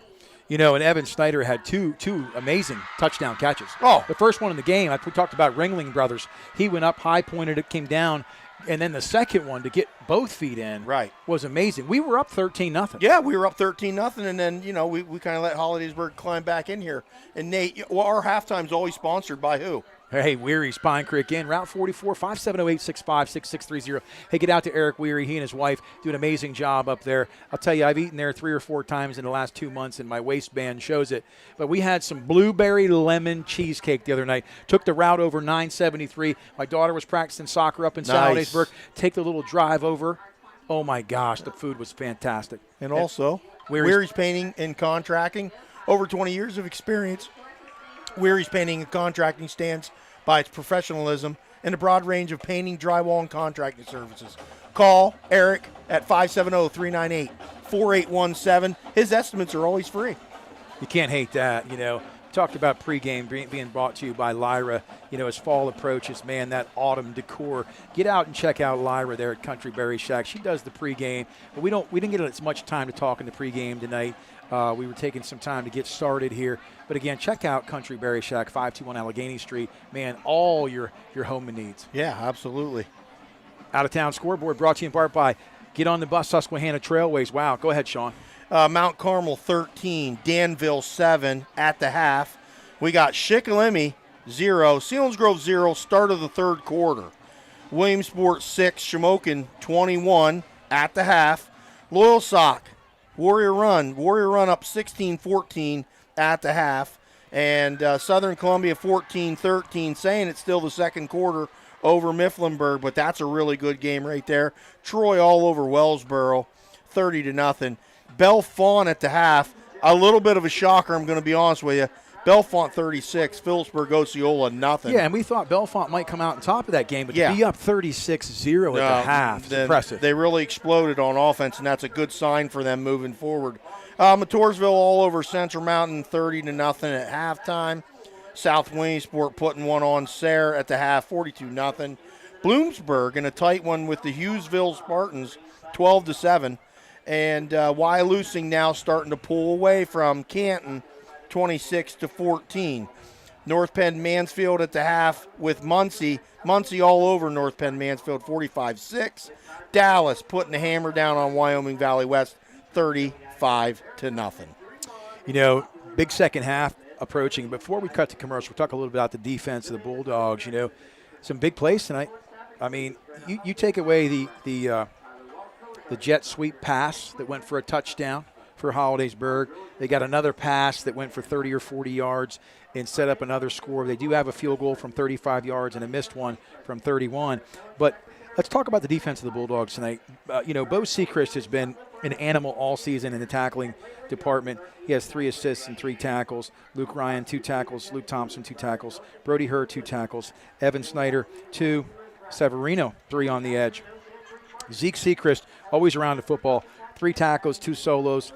And Evan Snyder had two amazing touchdown catches. Oh. The first one in the game, we talked about Ringling Brothers. He went up high, pointed it, came down, and then the second one to get both feet in was amazing. We were up 13-0. Yeah, we were up 13-0, and then, we kind of let Hollidaysburg climb back in here. And, Nate, our halftime's always sponsored by who? Hey, Weary's Pine Creek Inn, Route 44, 570-865-6630. Hey, get out to Eric Weary. He and his wife do an amazing job up there. I'll tell you, I've eaten there 3 or 4 times in the last 2 months, and my waistband shows it. But we had some blueberry lemon cheesecake the other night. Took the route over 973. My daughter was practicing soccer up in Hollidaysburg. Take the little drive over. Oh, my gosh, the food was fantastic. And also, Weary's Painting and Contracting, over 20 years of experience. Weary's Painting and Contracting stands by its professionalism and a broad range of painting, drywall, and contracting services. Call Eric at 570-398-4817. His estimates are always free. You can't hate that, Talked about pregame being brought to you by Lyra. As fall approaches, man, that autumn decor. Get out and check out Lyra there at Country Berry Shack. She does the pregame, but we didn't get as much time to talk in the pregame tonight. We were taking some time to get started here. But, again, check out Country Berry Shack, 521 Allegheny Street. Man, all your home needs. Yeah, absolutely. Out-of-town scoreboard brought to you in part by Get on the Bus Susquehanna Trailways. Wow, go ahead, Sean. Mount Carmel 13, Danville 7 at the half. We got Shikellamy 0, Selinsgrove 0, start of the third quarter. Williamsport 6, Shamokin 21 at the half. Loyalsock, Warrior Run up 16-14 at the half. And Southern Columbia 14-13, saying it's still the second quarter over Mifflinburg, but that's a really good game right there. Troy all over Wellsboro, 30-0. Bellefonte at the half, a little bit of a shocker, I'm going to be honest with you. Bellefonte 36, Phillipsburg Osceola nothing. Yeah, and we thought Bellefonte might come out on top of that game, but to be up 36-0 at the half is impressive. They really exploded on offense, and that's a good sign for them moving forward. Montoursville all over Central Mountain, 30-0 at halftime. South Williamsport putting one on Sayre at the half, 42-0. Bloomsburg in a tight one with the Hughesville Spartans, 12-7. And Wyalusing now starting to pull away from Canton, 26-14. North Penn Mansfield at the half with Muncie. Muncie all over North Penn Mansfield, 45-6. Dallas putting the hammer down on Wyoming Valley West, 35-0. You know, big second half approaching. Before we cut to commercial, we'll talk a little bit about the defense of the Bulldogs. You know, some big plays tonight. I mean, you take away the jet sweep pass that went for a touchdown for Hollidaysburg. They got another pass that went for 30 or 40 yards and set up another score. They do have a field goal from 35 yards and a missed one from 31. But let's talk about the defense of the Bulldogs tonight. You know, Bo Sechrist has been an animal all season in the tackling department. He has 3 assists and 3 tackles. Luke Ryan, 2 tackles. Luke Thompson, 2 tackles. Brody Herr, 2 tackles. Evan Snyder, 2. Severino, 3 on the edge. Zeke Sechrist, always around the football, 3 tackles, 2 solos.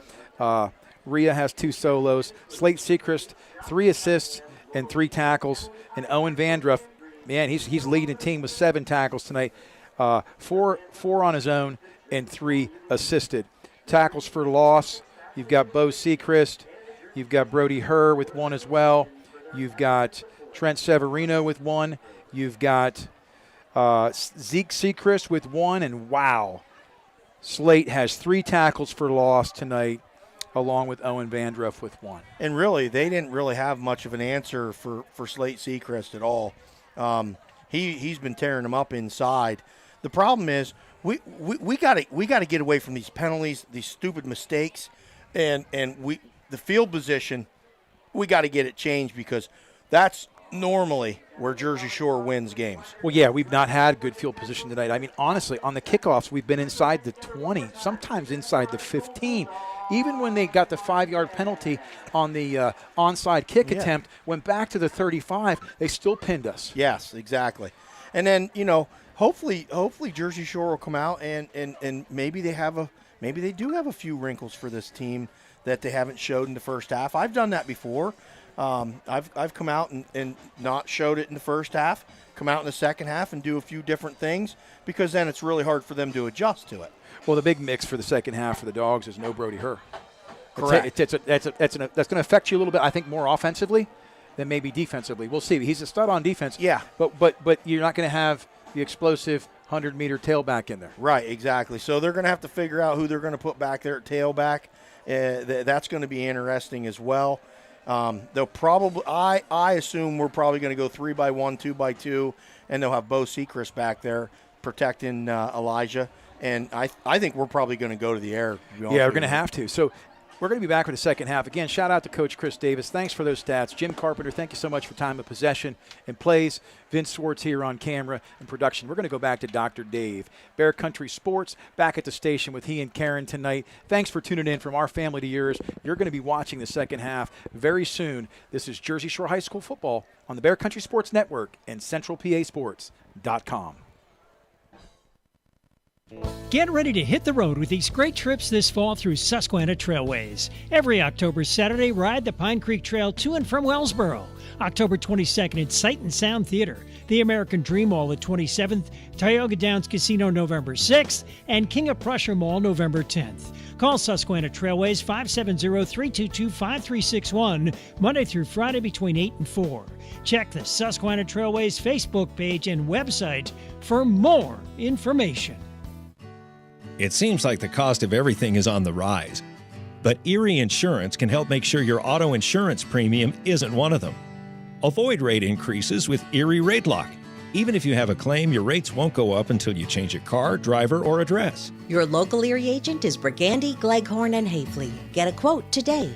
Rhea has 2 solos. Slate Sechrist, 3 assists and 3 tackles. And Owen Vandruff, man, he's leading the team with 7 tackles tonight. 4 on his own and 3 assisted. Tackles for loss, you've got Bo Sechrist. You've got Brody Herr with 1 as well. You've got Trent Severino with 1. You've got Zeke Sechrist with 1, and wow, Slate has 3 tackles for loss tonight, along with Owen Vandruff with 1. And really, they didn't really have much of an answer for Slate Sechrist at all. He's been tearing them up inside. The problem is we got to get away from these penalties, these stupid mistakes, and the field position. We got to get it changed because that's normally where Jersey Shore wins games. Well, yeah, we've not had good field position tonight. I mean, honestly, on the kickoffs, we've been inside the 20, sometimes inside the 15. Even when they got the 5-yard penalty on the onside kick attempt, went back to the 35, they still pinned us. Yes, exactly. And then, you know, hopefully Jersey Shore will come out and maybe they do have a few wrinkles for this team that they haven't showed in the first half. I've done that before. I've come out and not showed it in the first half, come out in the second half and do a few different things because then it's really hard for them to adjust to it. Well, the big mix for the second half for the Dogs is no Brody Herr. Correct. That's going to affect you a little bit, I think, more offensively than maybe defensively. We'll see. He's a stud on defense. Yeah. But you're not going to have the explosive 100-meter tailback in there. Right, exactly. So they're going to have to figure out who they're going to put back there at tailback. That's going to be interesting as well. They'll probably, I assume we're probably going to go 3-by-1, 2-by-2, and they'll have Bo Sechrist back there protecting Elijah. And I think we're probably going to go to the air. Yeah, we're going to have to. So we're going to be back with the second half. Again, shout out to Coach Chris Davis. Thanks for those stats. Jim Carpenter, thank you so much for time of possession and plays. Vince Swartz here on camera and production. We're going to go back to Dr. Dave. Bear Country Sports, back at the station with he and Karen tonight. Thanks for tuning in from our family to yours. You're going to be watching the second half very soon. This is Jersey Shore High School football on the Bear Country Sports Network and CentralPASports.com. Get ready to hit the road with these great trips this fall through Susquehanna Trailways. Every October Saturday, ride the Pine Creek Trail to and from Wellsboro. October 22nd at Sight and Sound Theater, the American Dream Mall at 27th, Tioga Downs Casino November 6th, and King of Prussia Mall November 10th. Call Susquehanna Trailways 570-322-5361, Monday through Friday between 8 and 4. Check the Susquehanna Trailways Facebook page and website for more information. It seems like the cost of everything is on the rise, but Erie Insurance can help make sure your auto insurance premium isn't one of them. Avoid rate increases with Erie Rate Lock. Even if you have a claim, your rates won't go up until you change a car, driver, or address. Your local Erie agent is Brigandy, Gleghorn, and Hafley. Get a quote today.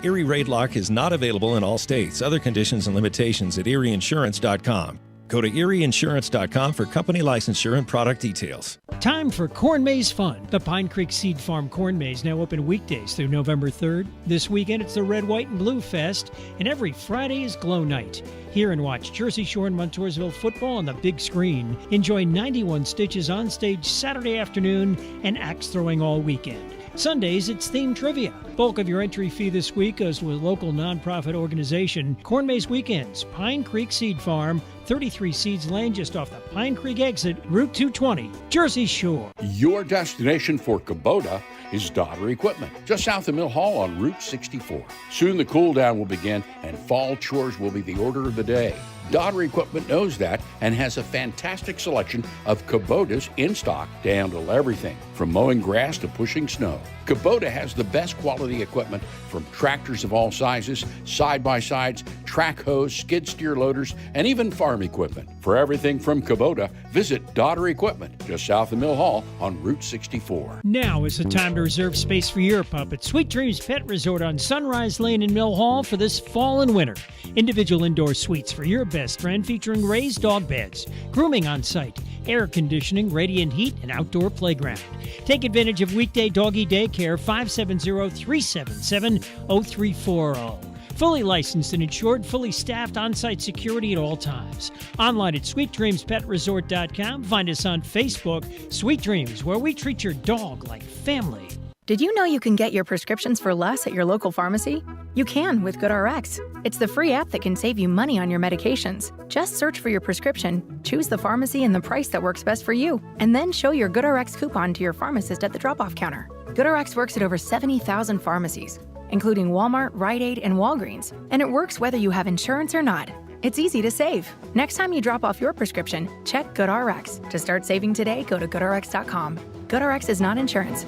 Erie Rate Lock is not available in all states. Other conditions and limitations at erieinsurance.com. Go to erieinsurance.com for company licensure and product details. Time for Corn Maze Fun. The Pine Creek Seed Farm Corn Maze now open weekdays through November 3rd. This weekend it's the Red, White, and Blue Fest, and every Friday is Glow Night. Hear and watch Jersey Shore and Montoursville football on the big screen. Enjoy 91 Stitches on stage Saturday afternoon and axe throwing all weekend. Sundays, it's theme trivia. Bulk of your entry fee this week goes to a local nonprofit organization. Corn Maze Weekends, Pine Creek Seed Farm, 33 Seeds Lane, just off the Pine Creek exit, Route 220, Jersey Shore. Your destination for Kubota is Daughter Equipment, just south of Mill Hall on Route 64. Soon the cool down will begin and fall chores will be the order of the day. Daughter Equipment knows that and has a fantastic selection of Kubotas in stock to handle everything from mowing grass to pushing snow. Kubota has the best quality equipment from tractors of all sizes, side-by-sides, track hoes, skid steer loaders, and even farm equipment. For everything from Kubota, visit Daughter Equipment, just south of Mill Hall on Route 64. Now is the time to reserve space for your pup at Sweet Dreams Pet Resort on Sunrise Lane in Mill Hall for this fall and winter. Individual indoor suites for your best friend featuring raised dog beds, grooming on site, air conditioning, radiant heat, and outdoor playground. Take advantage of weekday doggy daycare 570-377-0340. Fully licensed and insured, fully staffed on-site security at all times. Online at sweetdreamspetresort.com. Find us on Facebook, Sweet Dreams, where we treat your dog like family. Did you know you can get your prescriptions for less at your local pharmacy? You can with GoodRx. It's the free app that can save you money on your medications. Just search for your prescription, choose the pharmacy and the price that works best for you, and then show your GoodRx coupon to your pharmacist at the drop-off counter. GoodRx works at over 70,000 pharmacies, including Walmart, Rite Aid, and Walgreens, and it works whether you have insurance or not. It's easy to save. Next time you drop off your prescription, check GoodRx. To start saving today, go to GoodRx.com. GoodRx is not insurance.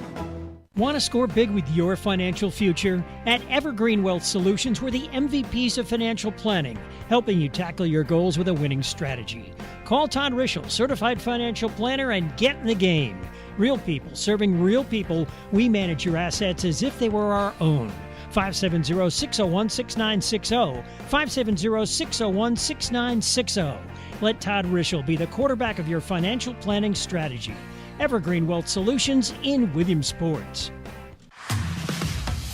Want to score big with your financial future? At Evergreen Wealth Solutions, we're the MVPs of financial planning, helping you tackle your goals with a winning strategy. Call Todd Rischel, Certified Financial Planner, and get in the game. Real people serving real people, we manage your assets as if they were our own. 570-601-6960, 570-601-6960. Let Todd Rischel be the quarterback of your financial planning strategy. Evergreen Wealth Solutions in Williamsport.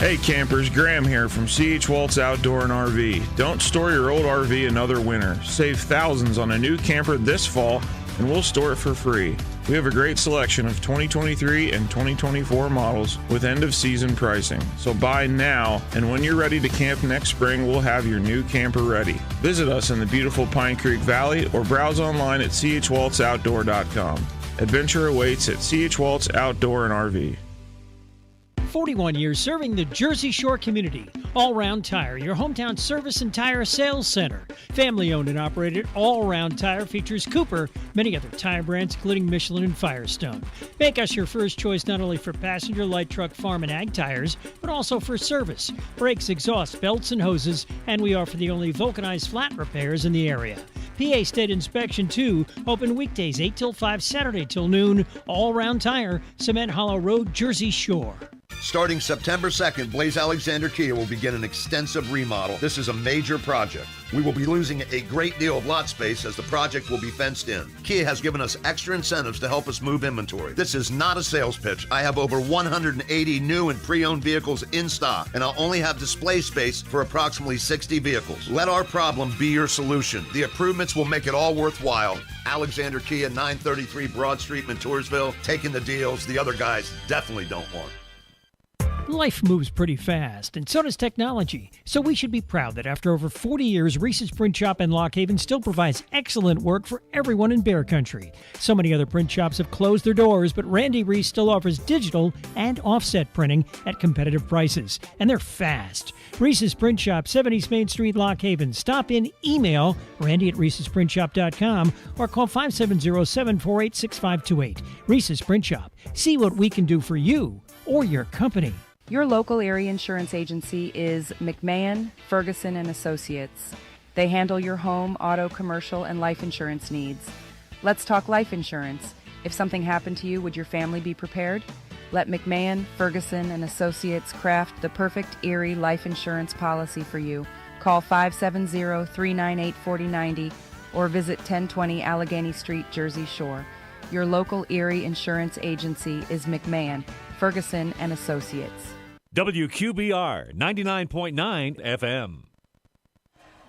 Hey campers, Graham here from C.H. Waltz Outdoor and RV. Don't store your old RV another winter. Save thousands on a new camper this fall, and we'll store it for free. We have a great selection of 2023 and 2024 models with end-of-season pricing. So buy now, and when you're ready to camp next spring, we'll have your new camper ready. Visit us in the beautiful Pine Creek Valley or browse online at chwaltzoutdoor.com. Adventure awaits at C.H. Waltz Outdoor and RV. 41 years serving the Jersey Shore community. All Round Tire, your hometown service and tire sales center. Family owned and operated, All Round Tire features Cooper, many other tire brands including Michelin and Firestone. Make us your first choice not only for passenger, light truck, farm, and ag tires, but also for service, brakes, exhaust, belts, and hoses, and we offer the only vulcanized flat repairs in the area. PA State Inspection 2, open weekdays 8 till 5, Saturday till noon. All Round Tire, Cement Hollow Road, Jersey Shore. Starting September 2nd, Blaze Alexander Kia will begin an extensive remodel. This is a major project. We will be losing a great deal of lot space as the project will be fenced in. Kia has given us extra incentives to help us move inventory. This is not a sales pitch. I have over 180 new and pre-owned vehicles in stock, and I'll only have display space for approximately 60 vehicles. Let our problem be your solution. The improvements will make it all worthwhile. Alexander Kia, 933 Broad Street, Montoursville, taking the deals the other guys definitely don't want. Life moves pretty fast, and so does technology. So we should be proud that after over 40 years, Reese's Print Shop in Lock Haven still provides excellent work for everyone in Bear Country. So many other print shops have closed their doors, but Randy Reese still offers digital and offset printing at competitive prices, and they're fast. Reese's Print Shop, 7 East Main Street, Lock Haven. Stop in, email randy@reesesprintshop.com or call 570-748-6528. Reese's Print Shop. See what we can do for you or your company. Your local area insurance agency is McMahon, Ferguson & Associates. They handle your home, auto, commercial, and life insurance needs. Let's talk life insurance. If something happened to you, would your family be prepared? Let McMahon, Ferguson & Associates craft the perfect Erie life insurance policy for you. Call 570-398-4090 or visit 1020 Allegheny Street, Jersey Shore. Your local Erie insurance agency is McMahon, Ferguson & Associates. WQBR 99.9 FM.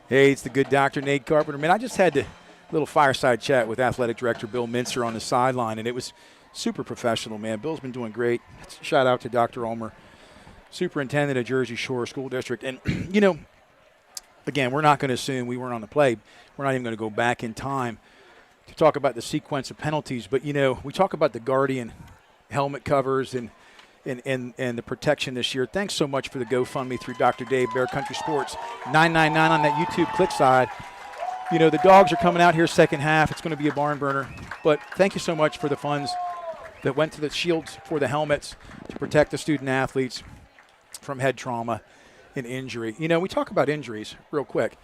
Hey, it's the good Dr. Nate Carpenter. Man, I just had a little fireside chat with Athletic Director Bill Mintzer on the sideline, and it was super professional, man. Bill's been doing great. Shout out to Dr. Ulmer, Superintendent of Jersey Shore School District. And, you know, again, we're not going to assume we weren't on the play. We're not even going to go back in time to talk about the sequence of penalties. But, you know, we talk about the Guardian helmet covers, and and the protection this year. Thanks so much for the GoFundMe through Dr. Dave, Bear Country Sports. $9.99 on that YouTube click side. You know, the Dogs are coming out here second half. It's going to be a barn burner. But thank you so much for the funds that went to the shields for the helmets to protect the student athletes from head trauma and injury. You know, we talk about injuries real quick.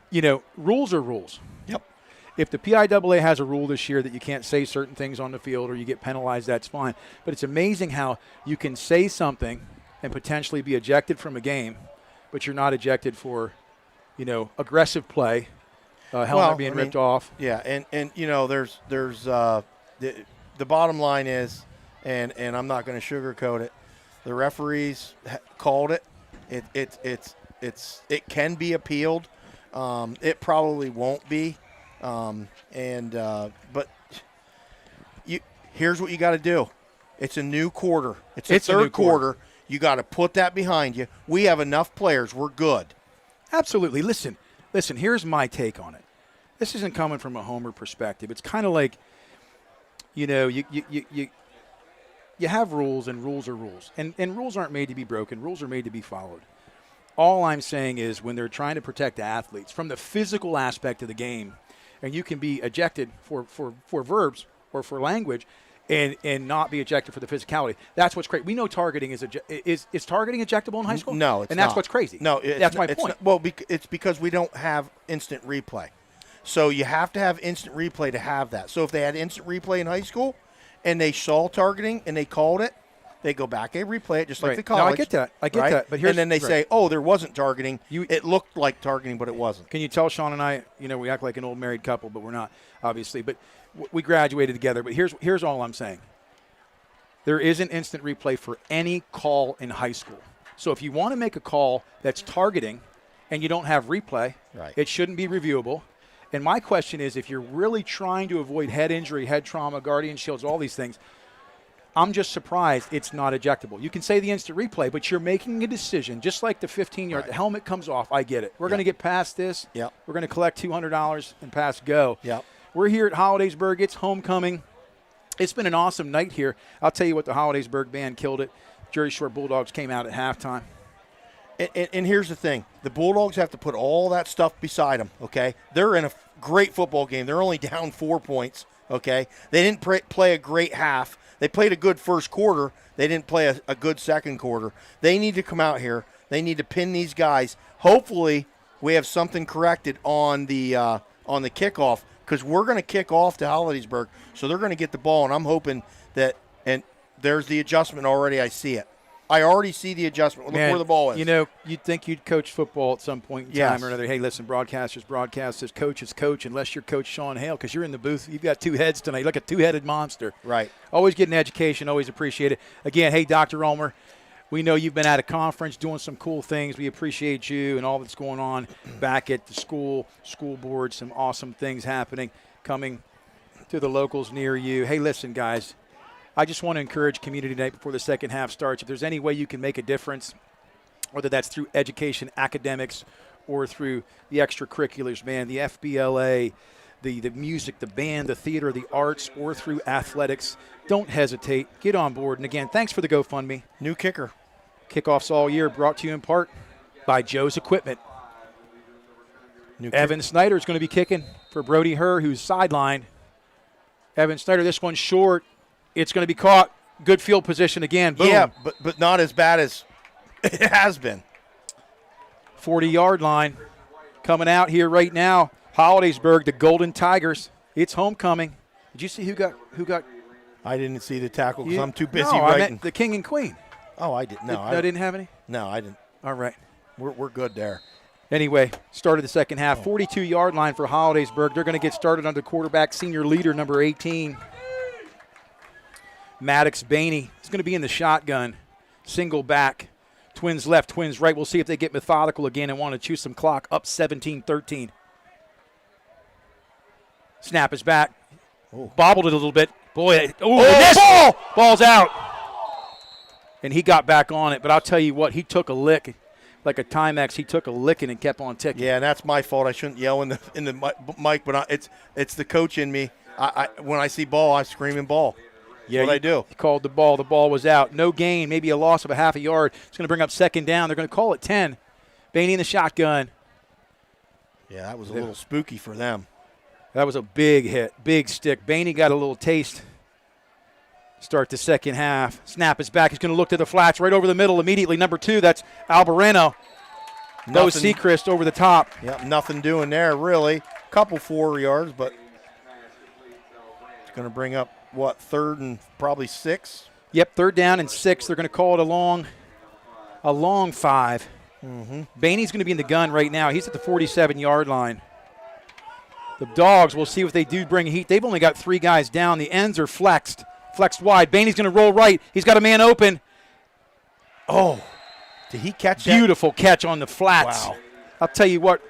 You know, rules are rules. Yep. If the PIAA has a rule this year that you can't say certain things on the field or you get penalized, that's fine. But it's amazing how you can say something and potentially be ejected from a game, but you're not ejected for, you know, aggressive play, helmet being ripped off. Yeah, and you know, there's the bottom line is, and I'm not going to sugarcoat it, the referees called it. It can be appealed. It probably won't be. But here's what you got to do. It's a new quarter. It's the third quarter. You got to put that behind you. We have enough players. We're good. Absolutely. Listen, here's my take on it. This isn't coming from a homer perspective. It's kind of like, you know, you have rules, and rules are rules. And rules aren't made to be broken. Rules are made to be followed. All I'm saying is when they're trying to protect athletes from the physical aspect of the game, and you can be ejected for verbs or for language and not be ejected for the physicality. That's what's great. We know targeting is targeting ejectable in high school? No, it's and that's not. What's crazy. No, that's my point. It's because we don't have instant replay. So you have to have instant replay to have that. So if they had instant replay in high school and they saw targeting and they called it, they go back and replay it just like the college. No, I get that. I get that. But and then they say, oh, there wasn't targeting. It looked like targeting, but it wasn't. Can you tell Sean and I, you know, we act like an old married couple, but we're not, obviously. But we graduated together. But here's all I'm saying. There isn't instant replay for any call in high school. So if you want to make a call that's targeting and you don't have replay, it shouldn't be reviewable. And my question is, if you're really trying to avoid head injury, head trauma, guardian shields, all these things, I'm just surprised it's not ejectable. You can say the instant replay, but you're making a decision, just like the 15-yard, the helmet comes off. I get it. We're going to get past this. Yep. We're going to collect $200 and pass go. Yep. We're here at Hollidaysburg. It's homecoming. It's been an awesome night here. I'll tell you what, the Hollidaysburg band killed it. Jersey Shore Bulldogs came out at halftime. And here's the thing. The Bulldogs have to put all that stuff beside them, okay? They're in a great football game. They're only down 4 points, okay? They didn't play a great half. They played a good first quarter. They didn't play a good second quarter. They need to come out here. They need to pin these guys. Hopefully we have something corrected on the kickoff, because we're going to kick off to Hollidaysburg, so they're going to get the ball, and I'm hoping that – and there's the adjustment already. I see it. I already see the adjustment. Look where the ball is. You know, you'd think you'd coach football at some point in time or another. Hey, listen, broadcasters broadcast, coaches coach, unless you're Coach Sean Hale, because you're in the booth. You've got two heads tonight. Look at two-headed monster. Right. Always getting education. Always appreciate it. Again, hey, Dr. Ulmer, we know you've been at a conference doing some cool things. We appreciate you and all that's going on back at the school board, some awesome things happening, coming to the locals near you. Hey, listen, guys. I just want to encourage community night before the second half starts. If there's any way you can make a difference, whether that's through education, academics, or through the extracurriculars, man, the FBLA, the music, the band, the theater, the arts, or through athletics, don't hesitate. Get on board. And again, thanks for the GoFundMe. New kicker. Kickoffs all year brought to you in part by Joe's Equipment. Evan Snyder is going to be kicking for Brody Herr, who's sidelined. Evan Snyder, this one's short. It's going to be caught. Good field position again. Boom. Yeah, but not as bad as it has been. 40-yard line coming out here right now. Hollidaysburg, the Golden Tigers. It's homecoming. Did you see who got? I didn't see the tackle because I'm too busy writing. I meant the king and queen. Oh, I didn't. No, I didn't have any? No, I didn't. All right. We're good there. Anyway, started the second half. 42-yard line for Hollidaysburg. They're going to get started under quarterback, senior leader, number 18. Maddox Bainey is going to be in the shotgun. Single back. Twins left, twins right. We'll see if they get methodical again and want to choose some clock. Up 17-13. Snap is back. Ooh. Bobbled it a little bit. Boy, ball! Ball's out. And he got back on it. But I'll tell you what, he took a lick. Like a Timex, he took a licking and kept on ticking. Yeah, and that's my fault. I shouldn't yell in the mic, but it's the coach in me. When I see ball, I scream and ball. Yeah, what I do. He called the ball. The ball was out. No gain, maybe a loss of a half a yard. It's going to bring up second down. They're going to call it 10. Bainey in the shotgun. Yeah, that was a little spooky for them. That was a big hit, big stick. Bainey got a little taste. Start the second half. Snap is back. He's going to look to the flats right over the middle immediately. Number 2, that's Albareno. Bo Sechrist over the top. Yep, nothing doing there, really. Couple 4 yards, but it's going to bring up, what, 3rd and probably 6? Yep, 3rd down and 6. They're going to call it a long 5. Mm-hmm. Bainey's going to be in the gun right now. He's at the 47-yard line. The Dogs, we'll see if they do bring heat. They've only got 3 guys down. The ends are flexed wide. Bainey's going to roll right. He's got a man open. Oh, did he catch that? Beautiful catch on the flats. Wow. I'll tell you what.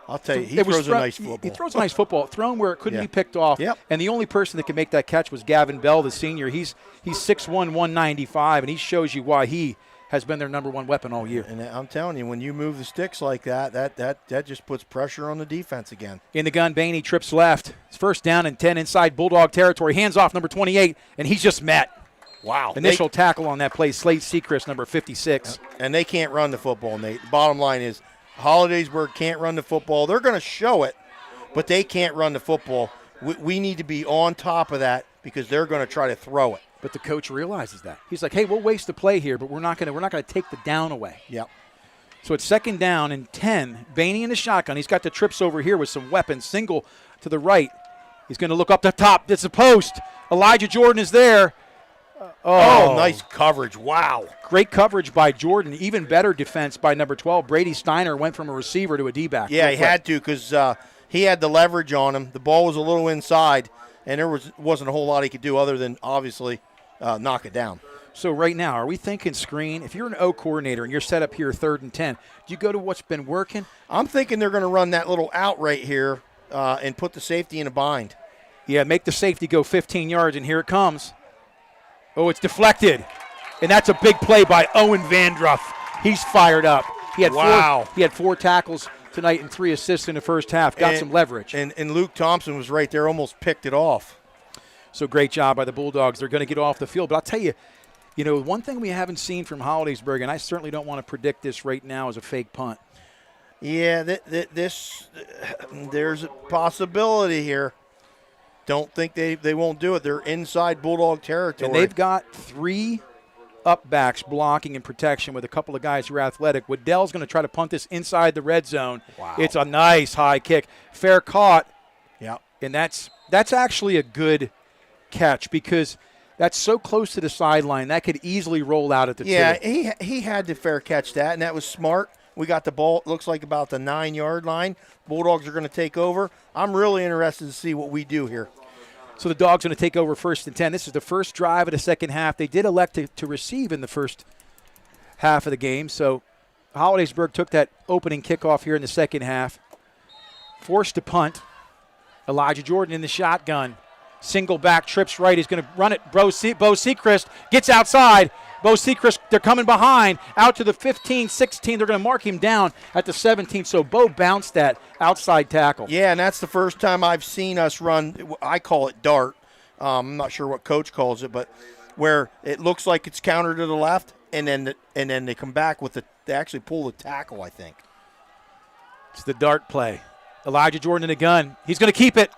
He throws a nice football. He throws a nice football. Thrown where it couldn't Yeah. be picked off. Yep. And the only person that can make that catch was Gavin Bell, the senior. He's 6'1", 195, and he shows you why he has been their number 1 weapon all year. And I'm telling you, when you move the sticks like that just puts pressure on the defense again. In the gun, Bainey trips left. It's 1st down and 10 inside Bulldog territory. Hands off number 28, and he's just met. Wow. Initial tackle on that play, Slade Sechrist, number 56. And they can't run the football, Nate. The bottom line is Hollidaysburg can't run the football. They're going to show it, but they can't run the football. We need to be on top of that because they're going to try to throw it. But the coach realizes that. He's like, hey, we'll waste the play here, but we're not going to take the down away. Yep. So it's 2nd down and 10. Bainey in the shotgun. He's got the trips over here with some weapons. Single to the right. He's going to look up the top. It's a post. Elijah Jordan is there. Oh, nice coverage. Wow. Great coverage by Jordan. Even better defense by number 12. Brady Steiner went from a receiver to a D-back. Yeah, he had to because he had the leverage on him. The ball was a little inside, and there wasn't a whole lot he could do other than obviously knock it down. So right now, are we thinking screen? If you're an O coordinator and you're set up here 3rd and 10, do you go to what's been working? I'm thinking they're going to run that little out right here and put the safety in a bind. Yeah, make the safety go 15 yards, and here it comes. Oh, it's deflected. And that's a big play by Owen Vandruff. He's fired up. He had 4 tackles tonight and 3 assists in the first half. Got some leverage. And Luke Thompson was right there, almost picked it off. So great job by the Bulldogs. They're going to get off the field. But I'll tell you, one thing we haven't seen from Hollidaysburg, and I certainly don't want to predict this right now, is a fake punt. Yeah, there's a possibility here. Don't think they won't do it. They're inside Bulldog territory. And they've got 3 up-backs blocking and protection with a couple of guys who are athletic. Waddell's going to try to punt this inside the red zone. Wow. It's a nice high kick. Fair caught. Yeah. And that's actually a good catch because that's so close to the sideline. That could easily roll out at the tip. Yeah, he had to fair catch that, and that was smart. We got the ball, it looks like about the 9-yard line. Bulldogs are going to take over. I'm really interested to see what we do here. So the Dogs are going to take over 1st and 10. This is the first drive of the second half. They did elect to receive in the first half of the game. So Hollidaysburg took that opening kickoff here in the second half. Forced to punt. Elijah Jordan in the shotgun. Single back, trips right. He's going to run it. Bo Sechrist gets outside. Bo Sechrist, they're coming behind. Out to the 15, 16. They're going to mark him down at the 17. So Bo bounced that outside tackle. Yeah, and that's the first time I've seen us run, I call it dart. I'm not sure what coach calls it, but where it looks like it's counter to the left, and then they come back with they actually pull the tackle, I think. It's the dart play. Elijah Jordan in the gun. He's going to keep it.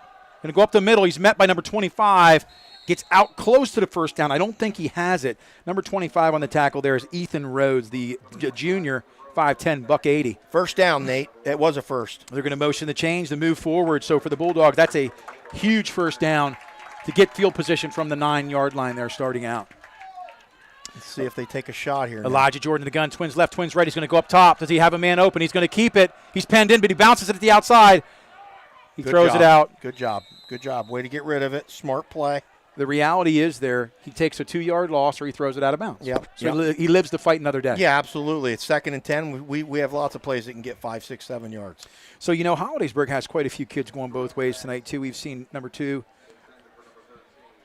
Going to go up the middle. He's met by number 25. Gets out close to the first down. I don't think he has it. Number 25 on the tackle there is Ethan Rhodes, the junior, 5'10", $180. First down, Nate. It was a first. They're going to motion the change, the move forward. So for the Bulldogs, that's a huge first down to get field position from the 9-yard line there starting out. Let's see if they take a shot here. Elijah Jordan in the gun. Twins left, twins right. He's going to go up top. Does he have a man open? He's going to keep it. He's penned in, but he bounces it at the outside. He throws it out. Good job. Good job. Way to get rid of it. Smart play. The reality is he takes a 2-yard loss or he throws it out of bounds. Yep. So he lives to fight another day. Yeah, absolutely. It's 2nd and 10. We have lots of plays that can get 5, 6, 7 yards. So, Hollidaysburg has quite a few kids going both ways tonight, too. We've seen number 2,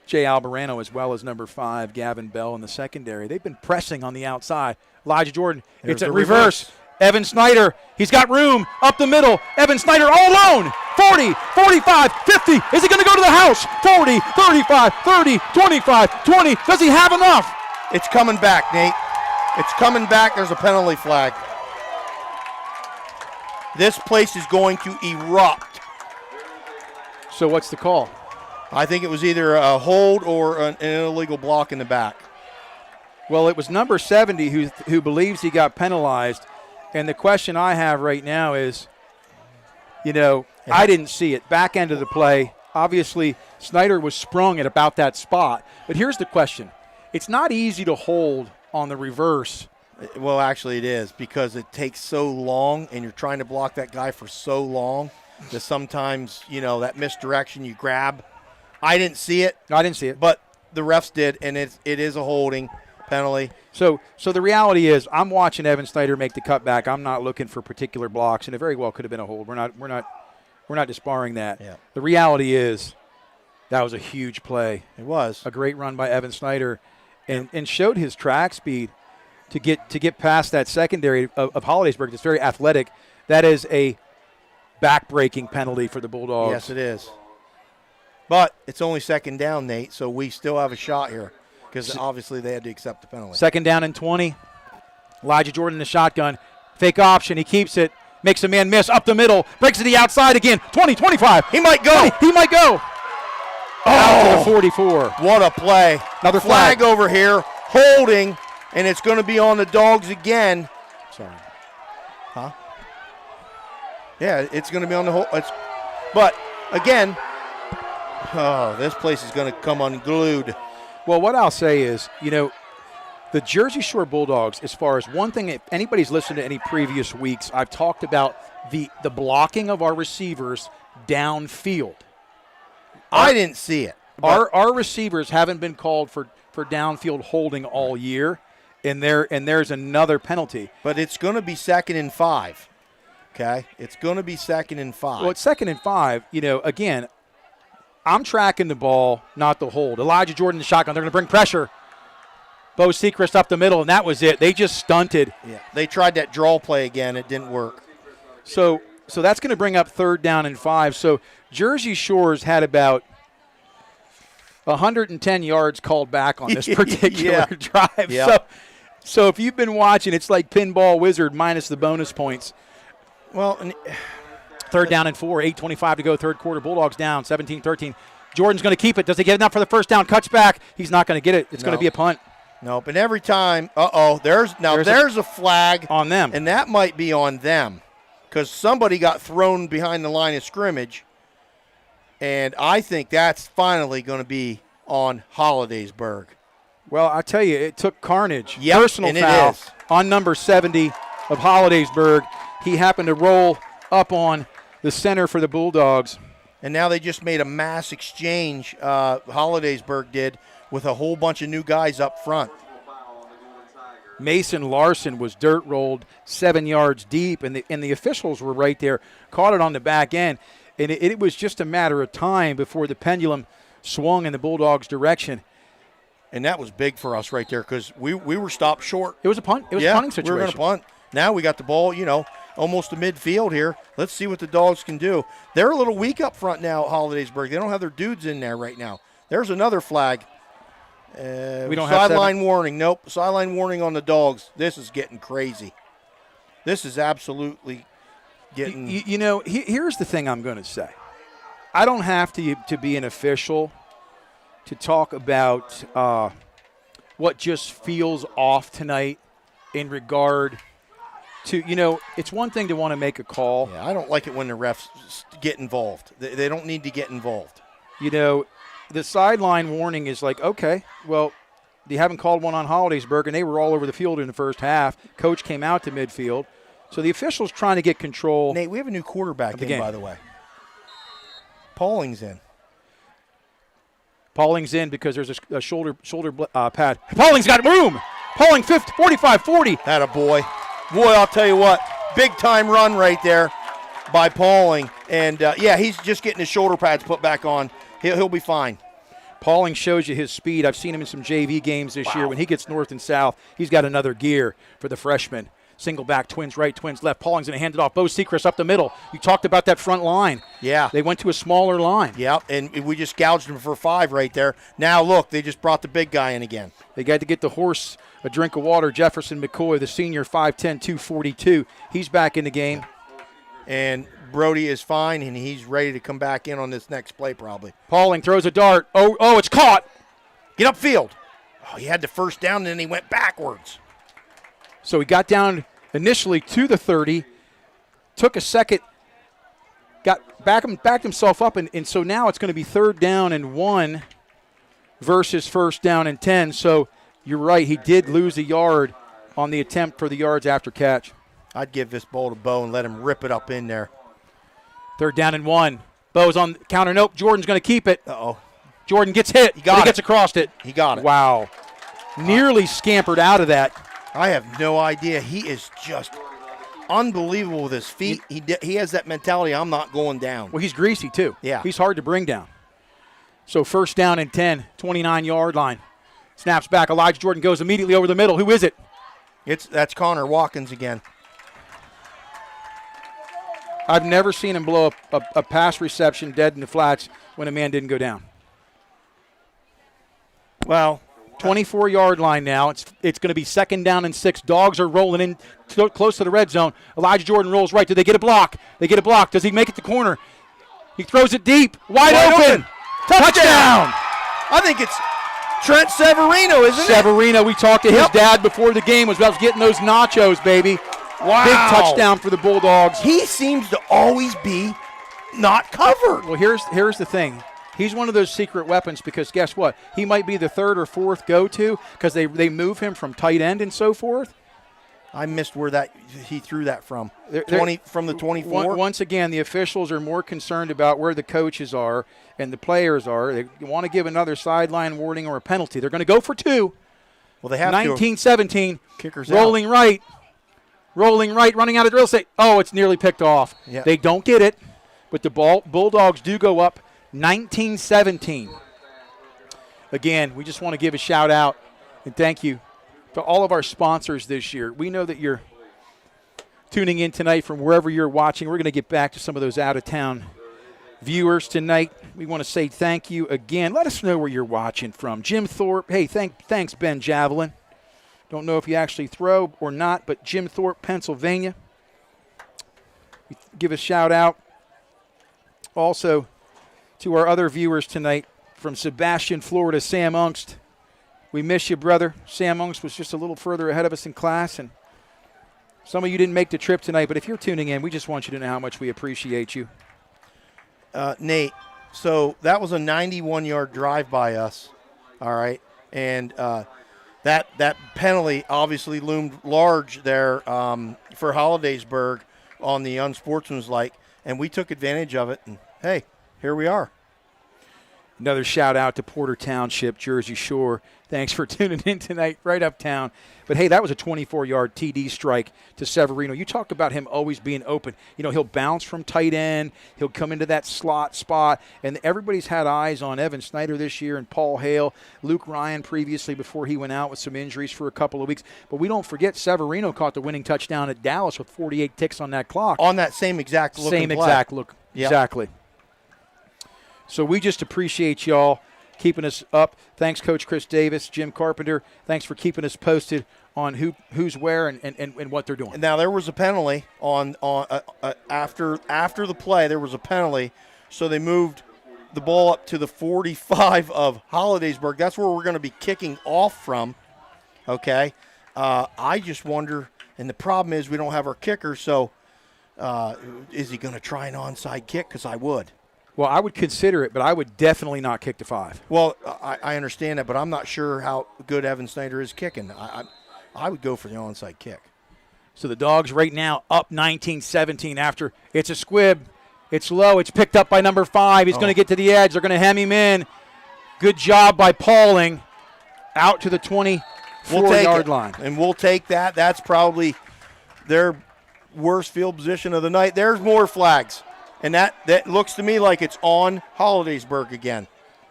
Jay Albareno, as well as number 5, Gavin Bell in the secondary. They've been pressing on the outside. Elijah Jordan, it's a reverse. Evan Snyder, he's got room up the middle. Evan Snyder all alone. 40, 45, 50. Is he going to go to the house? 40, 35, 30, 25, 20. Does he have enough? It's coming back, Nate. It's coming back. There's a penalty flag. This place is going to erupt. So what's the call? I think it was either a hold or an illegal block in the back. Well, it was number 70 who believes he got penalized. And the question I have right now is, I didn't see it. Back end of the play, obviously Snyder was sprung at about that spot. But here's the question. It's not easy to hold on the reverse. Well, actually it is, because it takes so long and you're trying to block that guy for so long that sometimes, that misdirection you grab. I didn't see it. I didn't see it. But the refs did, and it is a holding penalty. So the reality is, I'm watching Evan Snyder make the cutback. I'm not looking for particular blocks, and it very well could have been a hold. We're not disbarring that. Yeah. The reality is, that was a huge play. It was a great run by Evan Snyder, and showed his track speed to get past that secondary of Hollidaysburg. That's very athletic. That is a back-breaking penalty for the Bulldogs. Yes, it is. But it's only second down, Nate, so we still have a shot here, because obviously they had to accept the penalty. Second down and 20. Elijah Jordan in the shotgun. Fake option. He keeps it. Makes a man miss up the middle. Breaks to the outside again. 20, 25. He might go. He might go. Out to the 44. What a play. Another flag over here. Holding, and it's going to be on the Dogs again. Sorry. Huh? Yeah, it's going to be on the whole. But, again, this place is going to come unglued. Well, what I'll say is, the Jersey Shore Bulldogs, as far as one thing, if anybody's listened to any previous weeks, I've talked about the blocking of our receivers downfield. I didn't see it. Our receivers haven't been called for downfield holding all year, and there's another penalty. But it's going to be 2nd and 5. Okay? It's going to be 2nd and 5. Well, it's 2nd and 5. Again, I'm tracking the ball, not the hold. Elijah Jordan, the shotgun. They're going to bring pressure. Bo Sechrist up the middle, and that was it. They just stunted. Yeah, they tried that draw play again. It didn't work. So that's going to bring up 3rd down and 5. So Jersey Shore's had about 110 yards called back on this particular drive. Yep. So if you've been watching, it's like Pinball Wizard minus the bonus points. Well, 3rd down and 4, 8:25 to go, third quarter. Bulldogs down 17-13. Jordan's going to keep it. Does he get enough for the first down? Cuts back. He's not going to get it. It's going to be a punt. Nope. And every time, there's a flag on them. And that might be on them, because somebody got thrown behind the line of scrimmage. And I think that's finally going to be on Hollidaysburg. Well, I tell you, it took carnage. Yep, Personal and foul it is. On number 70 of Hollidaysburg. He happened to roll up on the center for the Bulldogs. And now they just made a mass exchange, Hollidaysburg did, with a whole bunch of new guys up front. Mason Larson was dirt rolled 7 yards deep, and the officials were right there, caught it on the back end. And it was just a matter of time before the pendulum swung in the Bulldogs' direction. And that was big for us right there, because we were stopped short. It was a punt. It was a punting situation. We were going to punt. Now we got the ball, almost to midfield here. Let's see what the Dogs can do. They're a little weak up front now at Hollidaysburg. They don't have their dudes in there right now. There's another flag. We don't have sideline warning. Nope. Sideline warning on the Dogs. This is getting crazy. This is absolutely getting. Here's the thing I'm going to say. I don't have to be an official to talk about what just feels off tonight in regard to, it's one thing to want to make a call. Yeah, I don't like it when the refs get involved. They don't need to get involved. The sideline warning is like, okay, well, they haven't called one on Hollidaysburg, and they were all over the field in the first half. Coach came out to midfield. So the official's trying to get control. Nate, we have a new quarterback in, by the way. Pauling's in. Pauling's in because there's a shoulder pad. Pauling's got room. Pauling 45-40. That a boy. Boy, I'll tell you what, big-time run right there by Pauling. And, he's just getting his shoulder pads put back on. He'll be fine. Pauling shows you his speed. I've seen him in some JV games this year. When he gets north and south, he's got another gear for the freshman. Single back, twins right, twins left. Pauling's going to hand it off. Bo Sechrist up the middle. You talked about that front line. Yeah. They went to a smaller line. Yeah, and we just gouged them for 5 right there. Now, look, they just brought the big guy in again. They got to get the horse a drink of water. Jefferson McCoy, the senior, 5'10", 242. He's back in the game. And Brody is fine, and he's ready to come back in on this next play probably. Pauling throws a dart. Oh, it's caught. Get upfield. Oh, he had the first down, and then he went backwards. So he got down initially to the 30, took a second, backed himself up, and so now it's going to be 3rd down and 1 versus 1st down and 10. So you're right, he did lose a yard on the attempt for the yards after catch. I'd give this ball to Bo and let him rip it up in there. 3rd down and 1. Bo's on the counter. Nope, Jordan's going to keep it. Uh-oh. Jordan gets hit. He gets across it. He got it. Wow. Nearly scampered out of that. I have no idea. He is just unbelievable with his feet. He has that mentality, I'm not going down. Well, he's greasy, too. Yeah. He's hard to bring down. So 1st down and 10, 29-yard line. Snaps back. Elijah Jordan goes immediately over the middle. Who is it? That's Connor Watkins again. I've never seen him blow up a pass reception dead in the flats when a man didn't go down. Well, 24-yard line now. It's going to be 2nd down and 6. Dogs are rolling in close to the red zone. Elijah Jordan rolls right. Do they get a block? They get a block. Does he make it to corner? He throws it deep. Wide open. Touchdown. I think it's Trent Severino, isn't it? Severino, we talked to his dad before the game, was about getting those nachos, baby. Wow. Big touchdown for the Bulldogs. He seems to always be not covered. Well, here's the thing. He's one of those secret weapons because guess what? He might be the 3rd or 4th go-to because they move him from tight end and so forth. I missed where he threw that from. From the 24? Once again, the officials are more concerned about where the coaches are and the players are. They want to give another sideline warning or a penalty. They're going to go for 2. Well, they have 19-17. Kickers rolling out. Rolling right, running out of drill state. Oh, it's nearly picked off. Yeah. They don't get it, but the Bulldogs do go up 19-17. Again, we just want to give a shout out and thank you to all of our sponsors this year. We know that you're tuning in tonight from wherever you're watching. We're going to get back to some of those out-of-town viewers tonight. We want to say thank you again. Let us know where you're watching from. Jim Thorpe. Hey, thanks, Ben Javelin. Don't know if you actually throw or not, but Jim Thorpe, Pennsylvania. Give a shout out also to our other viewers tonight from Sebastian, Florida, Sam Ungst. We miss you, brother. Sam Ungst was just a little further ahead of us in class, and some of you didn't make the trip tonight, but if you're tuning in, we just want you to know how much we appreciate you. Nate, so that was a 91-yard drive by us, all right, and that penalty obviously loomed large there for Hollidaysburg on the unsportsmanlike, and we took advantage of it, and, hey, here we are. Another shout out to Porter Township, Jersey Shore. Thanks for tuning in tonight, right uptown. But, hey, that was a 24-yard TD strike to Severino. You talk about him always being open. You know, he'll bounce from tight end. He'll come into that slot spot. And everybody's had eyes on Evan Snyder this year and Paul Hale, Luke Ryan previously before he went out with some injuries for a couple of weeks. But we don't forget Severino caught the winning touchdown at Dallas with 48 ticks on that clock. On that same exact look. Same exact look. Yep. Exactly. So we just appreciate y'all keeping us up. Thanks, Coach Chris Davis, Jim Carpenter. Thanks for keeping us posted on who's where and what they're doing. Now there was a penalty on after the play. There was a penalty, so they moved the ball up to the 45 of Hollidaysburg. That's where we're going to be kicking off from. Okay, I just wonder, and the problem is we don't have our kicker. So is he going to try an onside kick? Because I would. Well, I would consider it, but I would definitely not kick to 5. Well, I understand that, but I'm not sure how good Evan Snyder is kicking. I would go for the onside kick. So the Dogs right now up 19-17 after it's a squib. It's low. It's picked up by number 5. He's going to get to the edge. They're going to hem him in. Good job by Pauling. Out to the 24-yard line. And we'll take that. That's probably their worst field position of the night. There's more flags. And that looks to me like it's on Hollidaysburg again.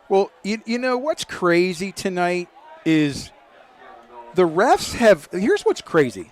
Well, you know what's crazy tonight is the refs have – here's what's crazy.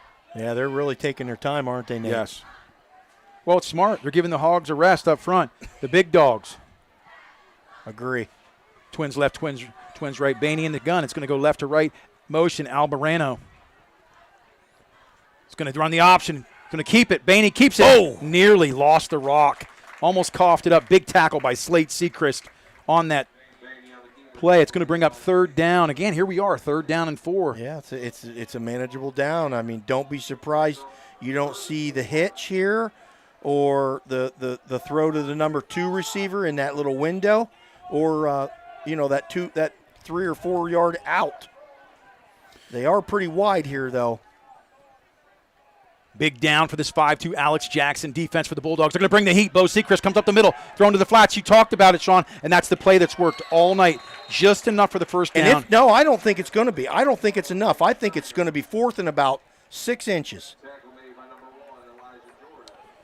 Yeah, they're really taking their time, aren't they, Nate? Yes. Well, it's smart. They're giving the Hogs a rest up front. The big dogs. Agree. Twins left, twins right. Bainey in the gun. It's going to go left to right. Motion, Albarano. It's going to run the option. Going to keep it. Bainey keeps it. Oh! Nearly lost the rock. Almost coughed it up. Big tackle by Slate Sechrist on that play. It's going to bring up third down. Again, here we are, 3rd down and 4. Yeah, it's a manageable down. I mean, don't be surprised you don't see the hitch here or the throw to the number 2 receiver in that little window or, that 3 or 4 yard out. They are pretty wide here, though. Big down for this 5-2 Alex Jackson defense for the Bulldogs. They're going to bring the heat. Bo Sechrist comes up the middle, thrown to the flats. You talked about it, Sean, and that's the play that's worked all night. Just enough for the first down. And I don't think it's going to be. I don't think it's enough. I think it's going to be 4th and about 6 inches.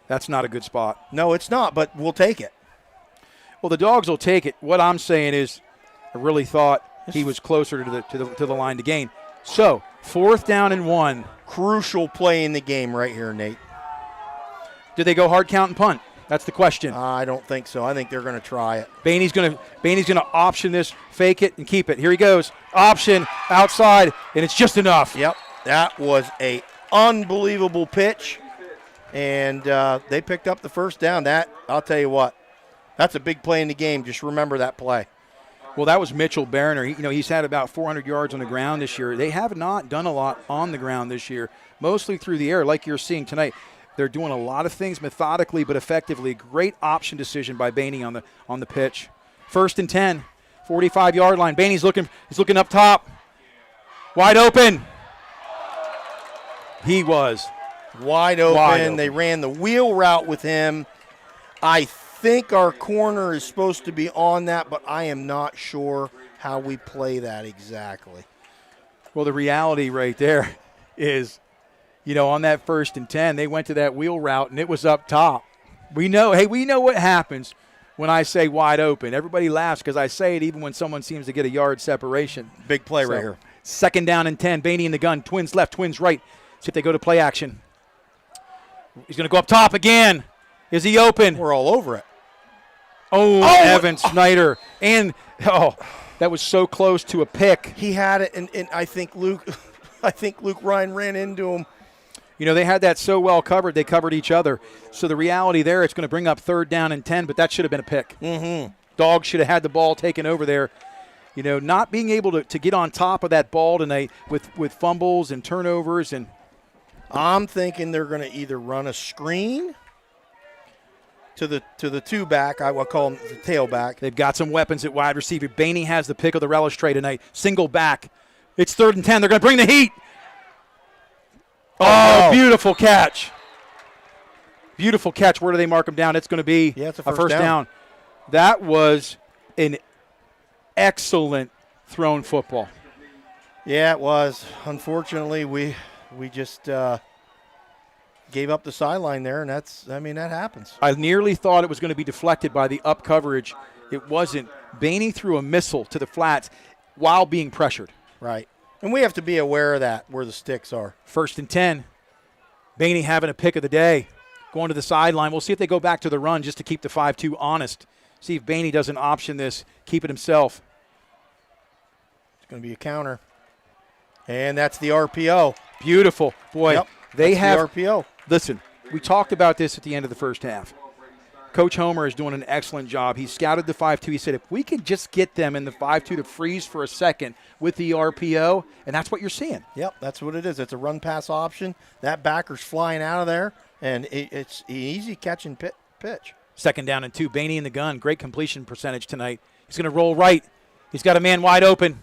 That's not a good spot. No, it's not, but we'll take it. Well, the Dogs will take it. What I'm saying is I really thought he was closer to the line to gain. So, 4th down and 1. Crucial play in the game right here, Nate. Did they go hard count and punt? That's the question. I don't think so. I think they're going to try it. Bainey's going to option this, fake it, and keep it. Here he goes. Option, outside, and it's just enough. Yep, that was a unbelievable pitch, and they picked up the first down. That, I'll tell you what, that's a big play in the game. Just remember that play. Well, that was Mitchell Bariner. He's had about 400 yards on the ground this year. They have not done a lot on the ground this year, mostly through the air, like you're seeing tonight. They're doing a lot of things methodically but effectively. Great option decision by Bainey on the pitch. 1st and 10, 45-yard line. Bainey's looking up top. Wide open. He was wide open. They ran the wheel route with him. I think our corner is supposed to be on that, but I am not sure how we play that exactly. Well, the reality right there is, on that 1st and 10, they went to that wheel route, and it was up top. We know what happens when I say wide open. Everybody laughs because I say it even when someone seems to get a yard separation. Big play right here. 2nd down and 10. Bainey in the gun. Twins left, twins right. See if they go to play action. He's going to go up top again. Is he open? We're all over it. Oh, Evan Snyder. And, that was so close to a pick. He had it, and I think Luke Ryan ran into him. They had that so well covered, they covered each other. So the reality there, it's going to bring up 3rd down and 10, but that should have been a pick. Mm-hmm. Dogs should have had the ball taken over there. Not being able to get on top of that ball tonight with fumbles and turnovers. And I'm thinking they're going to either run a screen to the 2-back, I will call him the tailback. They've got some weapons at wide receiver. Bainey has the pick of the relish tray tonight. Single back. It's 3rd and 10. They're going to bring the heat. Oh, beautiful catch. Beautiful catch. Where do they mark him down? It's going to be it's a first down. That was an excellent thrown football. Yeah, it was. Unfortunately, we just gave up the sideline there, and that happens. I nearly thought it was going to be deflected by the up coverage. It wasn't. Bainey threw a missile to the flats while being pressured. Right. And we have to be aware of that, where the sticks are. 1st and 10. Bainey having a pick of the day. Going to the sideline. We'll see if they go back to the run just to keep the 5-2 honest. See if Bainey doesn't option this, keep it himself. It's going to be a counter. And that's the RPO. Beautiful. Boy, yep, they have the RPO. Listen, we talked about this at the end of the first half. Coach Homer is doing an excellent job. He scouted the 5-2. He said, if we could just get them in the 5-2 to freeze for a second with the RPO, and that's what you're seeing. Yep, that's what it is. It's a run-pass option. That backer's flying out of there, and it's an easy catch and pitch. 2nd down and 2. Bainey in the gun. Great completion percentage tonight. He's going to roll right. He's got a man wide open.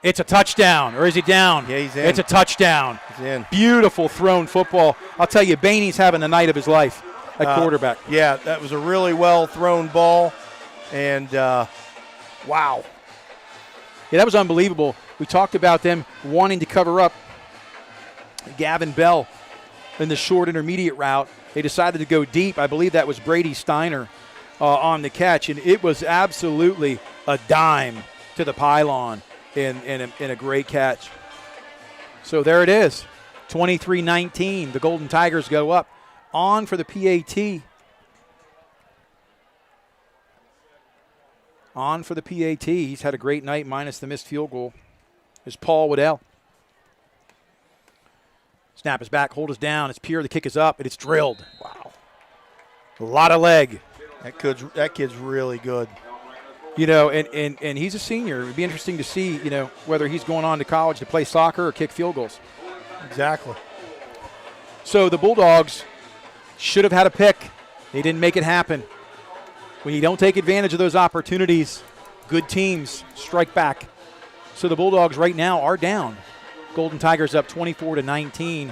It's a touchdown, or is he down? Yeah, he's in. It's a touchdown. He's in. Beautiful thrown football. I'll tell you, Bainey's having the night of his life at quarterback. Yeah, that was a really well-thrown ball, and wow. Yeah, that was unbelievable. We talked about them wanting to cover up Gavin Bell in the short intermediate route. They decided to go deep. I believe that was Brady Steiner on the catch, and it was absolutely a dime to the pylon. In a great catch. So there it is, 23-19. The Golden Tigers go up. On for the PAT. On for the PAT. He's had a great night minus the missed field goal. Is Paul Waddell. Snap is back, hold is down. It's Pierre, the kick is up, and it's drilled. Wow. A lot of leg. That kid's really good. And he's a senior. It would be interesting to see, whether he's going on to college to play soccer or kick field goals. Exactly. So the Bulldogs should have had a pick. They didn't make it happen. When you don't take advantage of those opportunities, good teams strike back. So the Bulldogs right now are down. Golden Tigers up 24-19.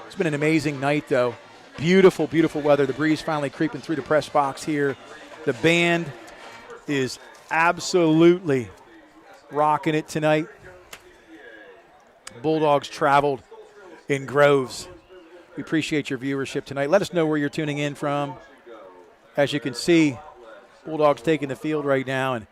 It's been an amazing night, though. Beautiful, beautiful weather. The breeze finally creeping through the press box here. The band is absolutely rocking it tonight. Bulldogs traveled in groves. We appreciate your viewership tonight. Let us know where you're tuning in from. As you can see, Bulldogs taking the field right now and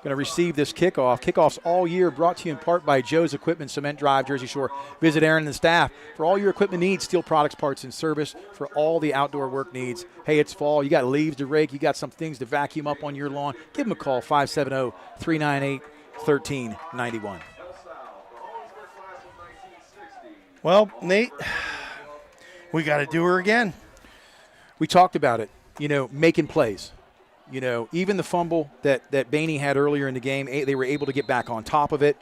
going to receive this kickoff. Kickoffs all year brought to you in part by Joe's Equipment, Cement Drive, Jersey Shore. Visit Aaron and the staff for all your equipment needs, steel products, parts, and service for all the outdoor work needs. Hey, it's fall. You got leaves to rake. You got some things to vacuum up on your lawn. Give them a call, 570-398-1391. Well, Nate, we got to do her again. We talked about it, making plays. Even the fumble that Bainey had earlier in the game, they were able to get back on top of it.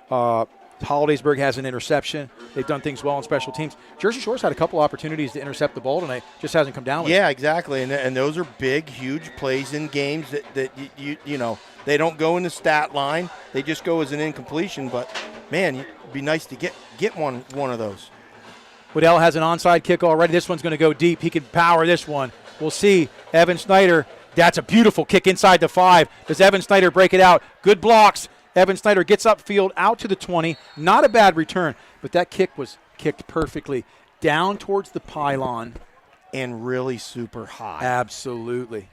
Hollidaysburg has an interception. They've done things well on special teams. Jersey Shore's had a couple opportunities to intercept the ball tonight, just hasn't come down with it. Yeah, exactly, and those are big, huge plays in games that they don't go in the stat line. They just go as an incompletion, but, man, it'd be nice to get one of those. Waddell has an onside kick already. This one's going to go deep. He can power this one. We'll see. Evan Snyder. That's a beautiful kick inside the 5. Does Evan Snyder break it out? Good blocks. Evan Snyder gets upfield out to the 20. Not a bad return, but that kick was kicked perfectly down towards the pylon. And really super high. Absolutely.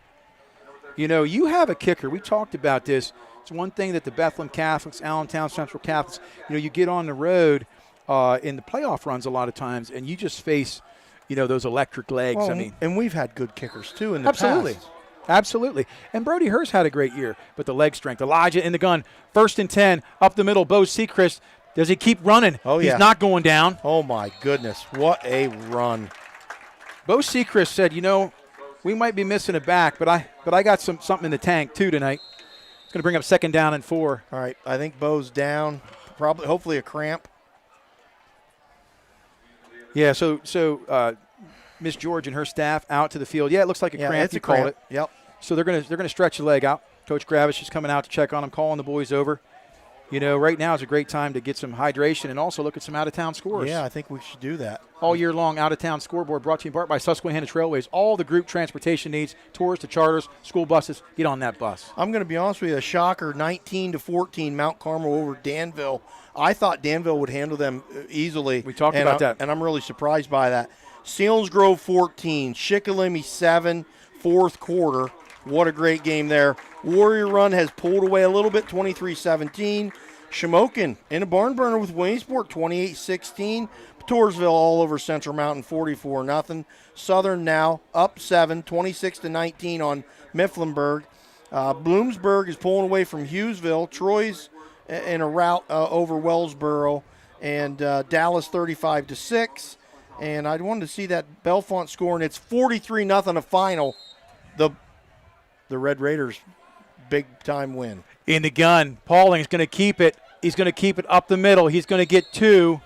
You have a kicker. We talked about this. It's one thing that the Bethlehem Catholics, Allentown Central Catholics, you get on the road in the playoff runs a lot of times, and you just face, those electric legs. Well, and we've had good kickers, too, in the absolutely. past. Absolutely. And Brody Hurst had a great year, but the leg strength. Elijah in the gun, 1st and 10, up the middle. Bo Sechrist, does he keep running? Oh, yeah. He's not going down. Oh, my goodness. What a run. Bo Sechrist said, we might be missing a back, but I got something in the tank, too, tonight. It's going to bring up 2nd down and 4. All right, I think Bo's down. Hopefully a cramp. Yeah, so Miss George and her staff out to the field. Yeah, it looks like a cramp. You called it. Yep. So they're gonna stretch the leg out. Coach Gravish is coming out to check on him, calling the boys over. Right now is a great time to get some hydration and also look at some out-of-town scores. Yeah, I think we should do that. All year long, out-of-town scoreboard brought to you in part by Susquehanna Trailways. All the group transportation needs, tours to charters, school buses. Get on that bus. I'm going to be honest with you, a shocker, 19-14, Mount Carmel over Danville. I thought Danville would handle them easily. We talked about that. And I'm really surprised by that. Selinsgrove 14, Shikellamy 7, 4th quarter. What a great game there. Warrior Run has pulled away a little bit, 23-17. Shamokin in a barn burner with Williamsport, 28-16. Toursville all over Central Mountain, 44-0. Southern now up 7, 26-19 on Mifflinburg. Bloomsburg is pulling away from Hughesville. Troy's in a rout over Wellsboro. And Dallas 35-6. And I wanted to see that Bellefonte score, and it's 43-0 a final. The Red Raiders big-time win. In the gun, Pauling's going to keep it. He's going to keep it up the middle. He's going to get 2.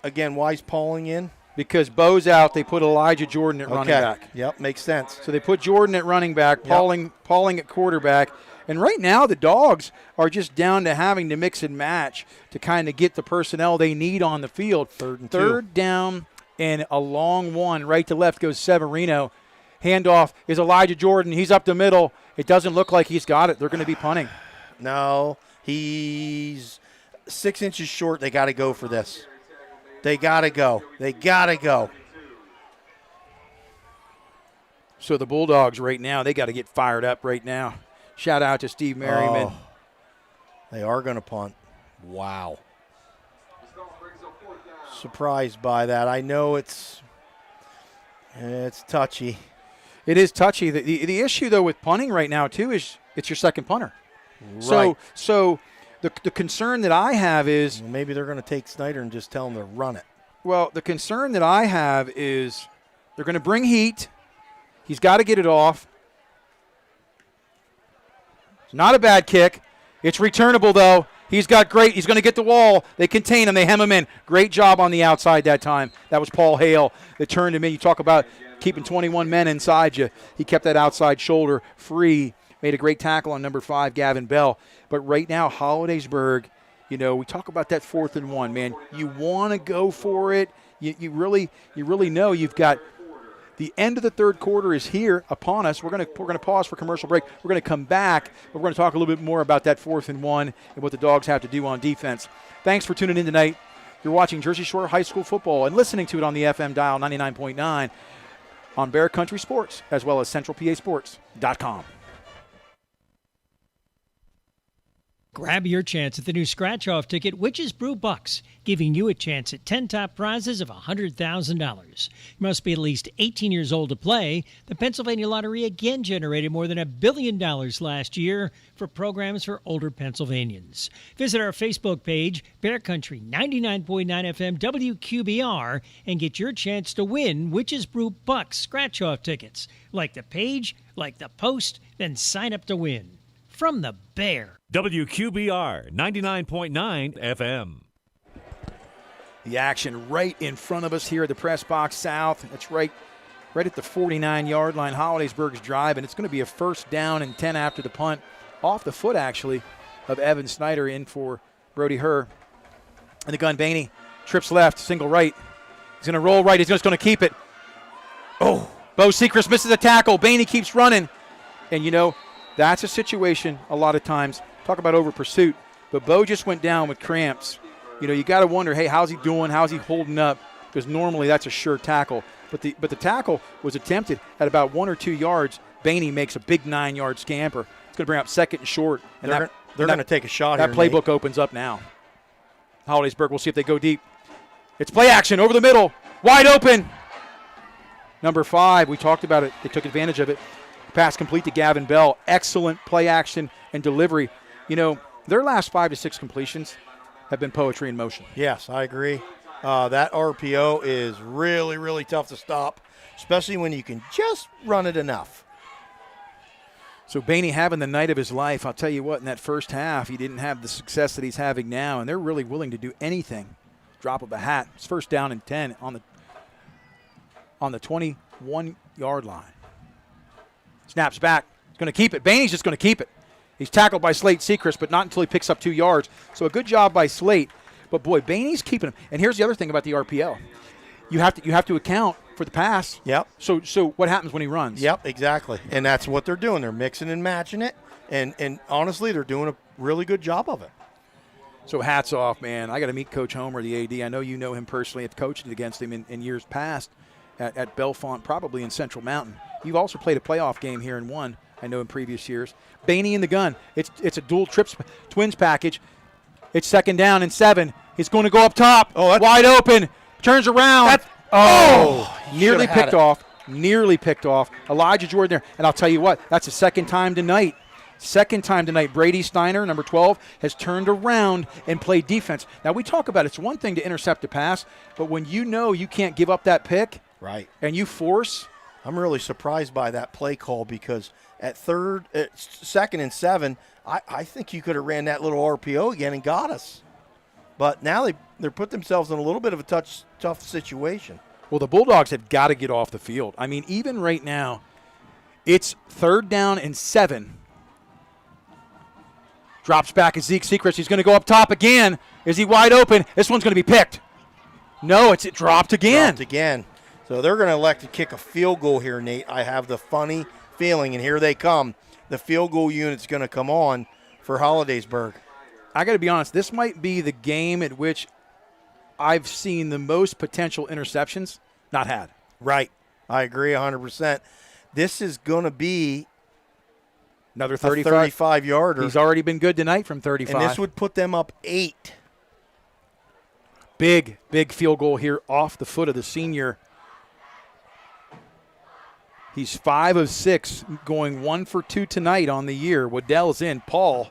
Again, why is Pauling in? Because Bo's out. They put Elijah Jordan at running back. Yep, makes sense. So they put Jordan at running back, Pauling at quarterback. And right now the Dogs are just down to having to mix and match to kind of get the personnel they need on the field. 3rd and 2. 3rd down and a long one. Right to left goes Severino. Handoff is Elijah Jordan. He's up the middle. It doesn't look like he's got it. They're going to be punting. No, he's 6 inches short. They got to go for this. They got to go. So the Bulldogs right now, they got to get fired up right now. Shout out to Steve Merriman. They are going to punt. Wow. surprised by that. I know it's touchy. It is touchy. The issue, though, with punting right now, too, is it's your second punter. Right. So the concern that I have is... Well, maybe they're going to take Snyder and just tell him to run it. Well, the concern that I have is they're going to bring heat. He's got to get it off. It's not a bad kick. It's returnable, though. He's got great. He's going to get the wall. They contain him. They hem him in. Great job on the outside that time. That was Paul Hale that turned him in. You talk about keeping 21 men inside you. He kept that outside shoulder free. Made a great tackle on number 5, Gavin Bell. But right now, Hollidaysburg, we talk about that 4th and 1, man. You want to go for it. You really know you've got the end of the third quarter is here upon us. We're gonna pause for commercial break. We're gonna come back. We're gonna talk a little bit more about that 4th and 1 and what the Dogs have to do on defense. Thanks for tuning in tonight. You're watching Jersey Shore High School football and listening to it on the FM dial 99.9 on Bear Country Sports as well as CentralPASports.com. Grab your chance at the new scratch-off ticket, Witches Brew Bucks, giving you a chance at 10 top prizes of $100,000. You must be at least 18 years old to play. The Pennsylvania Lottery again generated more than $1 billion last year for programs for older Pennsylvanians. Visit our Facebook page, Bear Country 99.9 FM WQBR, and get your chance to win Witches Brew Bucks scratch-off tickets. Like the page, like the post, then sign up to win. From the Bear. WQBR 99.9 FM. The action right in front of us here at the Press Box South. It's right at the 49-yard line. Hollidaysburg's drive, and it's going to be a 1st down and 10 after the punt. Off the foot, actually, of Evan Snyder in for Brody Herr. And the gun, Bainey, trips left, single right. He's going to roll right. He's just going to keep it. Oh, Bo Sechrist misses a tackle. Bainey keeps running. And, that's a situation a lot of times. Talk about over pursuit. But Bo just went down with cramps. You got to wonder, hey, how's he doing? How's he holding up? Because normally that's a sure tackle. But the tackle was attempted at about 1 or 2 yards. Bainey makes a big 9-yard scamper. It's going to bring up 2nd and short. And they're going to take a shot that here. That playbook Nate. Opens up now. Hollidaysburg, we'll see if they go deep. It's play action over the middle. Wide open. Number 5, we talked about it. They took advantage of it. Pass complete to Gavin Bell. Excellent play action and delivery. Their last 5 to 6 completions have been poetry in motion. Yes, I agree. That RPO is really, really tough to stop, especially when you can just run it enough. So Bainey having the night of his life. I'll tell you what, in that first half, he didn't have the success that he's having now, and they're really willing to do anything. Drop of a hat. It's 1st down and 10 on the 21-yard line. Snaps back. He's going to keep it. Bainey's just going to keep it. He's tackled by Slate Sechrist, but not until he picks up 2 yards. So a good job by Slate. But, boy, Bainey's keeping him. And here's the other thing about the RPO. You have to account for the pass. Yep. So what happens when he runs? Yep, exactly. And that's what they're doing. They're mixing and matching it. And honestly, they're doing a really good job of it. So hats off, man. I got to meet Coach Homer, the AD. I know you know him personally. I've coached against him in years past at Bellefonte, probably in Central Mountain. You've also played a playoff game here and won, I know, in previous years. Bainey in the gun. It's a dual trips twins package. It's 2nd down and 7. He's going to go up top. Oh, wide open. Turns around. Nearly picked off. Nearly picked off. Elijah Jordan there. And I'll tell you what, that's the 2nd time tonight. Brady Steiner, number 12, has turned around and played defense. Now, we talk about it's one thing to intercept a pass, but when you know you can't give up that pick, right, and you force. I'm really surprised by that play call because at 2nd and 7, I think you could have ran that little RPO again and got us. But now they're put themselves in a little bit of a tough situation. Well, the Bulldogs have got to get off the field. I mean, even right now, it's 3rd down and 7. Drops back at Zeke Sechrist. He's going to go up top again. Is he wide open? This one's going to be picked. No, it dropped again. So they're going to elect to kick a field goal here, Nate. I have the funny feeling, and here they come. The field goal unit's going to come on for Hollidaysburg. I got to be honest, this might be the game at which I've seen the most potential interceptions not had. Right. I agree 100%. This is going to be another 35-yarder. He's already been good tonight from 35. And this would put them up 8. Big field goal here off the foot of the senior. He's 5 of 6, going 1 for 2 tonight on the year. Waddell's in. Paul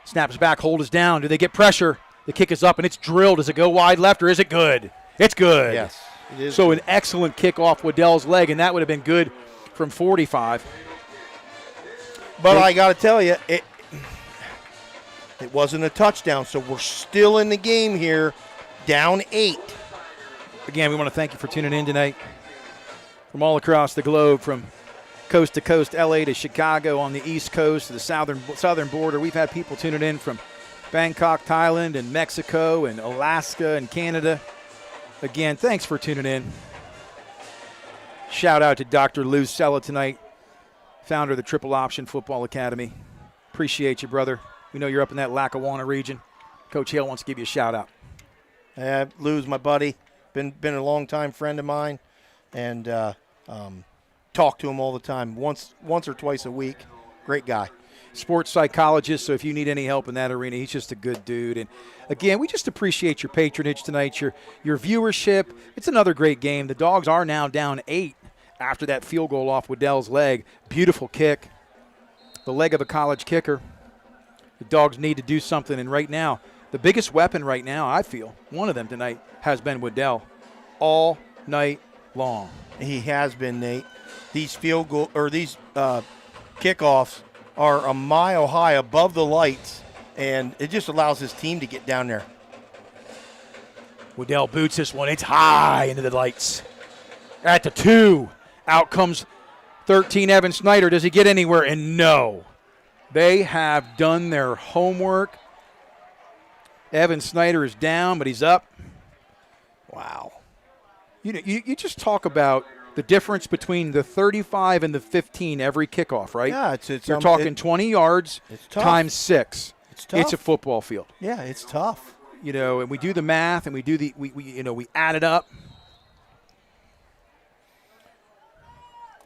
snaps back, hold is down. Do they get pressure? The kick is up, and it's drilled. Does it go wide left, or is it good? It's good. Yes, it is. So an excellent kick off Waddell's leg, and that would have been good from 45. But I got to tell you, it wasn't a touchdown, so we're still in the game here, down 8. Again, we want to thank you for tuning in tonight. From all across the globe, from coast to coast, L.A. to Chicago, on the East Coast to the southern border. We've had people tuning in from Bangkok, Thailand, and Mexico, and Alaska, and Canada. Again, thanks for tuning in. Shout out to Dr. Lou Sella tonight, founder of the Triple Option Football Academy. Appreciate you, brother. We know you're up in that Lackawanna region. Coach Hale wants to give you a shout out. Lou's my buddy, been a long-time friend of mine, and talk to him all the time, once or twice a week. Great guy. Sports psychologist, so if you need any help in that arena, he's just a good dude. And again, we just appreciate your patronage tonight, your viewership. It's another great game. The Dogs are now down 8 after that field goal off Waddell's leg. Beautiful kick. The leg of a college kicker. The Dogs need to do something, and right now, the biggest weapon right now, I feel, one of them tonight, has been Waddell all night long. He has been, Nate. These these kickoffs are a mile high above the lights, and it just allows his team to get down there. Waddell boots this one. It's high into the lights. At the 2, out comes 13 Evan Snyder. Does he get anywhere? And no. They have done their homework. Evan Snyder is down, but he's up. Wow. You just talk about the difference between the 35 and the 15 every kickoff, right? Yeah, you're talking 20 yards times 6. It's tough. It's a football field. Yeah, it's tough. And we do the math, and we do we add it up.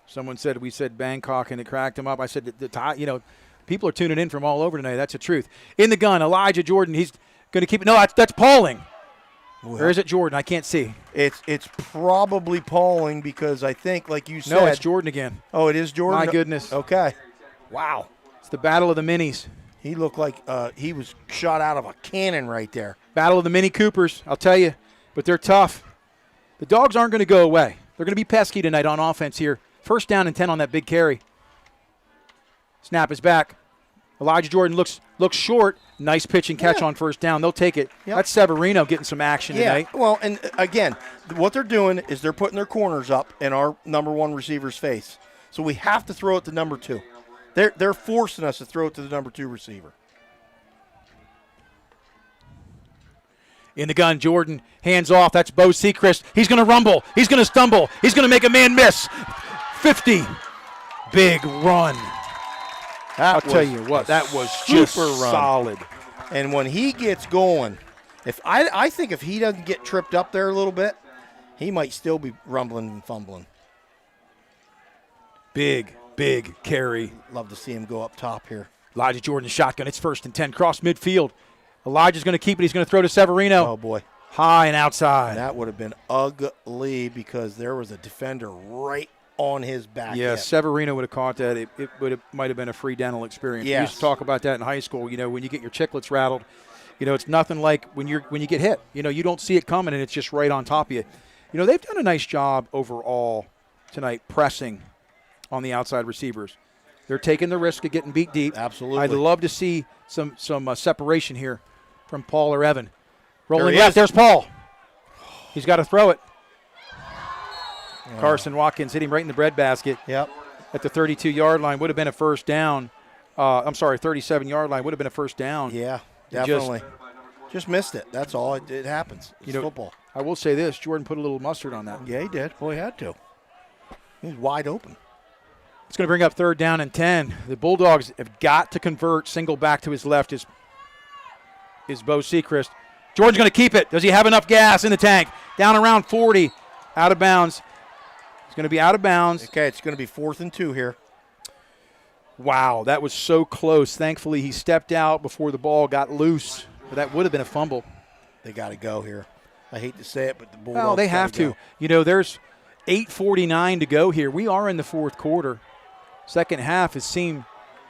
Someone said we said Bangkok and it cracked them up. I said people are tuning in from all over tonight. That's the truth. In the gun, Elijah Jordan. He's going to keep it. No, that's Pauling. Well, or is it Jordan? I can't see. It's probably Pauling because I think, like you said. No, it's Jordan again. Oh, it is Jordan? My goodness. Okay. Wow. It's the battle of the minis. He looked like he was shot out of a cannon right there. Battle of the Mini Coopers, I'll tell you. But they're tough. The Dogs aren't going to go away. They're going to be pesky tonight on offense here. First down and 10 on that big carry. Snap is back. Elijah Jordan looks short. Nice pitch and catch on first down. They'll take it. Yep. That's Severino getting some action tonight. Well, and again, what they're doing is they're putting their corners up in our number 1 receiver's face. So we have to throw it to number 2. They're forcing us to throw it to the number 2 receiver. In the gun, Jordan, hands off. That's Bo Sechrist. He's going to rumble. He's going to stumble. He's going to make a man miss. 50. Big run. I'll tell you what, that was just solid. And when he gets going, I think if he doesn't get tripped up there a little bit, he might still be rumbling and fumbling. Big carry. Love to see him go up top here. Elijah Jordan shotgun. It's 1st and 10. Cross midfield. Elijah's going to keep it. He's going to throw to Severino. Oh, boy. High and outside. And that would have been ugly because there was a defender right on his back. Yeah, Severino would have caught that. It might have been a free dental experience. Yes. We used to talk about that in high school. When you get your chiclets rattled, it's nothing like when you get hit. You don't see it coming and it's just right on top of you. They've done a nice job overall tonight pressing on the outside receivers. They're taking the risk of getting beat deep. Absolutely. I'd love to see some separation here from Paul or Evan. Rolling there left. There's Paul. He's got to throw it. Yeah. Carson Watkins hit him right in the breadbasket. Yep. At the 32-yard line. Would have been a first down. 37-yard line. Would have been a first down. Yeah, definitely. Just missed it. That's all. It happens. It's football. I will say this. Jordan put a little mustard on that. Yeah, he did. Boy, he had to. He was wide open. It's going to bring up 3rd down and 10. The Bulldogs have got to convert. Single back to his left is Bo Sechrist. Jordan's going to keep it. Does he have enough gas in the tank? Down around 40. Out of bounds. It's going to be out of bounds. Okay, it's going to be 4th and 2 here. Wow, that was so close. Thankfully, he stepped out before the ball got loose. But that would have been a fumble. They got to go here. I hate to say it, but the Bulldogs. Well, they have to. Go. You know, there's 8:49 to go here. We are in the fourth quarter. Second half has seemed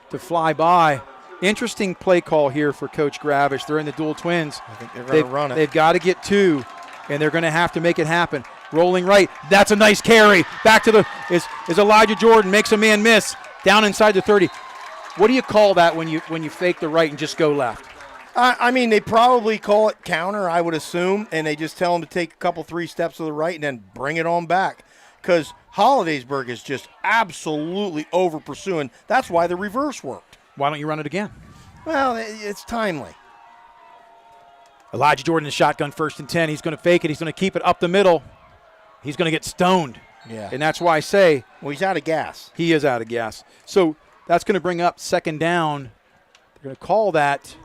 to fly by. Interesting play call here for Coach Gravish. They're in the dual twins. I think they're going to run it. They've got to get 2, and they're going to have to make it happen. Rolling right. That's a nice carry. Back to the is Elijah Jordan, makes a man miss. Down inside the 30. What do you call that when you fake the right and just go left? I mean, they probably call it counter, I would assume, and they just tell them to take a couple, 3 steps to the right and then bring it on back. Because Hollidaysburg is just absolutely over-pursuing. That's why the reverse worked. Why don't you run it again? Well, it's timely. Elijah Jordan, the shotgun, 1st and 10. He's going to fake it. He's going to keep it up the middle. He's going to get stoned. Yeah. And that's why I say. Well, he's out of gas. He is out of gas. So that's going to bring up 2nd down. They're going to call that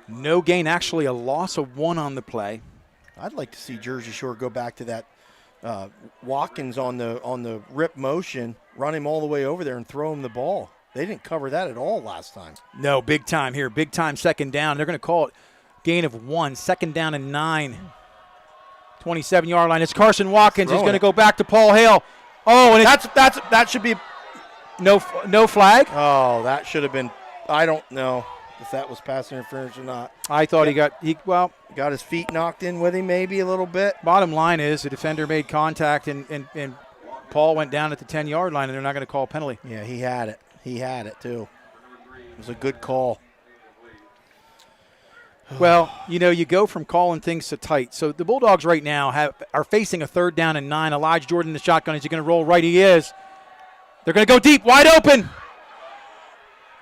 no gain, actually a loss of 1 on the play. I'd like to see Jersey Shore go back to that Watkins on the rip motion, run him all the way over there and throw him the ball. They didn't cover that at all last time. No, big time here. Big time 2nd down. They're going to call it gain of 1. 2nd down and 9. 27-yard line. It's Carson Watkins. He's going to go back to Paul Hale. Oh, and that should be no flag. Oh, that should have been. I don't know if that was pass interference or not. I thought he got his feet knocked in with him maybe a little bit. Bottom line is the defender made contact and Paul went down at the 10-yard line and they're not going to call a penalty. Yeah, he had it. He had it too. It was a good call. Well, you know, you go from calling things to tight. So the Bulldogs right now are facing a 3rd down and 9. Elijah Jordan in the shotgun. Is he going to roll right? He is. They're going to go deep, wide open.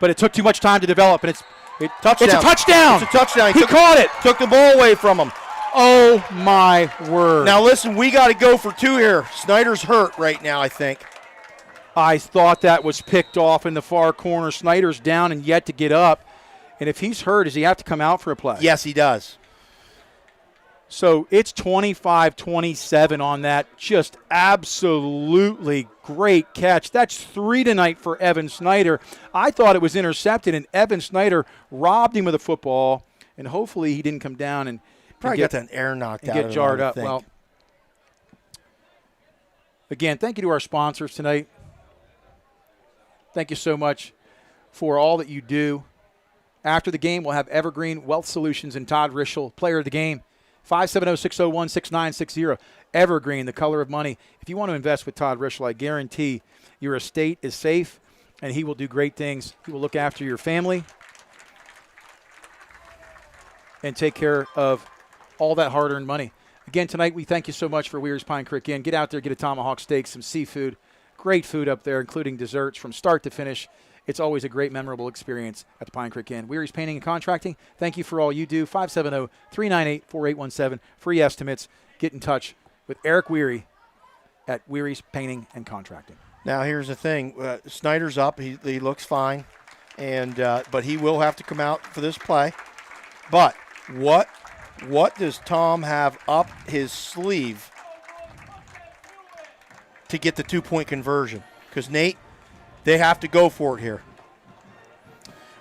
But it took too much time to develop, and it's a touchdown. It's a touchdown. He caught it. Took the ball away from him. Oh, my word. Now, listen, we got to go for 2 here. Snyder's hurt right now, I think. I thought that was picked off in the far corner. Snyder's down and yet to get up. And if he's hurt, does he have to come out for a play? Yes, he does. So it's 25-27 on that. Just absolutely great catch. That's 3 tonight for Evan Snyder. I thought it was intercepted, and Evan Snyder robbed him of the football, and hopefully he didn't come down and probably got that air knocked out and get jarred him, up. Well, again, thank you to our sponsors tonight. Thank you so much for all that you do. After the game, we'll have Evergreen Wealth Solutions and Todd Rischel, player of the game. 570-601-6960. Evergreen, the color of money. If you want to invest with Todd Rischel, I guarantee your estate is safe, and he will do great things. He will look after your family and take care of all that hard-earned money. Again, tonight, we thank you so much for Weir's Pine Creek Inn. Get out there, get a tomahawk steak, some seafood. Great food up there, including desserts from start to finish. It's always a great, memorable experience at the Pine Creek Inn. Weary's Painting and Contracting, thank you for all you do. 570-398-4817. Free estimates. Get in touch with Eric Weary at Weary's Painting and Contracting. Now, here's the thing. Snyder's up. He looks fine, but he will have to come out for this play. But what does Tom have up his sleeve to get the 2-point conversion? Because, Nate, they have to go for it here.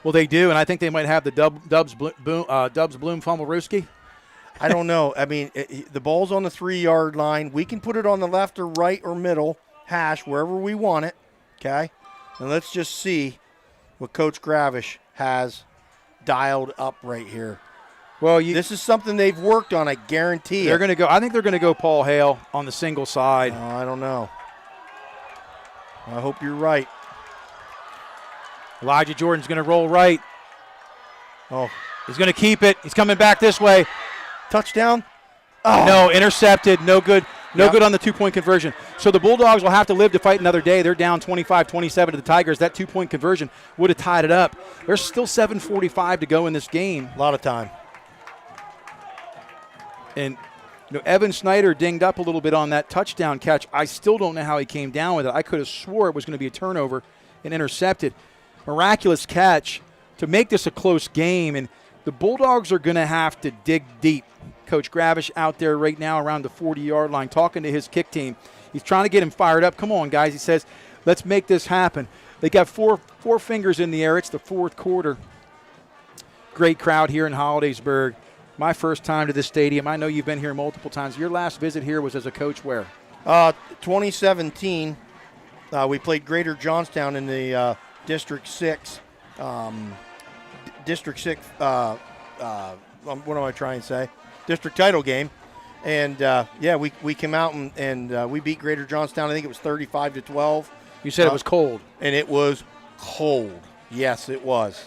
Well, they do, and I think they might have the Dubs Bloom Fumblerooski. I don't know. I mean, the ball's on the 3-yard line. We can put it on the left or right or middle hash, wherever we want it, okay? And let's just see what Coach Gravish has dialed up right here. Well, this is something they've worked on, I guarantee they're going to go. I think they're going to go Paul Hale on the single side. I don't know. I hope you're right. Elijah Jordan's going to roll right. Oh. He's going to keep it. He's coming back this way. Touchdown? Oh. No, intercepted. No good. No good on the 2-point conversion. So the Bulldogs will have to live to fight another day. They're down 25-27 to the Tigers. That 2-point conversion would have tied it up. There's still 7:45 to go in this game. A lot of time. And Evan Snyder dinged up a little bit on that touchdown catch. I still don't know how he came down with it. I could have swore it was going to be a turnover and intercepted. Miraculous catch to make this a close game, and the Bulldogs are going to have to dig deep. Coach Gravish out there right now around the 40-yard line talking to his kick team. He's trying to get him fired up. Come on, guys, he says, let's make this happen. They got four fingers in the air. It's the fourth quarter. Great crowd here in Hollidaysburg. My first time to this stadium. I know you've been here multiple times. Your last visit here was as a coach where? 2017. We played Greater Johnstown in the District 6. District 6, what am I trying to say? District title game. And, we came out and we beat Greater Johnstown. I think it was 35-12. You said it was cold. And it was cold. Yes, it was.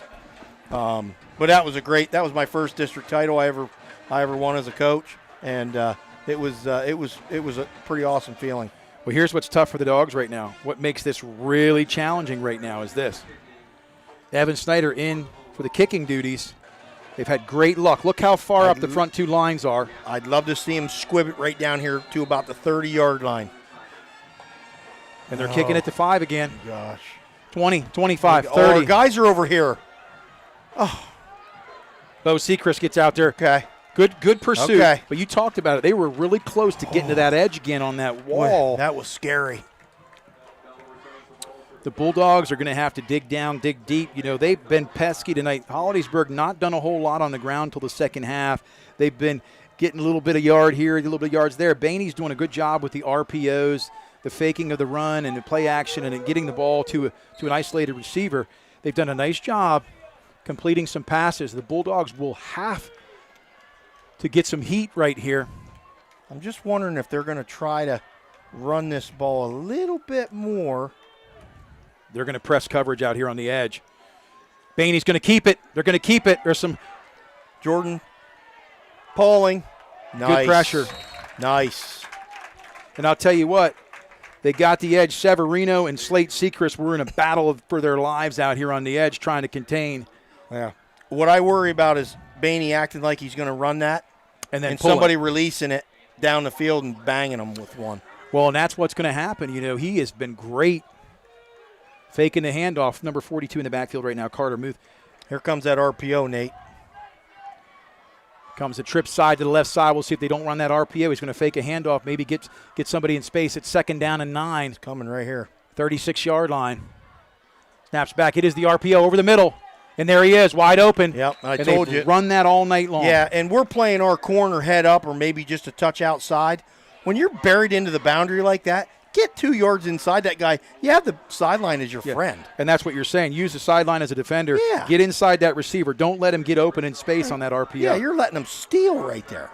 But that was my first district title I ever won as a coach. And it was a pretty awesome feeling. Well, here's what's tough for the Dogs right now. What makes this really challenging right now is this. Evan Snyder in for the kicking duties. They've had great luck. Look how far up the front two lines are. I'd love to see him squib it right down here to about the 30-yard line. And they're kicking it to 5 again. Gosh. 20, 25, 30. Our guys are over here. Oh. Bo Sechrist gets out there. Okay. Good pursuit. Okay. But you talked about it. They were really close to getting to that edge again on that wall. Boy, that was scary. The Bulldogs are going to have to dig deep. You know, they've been pesky tonight. Hollidaysburg not done a whole lot on the ground till the second half. They've been getting a little bit of yard here, a little bit of yards there. Bainey's doing a good job with the RPOs, the faking of the run and the play action and getting the ball to an isolated receiver. They've done a nice job completing some passes. The Bulldogs will have to get some heat right here. I'm just wondering if they're going to try to run this ball a little bit more. They're going to press coverage out here on the edge. Bainey's going to keep it. They're going to keep it. There's some Jordan Pauling. Nice. Good pressure. Nice. And I'll tell you what, they got the edge. Severino and Slate Sechrist were in a battle for their lives out here on the edge trying to contain. Yeah. What I worry about is Bainey acting like he's going to run that and somebody releasing it down the field and banging him with one. Well, and that's what's going to happen. You know, he has been great faking the handoff. Number 42 in the backfield right now, Carter Muth. Here comes that RPO, Nate. Comes a trip side to the left side. We'll see if they don't run that RPO. He's going to fake a handoff, maybe get somebody in space. It's 2nd down and 9. It's coming right here. 36-yard line. Snaps back. It is the RPO over the middle. And there he is, wide open. Yep, I and told you. Run that all night long. Yeah, and we're playing our corner head up or maybe just a touch outside. When you're buried into the boundary like that, get 2 yards inside that guy. You have the sideline as your friend. And that's what you're saying. Use the sideline as a defender. Yeah. Get inside that receiver. Don't let him get open in space on that RPO. Yeah, you're letting him steal right there.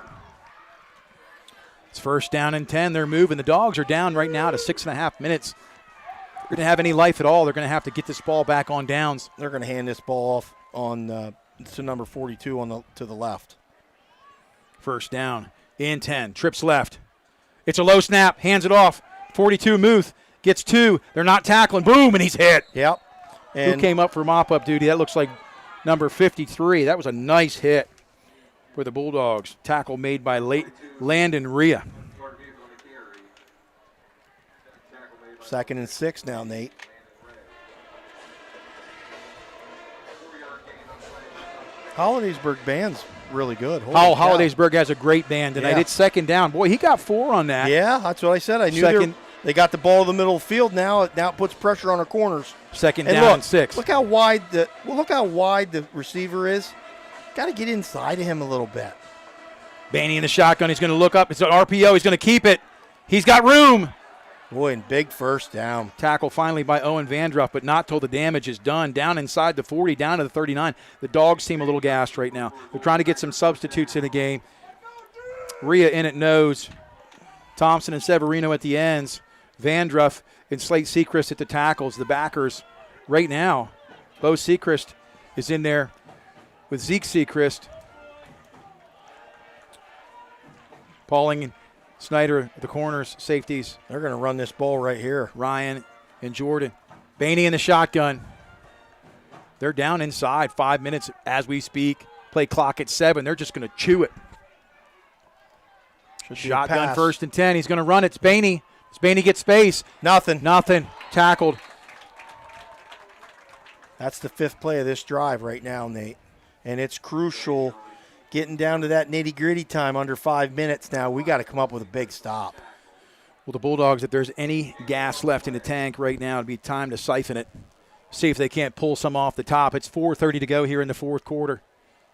It's 1st down and 10. They're moving. The Dogs are down right now to 6.5 minutes. If they're going to have any life at all, they're going to have to get this ball back on downs. They're going to hand this ball off on to number 42 to the left. 1st down and 10. Trips left. It's a low snap. Hands it off. 42 Muth gets 2. They're not tackling. Boom, and he's hit. Yep. And who came up for mop-up duty? That looks like number 53. That was a nice hit for the Bulldogs. Tackle made by Landon Rhea. 2nd and 6 now, Nate. Hollidaysburg band's really good. Hollidaysburg has a great band tonight. Yeah. It's 2nd down. Boy, he got 4 on that. Yeah, that's what I said. I knew they got the ball in the middle of the field now. It puts pressure on our corners. 2nd down and 6. Look how wide the receiver is. Got to get inside of him a little bit. Bainey in the shotgun. He's going to look up. It's an RPO. He's going to keep it. He's got room. Boy, and big 1st down. Tackle finally by Owen Vandruff, but not till the damage is done. Down inside the 40, down to the 39. The Dogs seem a little gassed right now. They're trying to get some substitutes in the game. Rhea in at nose. Thompson and Severino at the ends. Vandruff and Slate Sechrist at the tackles. The backers right now. Bo Sechrist is in there with Zeke Sechrist. Pauling and Snyder at the corners, safeties. They're going to run this ball right here. Ryan and Jordan. Bainey in the shotgun. They're down inside. 5 minutes as we speak. Play clock at 7. They're just going to chew it. Shotgun 1st and 10. He's going to run it. It's Bainey. Does Bainey get space? Nothing. Tackled. That's the 5th play of this drive right now, Nate. And it's crucial. Getting down to that nitty-gritty time under 5 minutes now. We got to come up with a big stop. Well, the Bulldogs, if there's any gas left in the tank right now, it'd be time to siphon it. See if they can't pull some off the top. It's 4:30 to go here in the 4th quarter.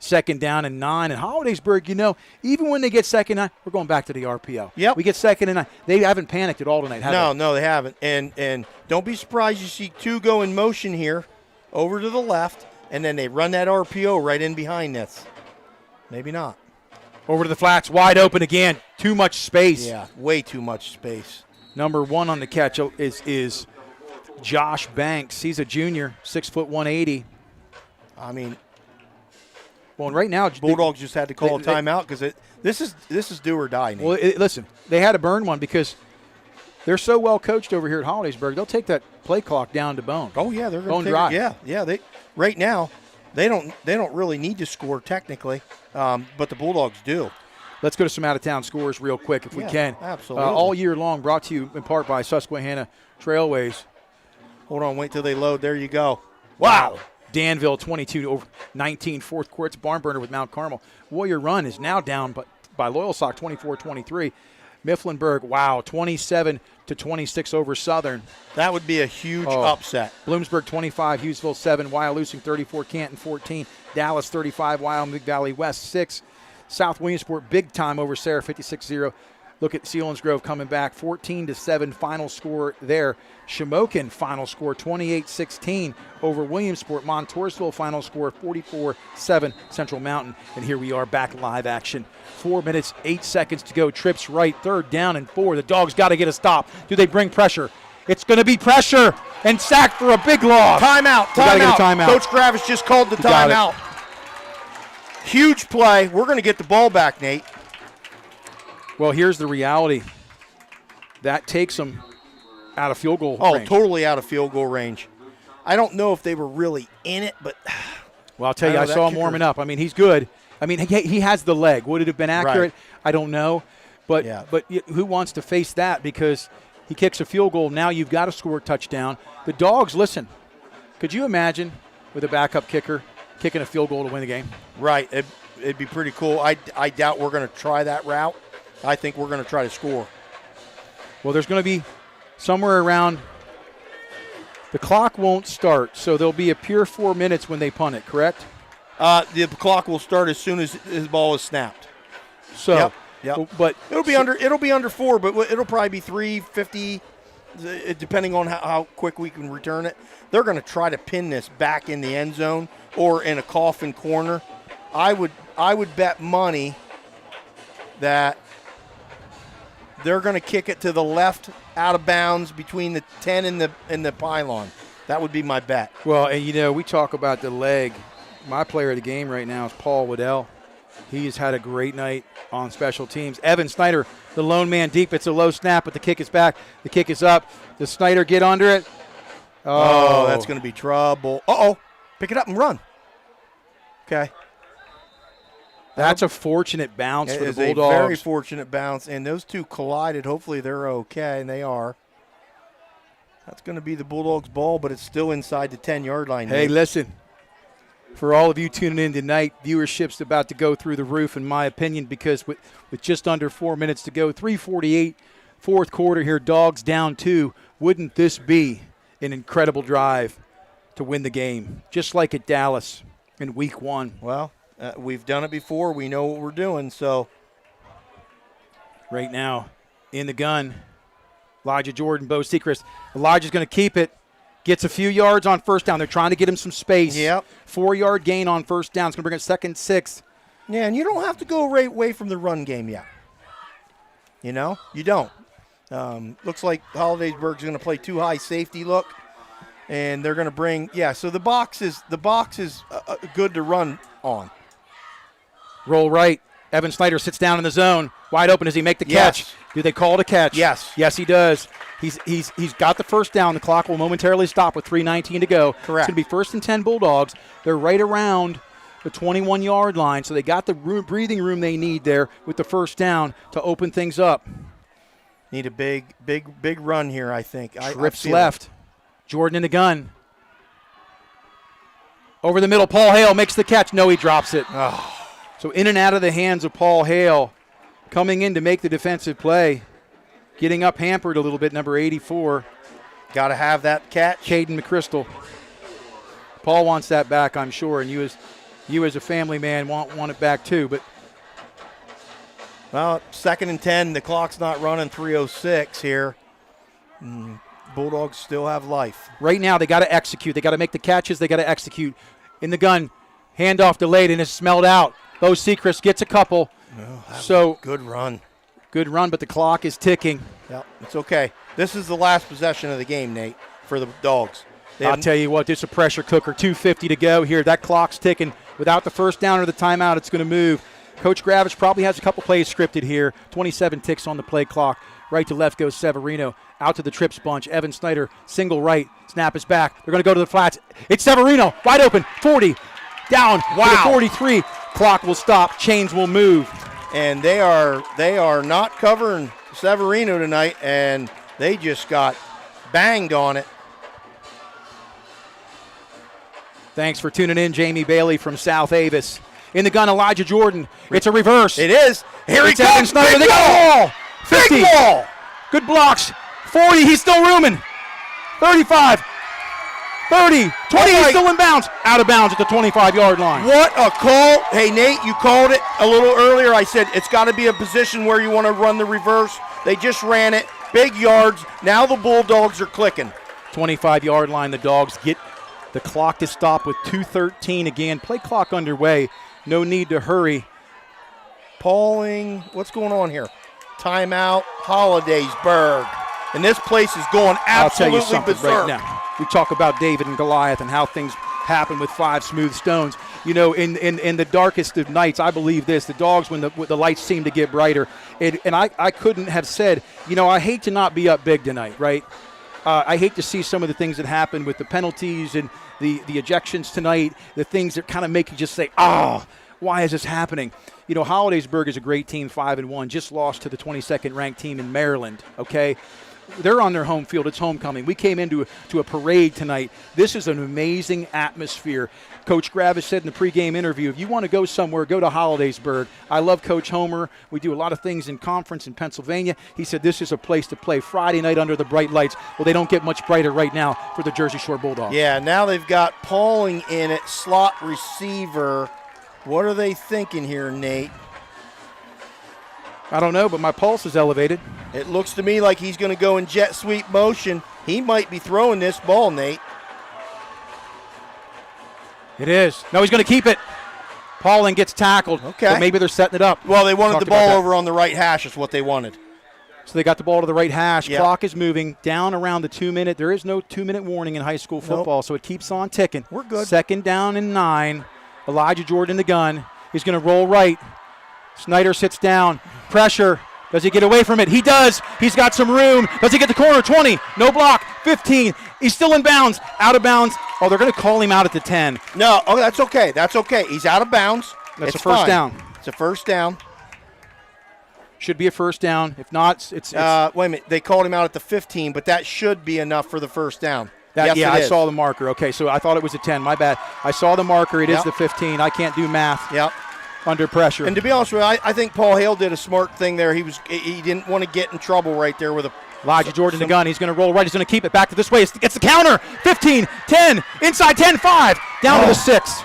second down and 9. And Hollidaysburg, even when they get second and 9, we're going back to the RPO. Yep. We get second and 9. They haven't panicked at all tonight, have they? No, they haven't. And don't be surprised you see 2 go in motion here over to the left, and then they run that RPO right in behind this. Maybe not. Over to the flats, wide open again. Too much space. Yeah, way too much space. Number 1 on the catch is Josh Banks. He's a junior, 6', 180. I mean, well, and right now, Bulldogs just had to call a timeout because this is do or die. Nate. Well, listen, they had to burn one because they're so well coached over here at Hollidaysburg. They'll take that play clock down to bone. Oh yeah, they're going to dry. Yeah. They right now they don't really need to score technically, but the Bulldogs do. Let's go to some out-of-town scores real quick if we can. Absolutely. All year long, brought to you in part by Susquehanna Trailways. Hold on, wait till they load. There you go. Wow. Danville 22-19, fourth quarter. It's barn burner with Mount Carmel. Warrior Run is now down by Loyal Sock 24-23. Mifflinburg, 27-26 over Southern. That would be a huge upset. Bloomsburg 25, Hughesville 7, Wyalusing 34, Canton 14, Dallas 35, Wyoming Valley West 6. South Williamsport big time over Sarah 56-0. Look at Sealands Grove coming back 14-7 final score there. Shamokin final score 28-16 over Williamsport. Montoursville final score 44-7 Central Mountain. And here we are back live action. 4 minutes, 8 seconds to go. Trips right, 3rd down and 4. The Dogs got to get a stop. Do they bring pressure? It's going to be pressure and sacked for a big loss. Timeout. Get a timeout. Coach Gravish just called the timeout. Huge play. We're going to get the ball back, Nate. Well, here's the reality. That takes them out of field goal range. Totally out of field goal range. I don't know if they were really in it, but well, I'll tell you, I saw him warming up. I mean, he's good. I mean, he has the leg. Would it have been accurate? Right. I don't know. But who wants to face that? Because he kicks a field goal. Now you've got to score a touchdown. The Dogs, listen, could you imagine with a backup kicker kicking a field goal to win the game? Right. It'd be pretty cool. I doubt we're going to try that route. I think we're going to try to score. Well, there's going to be somewhere around – the clock won't start, so there'll be a pure 4 minutes when they punt it, correct? The clock will start as soon as his ball is snapped. So, yep. But it'll be under 4, but it'll probably be 3:50, depending on how quick we can return it. They're going to try to pin this back in the end zone or in a coffin corner. I would bet money that they're going to kick it to the left out of bounds between the 10 and the pylon. That would be my bet. Well, and we talk about the leg. My player of the game right now is Paul Waddell. He has had a great night on special teams. Evan Snyder, the lone man deep. It's a low snap, but the kick is back. The kick is up. Does Snyder get under it? Oh, that's going to be trouble. Pick it up and run. Okay. That's a fortunate bounce for the Bulldogs. It is a very fortunate bounce, and those two collided. Hopefully they're okay, and they are. That's going to be the Bulldogs' ball, but it's still inside the 10-yard line. Hey, listen, for all of you tuning in tonight, viewership's about to go through the roof, in my opinion, because with just under 4 minutes to go, 3:48, fourth quarter here, Dogs down 2. Wouldn't this be an incredible drive to win the game, just like at Dallas in week 1? Well, we've done it before. We know what we're doing. So right now, in the gun, Elijah Jordan, Bo Sechrist. Elijah's going to keep it. Gets a few yards on first down. They're trying to get him some space. Yep. 4-yard gain on first down. It's going to bring it 2nd, 6. Yeah, and you don't have to go right away from the run game yet. You don't. Looks like Hollidaysburg's going to play too high safety look, and they're going to bring so the box is good to run on. Roll right. Evan Snyder sits down in the zone. Wide open. Does he make the catch? Yes. Do they call it a catch? Yes. Yes, he does. He's got the first down. The clock will momentarily stop with 3:19 to go. Correct. It's going to be 1st and 10 Bulldogs. They're right around the 21-yard line, so they got the breathing room they need there with the first down to open things up. Need a big run here, I think. Trips left. Jordan in the gun. Over the middle, Paul Hale makes the catch. No, he drops it. Oh. So in and out of the hands of Paul Hale, coming in to make the defensive play. Getting up hampered a little bit, number 84. Got to have that catch. Caden McChrystal. Paul wants that back, I'm sure, and you as You as a family man want it back too, but. Well, 2nd and 10, the clock's not running, 3:06 here. Bulldogs still have life. Right now, they got to execute. They got to make the catches. They got to execute. In the gun, handoff delayed, and it's smelled out. Bo Sechrist gets a couple. So good run. Good run, but the clock is ticking. Yep, it's okay. This is the last possession of the game, Nate, for the Dogs. I'll tell you what, this is a pressure cooker. 2:50 to go here. That clock's ticking. Without the first down or the timeout, it's going to move. Coach Gravish probably has a couple plays scripted here. 27 ticks on the play clock. Right to left goes Severino. Out to the trips bunch. Evan Snyder, single right. Snap is back. They're going to go to the flats. It's Severino, wide open. 40, down to the 43. Clock will stop. Chains will move. And they are not covering Severino tonight, and they just got banged on it. Thanks for tuning in, Jamie Bailey from South Avis. In the gun, Elijah Jordan. It's a reverse. It is. Here he comes. Evan Snyder. They got a ball. 50. Big ball. Good blocks. 40. He's still rooming. 35. 30. 20. He's still in bounds. Out of bounds at the 25-yard line. What a call. Hey, Nate, you called it a little earlier. I said it's got to be a position where you want to run the reverse. They just ran it. Big yards. Now the Bulldogs are clicking. 25-yard line. The Dogs get the clock to stop with 2:13 again. Play clock underway. No need to hurry. Pauling. What's going on here? Timeout. Hollidaysburg. And this place is going absolutely I'll tell you something berserk. right now. We talk about David and Goliath and how things happen with 5 smooth stones. You know, in the darkest of nights, I believe this, the Dogs, when the lights seem to get brighter, and I couldn't have said, you know, I hate to not be up big tonight, right? I hate to see some of the things that happen with the penalties and the ejections tonight, the things that kind of make you just say, why is this happening? You know, Hollidaysburg is a great team, 5-1, just lost to the 22nd ranked team in Maryland, okay? They're on their home field. It's homecoming. We came into a parade tonight. This is an amazing atmosphere. Coach Gravish said in the pregame interview, if you want to go somewhere, go to Hollidaysburg. I love Coach Homer. We do a lot of things in conference in Pennsylvania. He said this is a place to play Friday night under the bright lights. Well, they don't get much brighter right now for the Jersey Shore Bulldogs. Yeah, now they've got Pauling in at slot receiver. What are they thinking here, Nate? I don't know, but my pulse is elevated. It looks to me like he's going to go in jet sweep motion. He might be throwing this ball, Nate. It is. No, he's going to keep it. Pauling gets tackled. Okay. But maybe they're setting it up. Well, they wanted the ball over on the right hash is what they wanted. So they got the ball to the right hash. Yep. Clock is moving down around the 2-minute. There is no 2-minute warning in high school football, so it keeps on ticking. We're good. 2nd down and 9. Elijah Jordan in the gun. He's going to roll right. Snyder sits down. Pressure. Does he get away from it? He does. He's got some room. Does he get the corner? 20. No block. 15. He's still in bounds. Out of bounds. Oh, they're going to call him out at the 10. No. Oh, that's okay. That's okay. He's out of bounds. That's a first down. It's a first down. Should be a first down. If not, it's wait a minute. They called him out at the 15, but that should be enough for the first down. I saw the marker. Okay, so I thought it was a 10. My bad. I saw the marker. It is the 15. I can't do math. Yep. Under pressure. And to be honest with you, I think Paul Hale did a smart thing there. He didn't want to get in trouble right there with Elijah Jordan in the gun. He's going to roll right. He's going to keep it back to this way. Gets the counter. 15, 10, inside 10, 5. Down to the 6.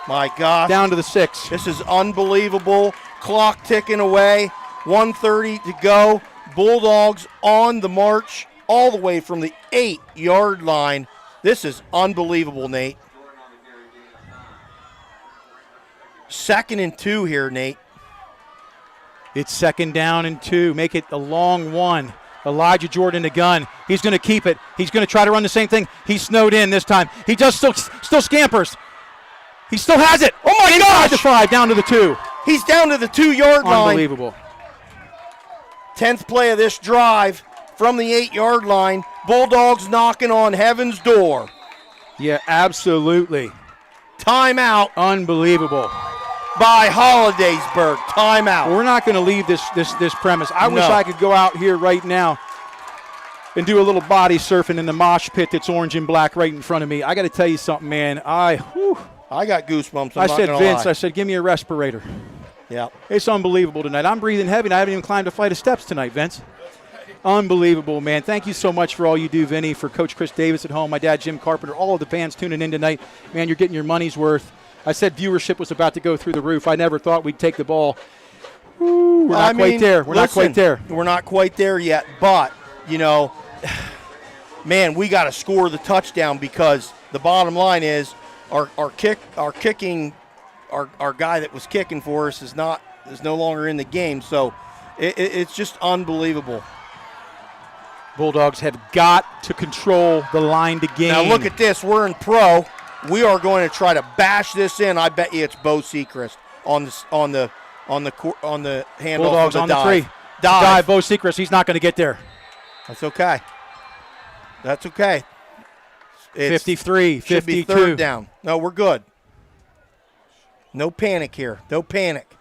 My gosh. Down to the 6. This is unbelievable. Clock ticking away. 1:30 to go. Bulldogs on the march all the way from the 8-yard line. This is unbelievable, Nate. 2nd and 2 here, Nate. It's 2nd down and 2. Make it a long one. Elijah Jordan in the gun. He's going to keep it. He's going to try to run the same thing. He's snowed in this time. He just still scampers. He still has it. Oh, my gosh. Inside the 5, down to the 2. He's down to the 2-yard line. Unbelievable. 10th play of this drive from the 8-yard line. Bulldogs knocking on heaven's door. Yeah, absolutely. Timeout. Unbelievable. By Hollidaysburg. Timeout. We're not going to leave this premise. I wish I could go out here right now and do a little body surfing in the mosh pit that's orange and black right in front of me. I got to tell you something, man. I got goosebumps. I said, Vince, I said, give me a respirator. Yeah. It's unbelievable tonight. I'm breathing heavy, and I haven't even climbed a flight of steps tonight, Vince. Unbelievable, man. Thank you so much for all you do, Vinny, for Coach Chris Davis at home, my dad, Jim Carpenter, all of the fans tuning in tonight. Man, you're getting your money's worth. I said viewership was about to go through the roof. I never thought we'd take the ball. We're not quite there. We're not quite there. We're not quite there yet, but, man, we got to score the touchdown because the bottom line is our kicking, our guy that was kicking for us is no longer in the game. So it's just unbelievable. Bulldogs have got to control the line to game. Now look at this. We're in pro. We are going to try to bash this in. I bet you it's Bo Sechrist on the handoff. Bulldogs on the on dive. the 3. Dive. Bo Sechrist. He's not going to get there. That's okay. That's okay. It's 53, should 52. be third down. No, we're good. No panic here. No panic.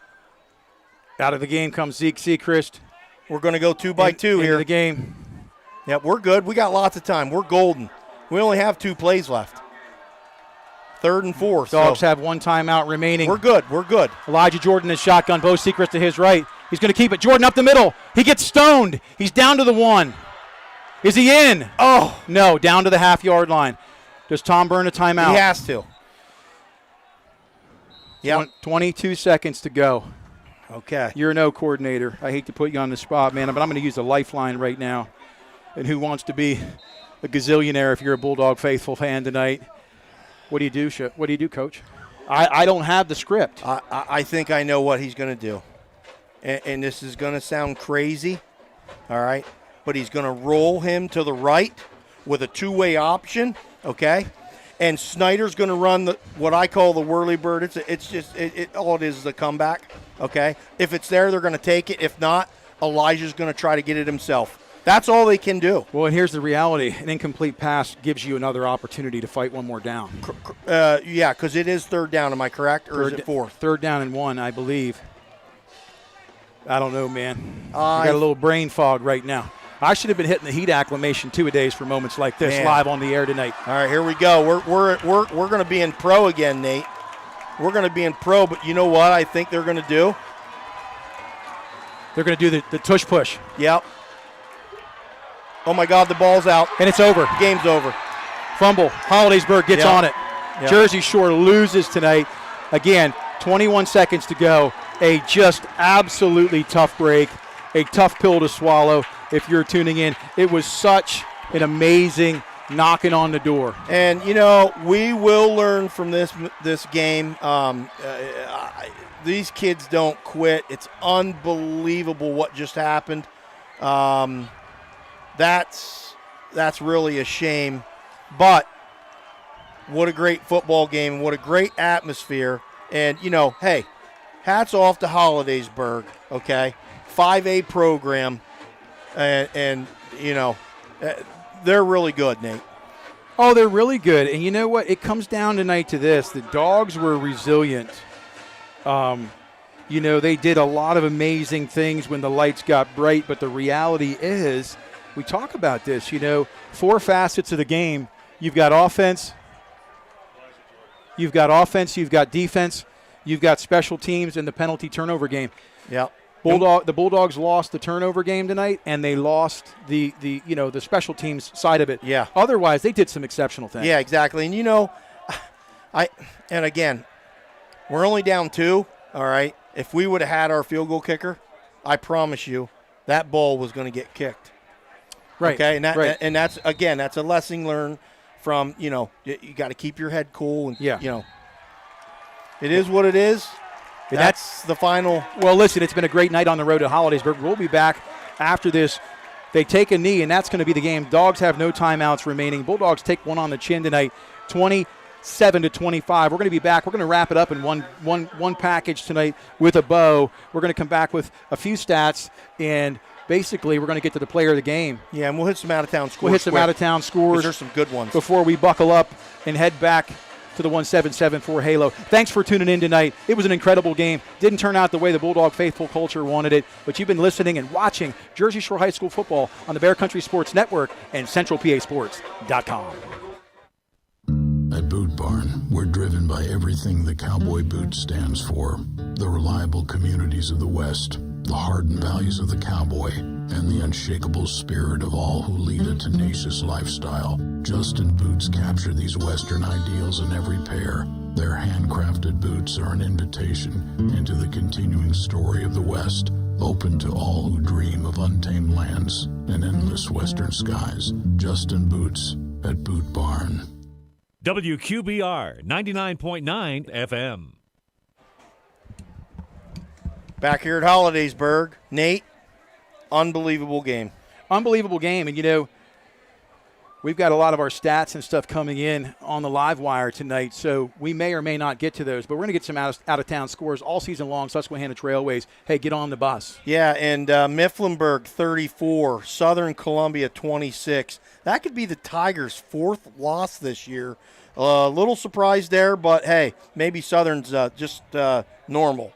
Out of the game comes Zeke Sechrist. We're going to go 2 by 2 here. Into the game. Yep, we're good. We got lots of time. We're golden. We only have 2 plays left. 3rd and 4. Dogs have 1 timeout remaining. We're good. We're good. Elijah Jordan is shotgun. Bo Sechrist to his right. He's going to keep it. Jordan up the middle. He gets stoned. He's down to the 1. Is he in? Oh, no, down to the half-yard line. Does Tom burn a timeout? He has to. Yeah. 22 seconds to go. Okay. You're no coordinator. I hate to put you on the spot, man, but I'm going to use a lifeline right now. And who wants to be a gazillionaire if you're a Bulldog faithful fan tonight? What do you do, Coach? I don't have the script. I think I know what he's going to do. And this is going to sound crazy, all right? But he's going to roll him to the right with a 2-way option, okay? And Snyder's going to run what I call the whirly bird. All it is a comeback, okay? If it's there, they're going to take it. If not, Elijah's going to try to get it himself. That's all they can do. Well, and here's the reality. An incomplete pass gives you another opportunity to fight one more down. Yeah, because it is 3rd down. Am I correct? Or is it 4th? 3rd down and 1, I believe. I don't know, man. I got a little brain fog right now. I should have been hitting the heat acclimation 2-a-days for moments like this, man. Live on the air tonight. All right, here we go. We're going to be in pro again, Nate. We're going to be in pro, but you know what I think they're going to do? They're going to do the tush push. Yep. Oh, my God, the ball's out. And it's over. Game's over. Fumble. Hollidaysburg gets on it. Yep. Jersey Shore loses tonight. Again, 21 seconds to go. A just absolutely tough break. A tough pill to swallow if you're tuning in. It was such an amazing knocking on the door. And, we will learn from this game. These kids don't quit. It's unbelievable what just happened. That's really a shame. But what a great football game. What a great atmosphere. And, hey, hats off to Hollidaysburg, okay? 5A program. And they're really good, Nate. Oh, they're really good. And you know what? It comes down tonight to this. The Dogs were resilient. They did a lot of amazing things when the lights got bright, but the reality is, we talk about this, 4 facets of the game. You've got offense, you've got defense, you've got special teams, and the penalty turnover game. Yeah. The Bulldogs lost the turnover game tonight, and they lost the special teams side of it. Yeah. Otherwise, they did some exceptional things. Yeah, exactly. And and again, we're only down 2. All right. If we would have had our field goal kicker, I promise you, that ball was going to get kicked. Right. Okay. And that's a lesson learned from you got to keep your head cool and it is what it is. That's the final. Well, listen, it's been a great night on the road to Hollidaysburg. We'll be back after this. They take a knee, and that's going to be the game. Dogs have no timeouts remaining. Bulldogs take one on the chin tonight, 27-25. We're going to be back. We're going to wrap it up in one package tonight with a bow. We're going to come back with a few stats, and basically we're going to get to the player of the game. Yeah, and we'll hit some out-of-town scores. We'll hit some out-of-town scores. There's some good ones. Before we buckle up and head back to the 1774 Halo. Thanks for tuning in tonight. It was an incredible game. Didn't turn out the way the Bulldog faithful culture wanted it, but you've been listening and watching Jersey Shore High School football on the Bear Country Sports Network and CentralPASports.com. At Boot Barn, we're driven by everything the cowboy boot stands for. The reliable communities of the West, the hardened values of the cowboy, and the unshakable spirit of all who lead a tenacious lifestyle. Justin Boots capture these Western ideals in every pair, Their handcrafted boots are an invitation into the continuing story of the West, open to all who dream of untamed lands and endless western skies. Justin Boots at Boot Barn. WQBR 99.9 FM. Back here at Hollidaysburg, Nate, unbelievable game. Unbelievable game. And, we've got a lot of our stats and stuff coming in on the live wire tonight, so we may or may not get to those. But we're going to get some out-of-town scores all season long. Susquehanna Trailways, hey, get on the bus. Yeah, and Mifflinburg 34, Southern Columbia 26. That could be the Tigers' 4th loss this year. A little surprised there, but, hey, maybe Southern's just normal.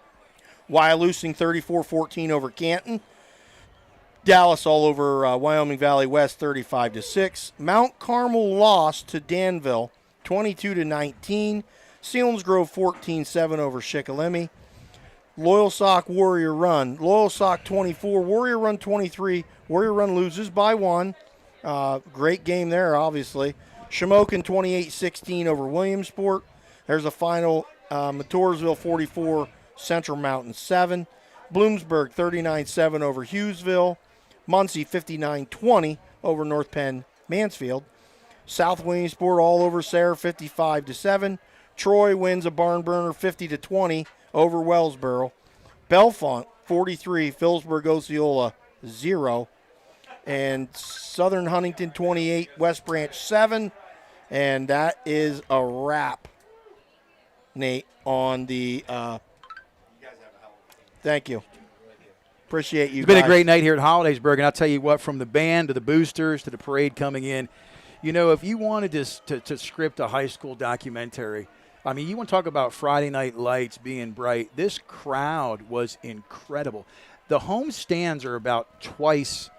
Wyalusing 34-14 over Canton. Dallas all over Wyoming Valley West 35-6. Mount Carmel lost to Danville 22-19. Selinsgrove 14-7 over Shikellamy. Loyalsock Warrior Run. Loyalsock 24, Warrior Run 23. Warrior Run loses by 1. Great game there, obviously. Shamokin 28-16 over Williamsport. There's a final. Matoursville 44, Central Mountain 7. Bloomsburg 39-7 over Hughesville. Muncie 59-20 over North Penn Mansfield. South Williamsport all over Sayre 55-7. Troy wins a barn burner 50-20 over Wellsboro. Bellefonte 43, Phillipsburg Osceola 0. And Southern Huntington 28, West Branch 7. And that is a wrap, Nate, on the thank you. Appreciate you. It's been a great night here at Hollidaysburg, and I'll tell you what, from the band to the boosters to the parade coming in, if you wanted to script a high school documentary, I mean, you want to talk about Friday night lights being bright. This crowd was incredible. The home stands are about twice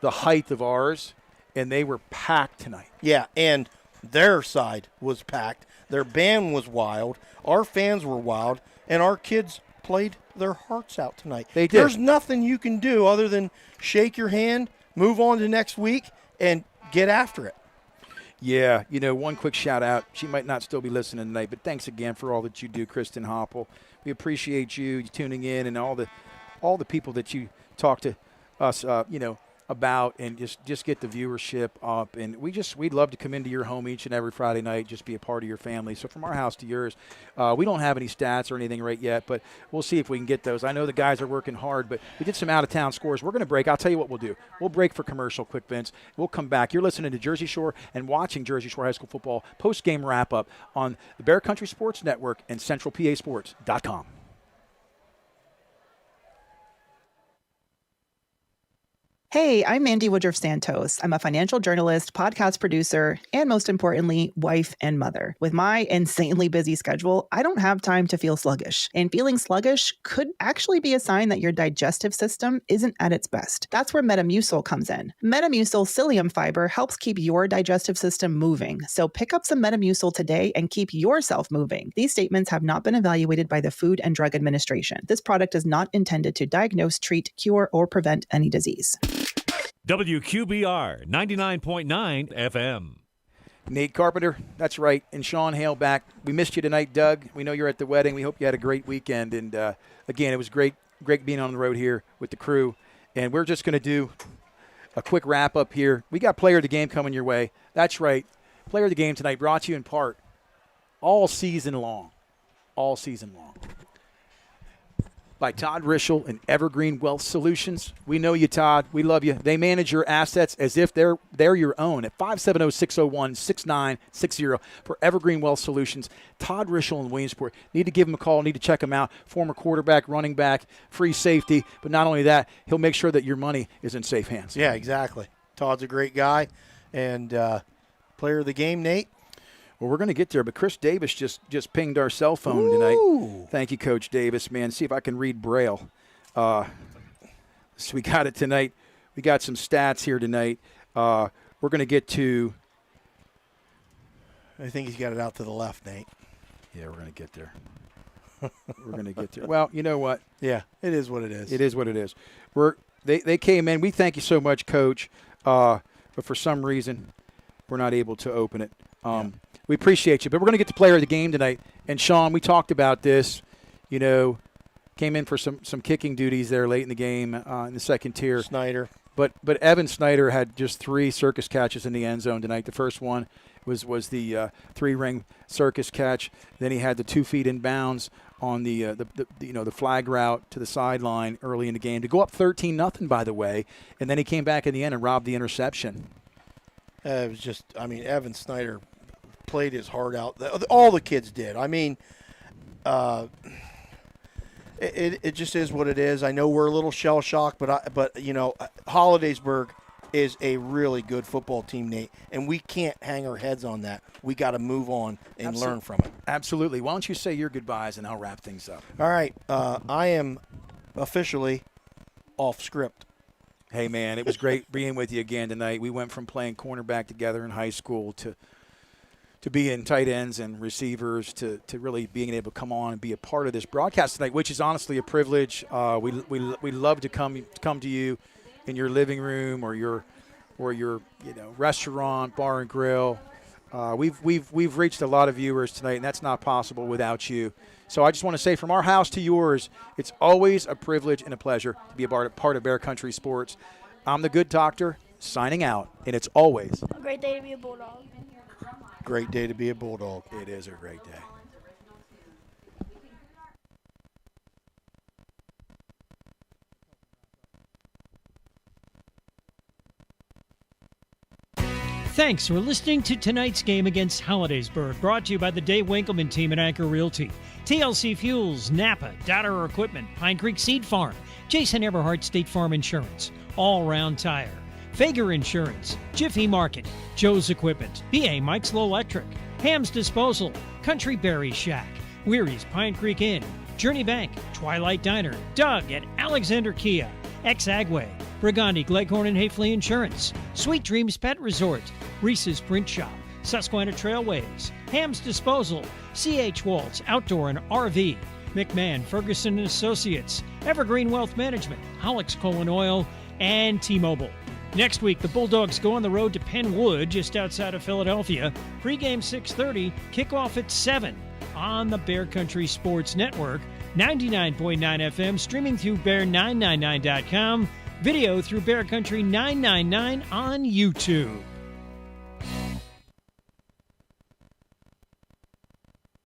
the height of ours, and they were packed tonight. Yeah, and their side was packed. Their band was wild. Our fans were wild, and our kids played their hearts out tonight. They did. There's nothing you can do other than shake your hand, move on to next week, and get after it. Yeah, one quick shout out. She might not still be listening tonight, but thanks again for all that you do, Kristen Hoppel. We appreciate you tuning in and all the people that you talk to us, about, and just get the viewership up. And we'd love to come into your home each and every Friday night, just be a part of your family. So from our house to yours, we don't have any stats or anything right yet, but we'll see if we can get those. I know the guys are working hard, but we did some out-of-town scores. We're going to break. I'll tell you what we'll do. We'll break for commercial quick, Vince. We'll come back. You're listening to Jersey Shore and watching Jersey Shore High School football post-game wrap-up on the Bear Country Sports Network and CentralPASports.com. Hey, I'm Mandy Woodruff-Santos. I'm a financial journalist, podcast producer, and most importantly, wife and mother. With my insanely busy schedule, I don't have time to feel sluggish. And feeling sluggish could actually be a sign that your digestive system isn't at its best. That's where Metamucil comes in. Metamucil psyllium fiber helps keep your digestive system moving. So pick up some Metamucil today and keep yourself moving. These statements have not been evaluated by the Food and Drug Administration. This product is not intended to diagnose, treat, cure, or prevent any disease. WQBR 99.9 FM. Nate Carpenter, that's right, and Sean Hale back. We missed you tonight, Doug. We know you're at the wedding. We hope you had a great weekend. And, again, it was great being on the road here with the crew. And we're just going to do a quick wrap-up here. We got Player of the Game coming your way. That's right, Player of the Game tonight brought to you in part all season long, by Todd Rischel and Evergreen Wealth Solutions. We know you, Todd. We love you. They manage your assets as if they're your own at 570-601-6960 for Evergreen Wealth Solutions. Todd Rischel in Williamsport. Need to give him a call. Need to check him out. Former quarterback, running back, free safety. But not only that, he'll make sure that your money is in safe hands. Yeah, exactly. Todd's a great guy. And Player of the Game, Nate? Well, we're going to get there, but Chris Davis just pinged our cell phone tonight. Thank you, Coach Davis, man. See if I can read Braille. So we got it tonight. We got some stats here tonight. We're going to get to – I think he's got it out to the left, Nate. Yeah, we're going to get there. Well, you know what? Yeah, it is what it is. It is what it is. They came in. We thank you so much, Coach. But for some reason, we're not able to open it. We appreciate you. But we're going to get to player of the game tonight. And, Sean, we talked about this, came in for some kicking duties there late in the game in the second tier. Snyder. But Evan Snyder had just 3 circus catches in the end zone tonight. The first one was the 3-ring circus catch. Then he had the 2 feet in bounds on the flag route to the sideline early in the game to go up 13-0, by the way. And then he came back in the end and robbed the interception. It was just, Evan Snyder played his heart out. All the kids did. It just is what it is. I know we're a little shell-shocked, but Hollidaysburg is a really good football team, Nate, and we can't hang our heads on that. We got to move on and learn from it. Absolutely. Why don't you say your goodbyes, and I'll wrap things up. All right. I am officially off script. Hey, man, it was great being with you again tonight. We went from playing cornerback together in high school to being tight ends and receivers to really being able to come on and be a part of this broadcast tonight, which is honestly a privilege. We love to come to you in your living room or your restaurant, bar and grill. We've reached a lot of viewers tonight, and that's not possible without you. So I just want to say, from our house to yours, it's always a privilege and a pleasure to be a part of Bear Country Sports. I'm the Good Doctor, signing out, and it's always a great day to be a Bulldog. Great day to be a Bulldog. It is a great day. Thanks for listening to tonight's game against Hollidaysburg, brought to you by the Dave Winkleman team at Anchor Realty, TLC Fuels, Napa, Dotterer Equipment, Pine Creek Seed Farm, Jason Everhart State Farm Insurance, All Round Tire, Fager Insurance, Jiffy Market, Joe's Equipment, BA Mike's Low Electric, Ham's Disposal, Country Berry Shack, Weary's Pine Creek Inn, Journey Bank, Twilight Diner, Doug at Alexander Kia, Ex-Agway, Brigandi, Gleghorn and Hafley Insurance, Sweet Dreams Pet Resort, Reese's Print Shop, Susquehanna Trailways, Ham's Disposal, C.H. Waltz Outdoor and RV, McMahon, Ferguson and Associates, Evergreen Wealth Management, Hollics Coal and Oil, and T-Mobile. Next week, the Bulldogs go on the road to Penwood, just outside of Philadelphia. Pregame 6:30, kickoff at 7 on the Bear Country Sports Network, 99.9 FM, streaming through bear999.com, video through Bear Country 999 on YouTube.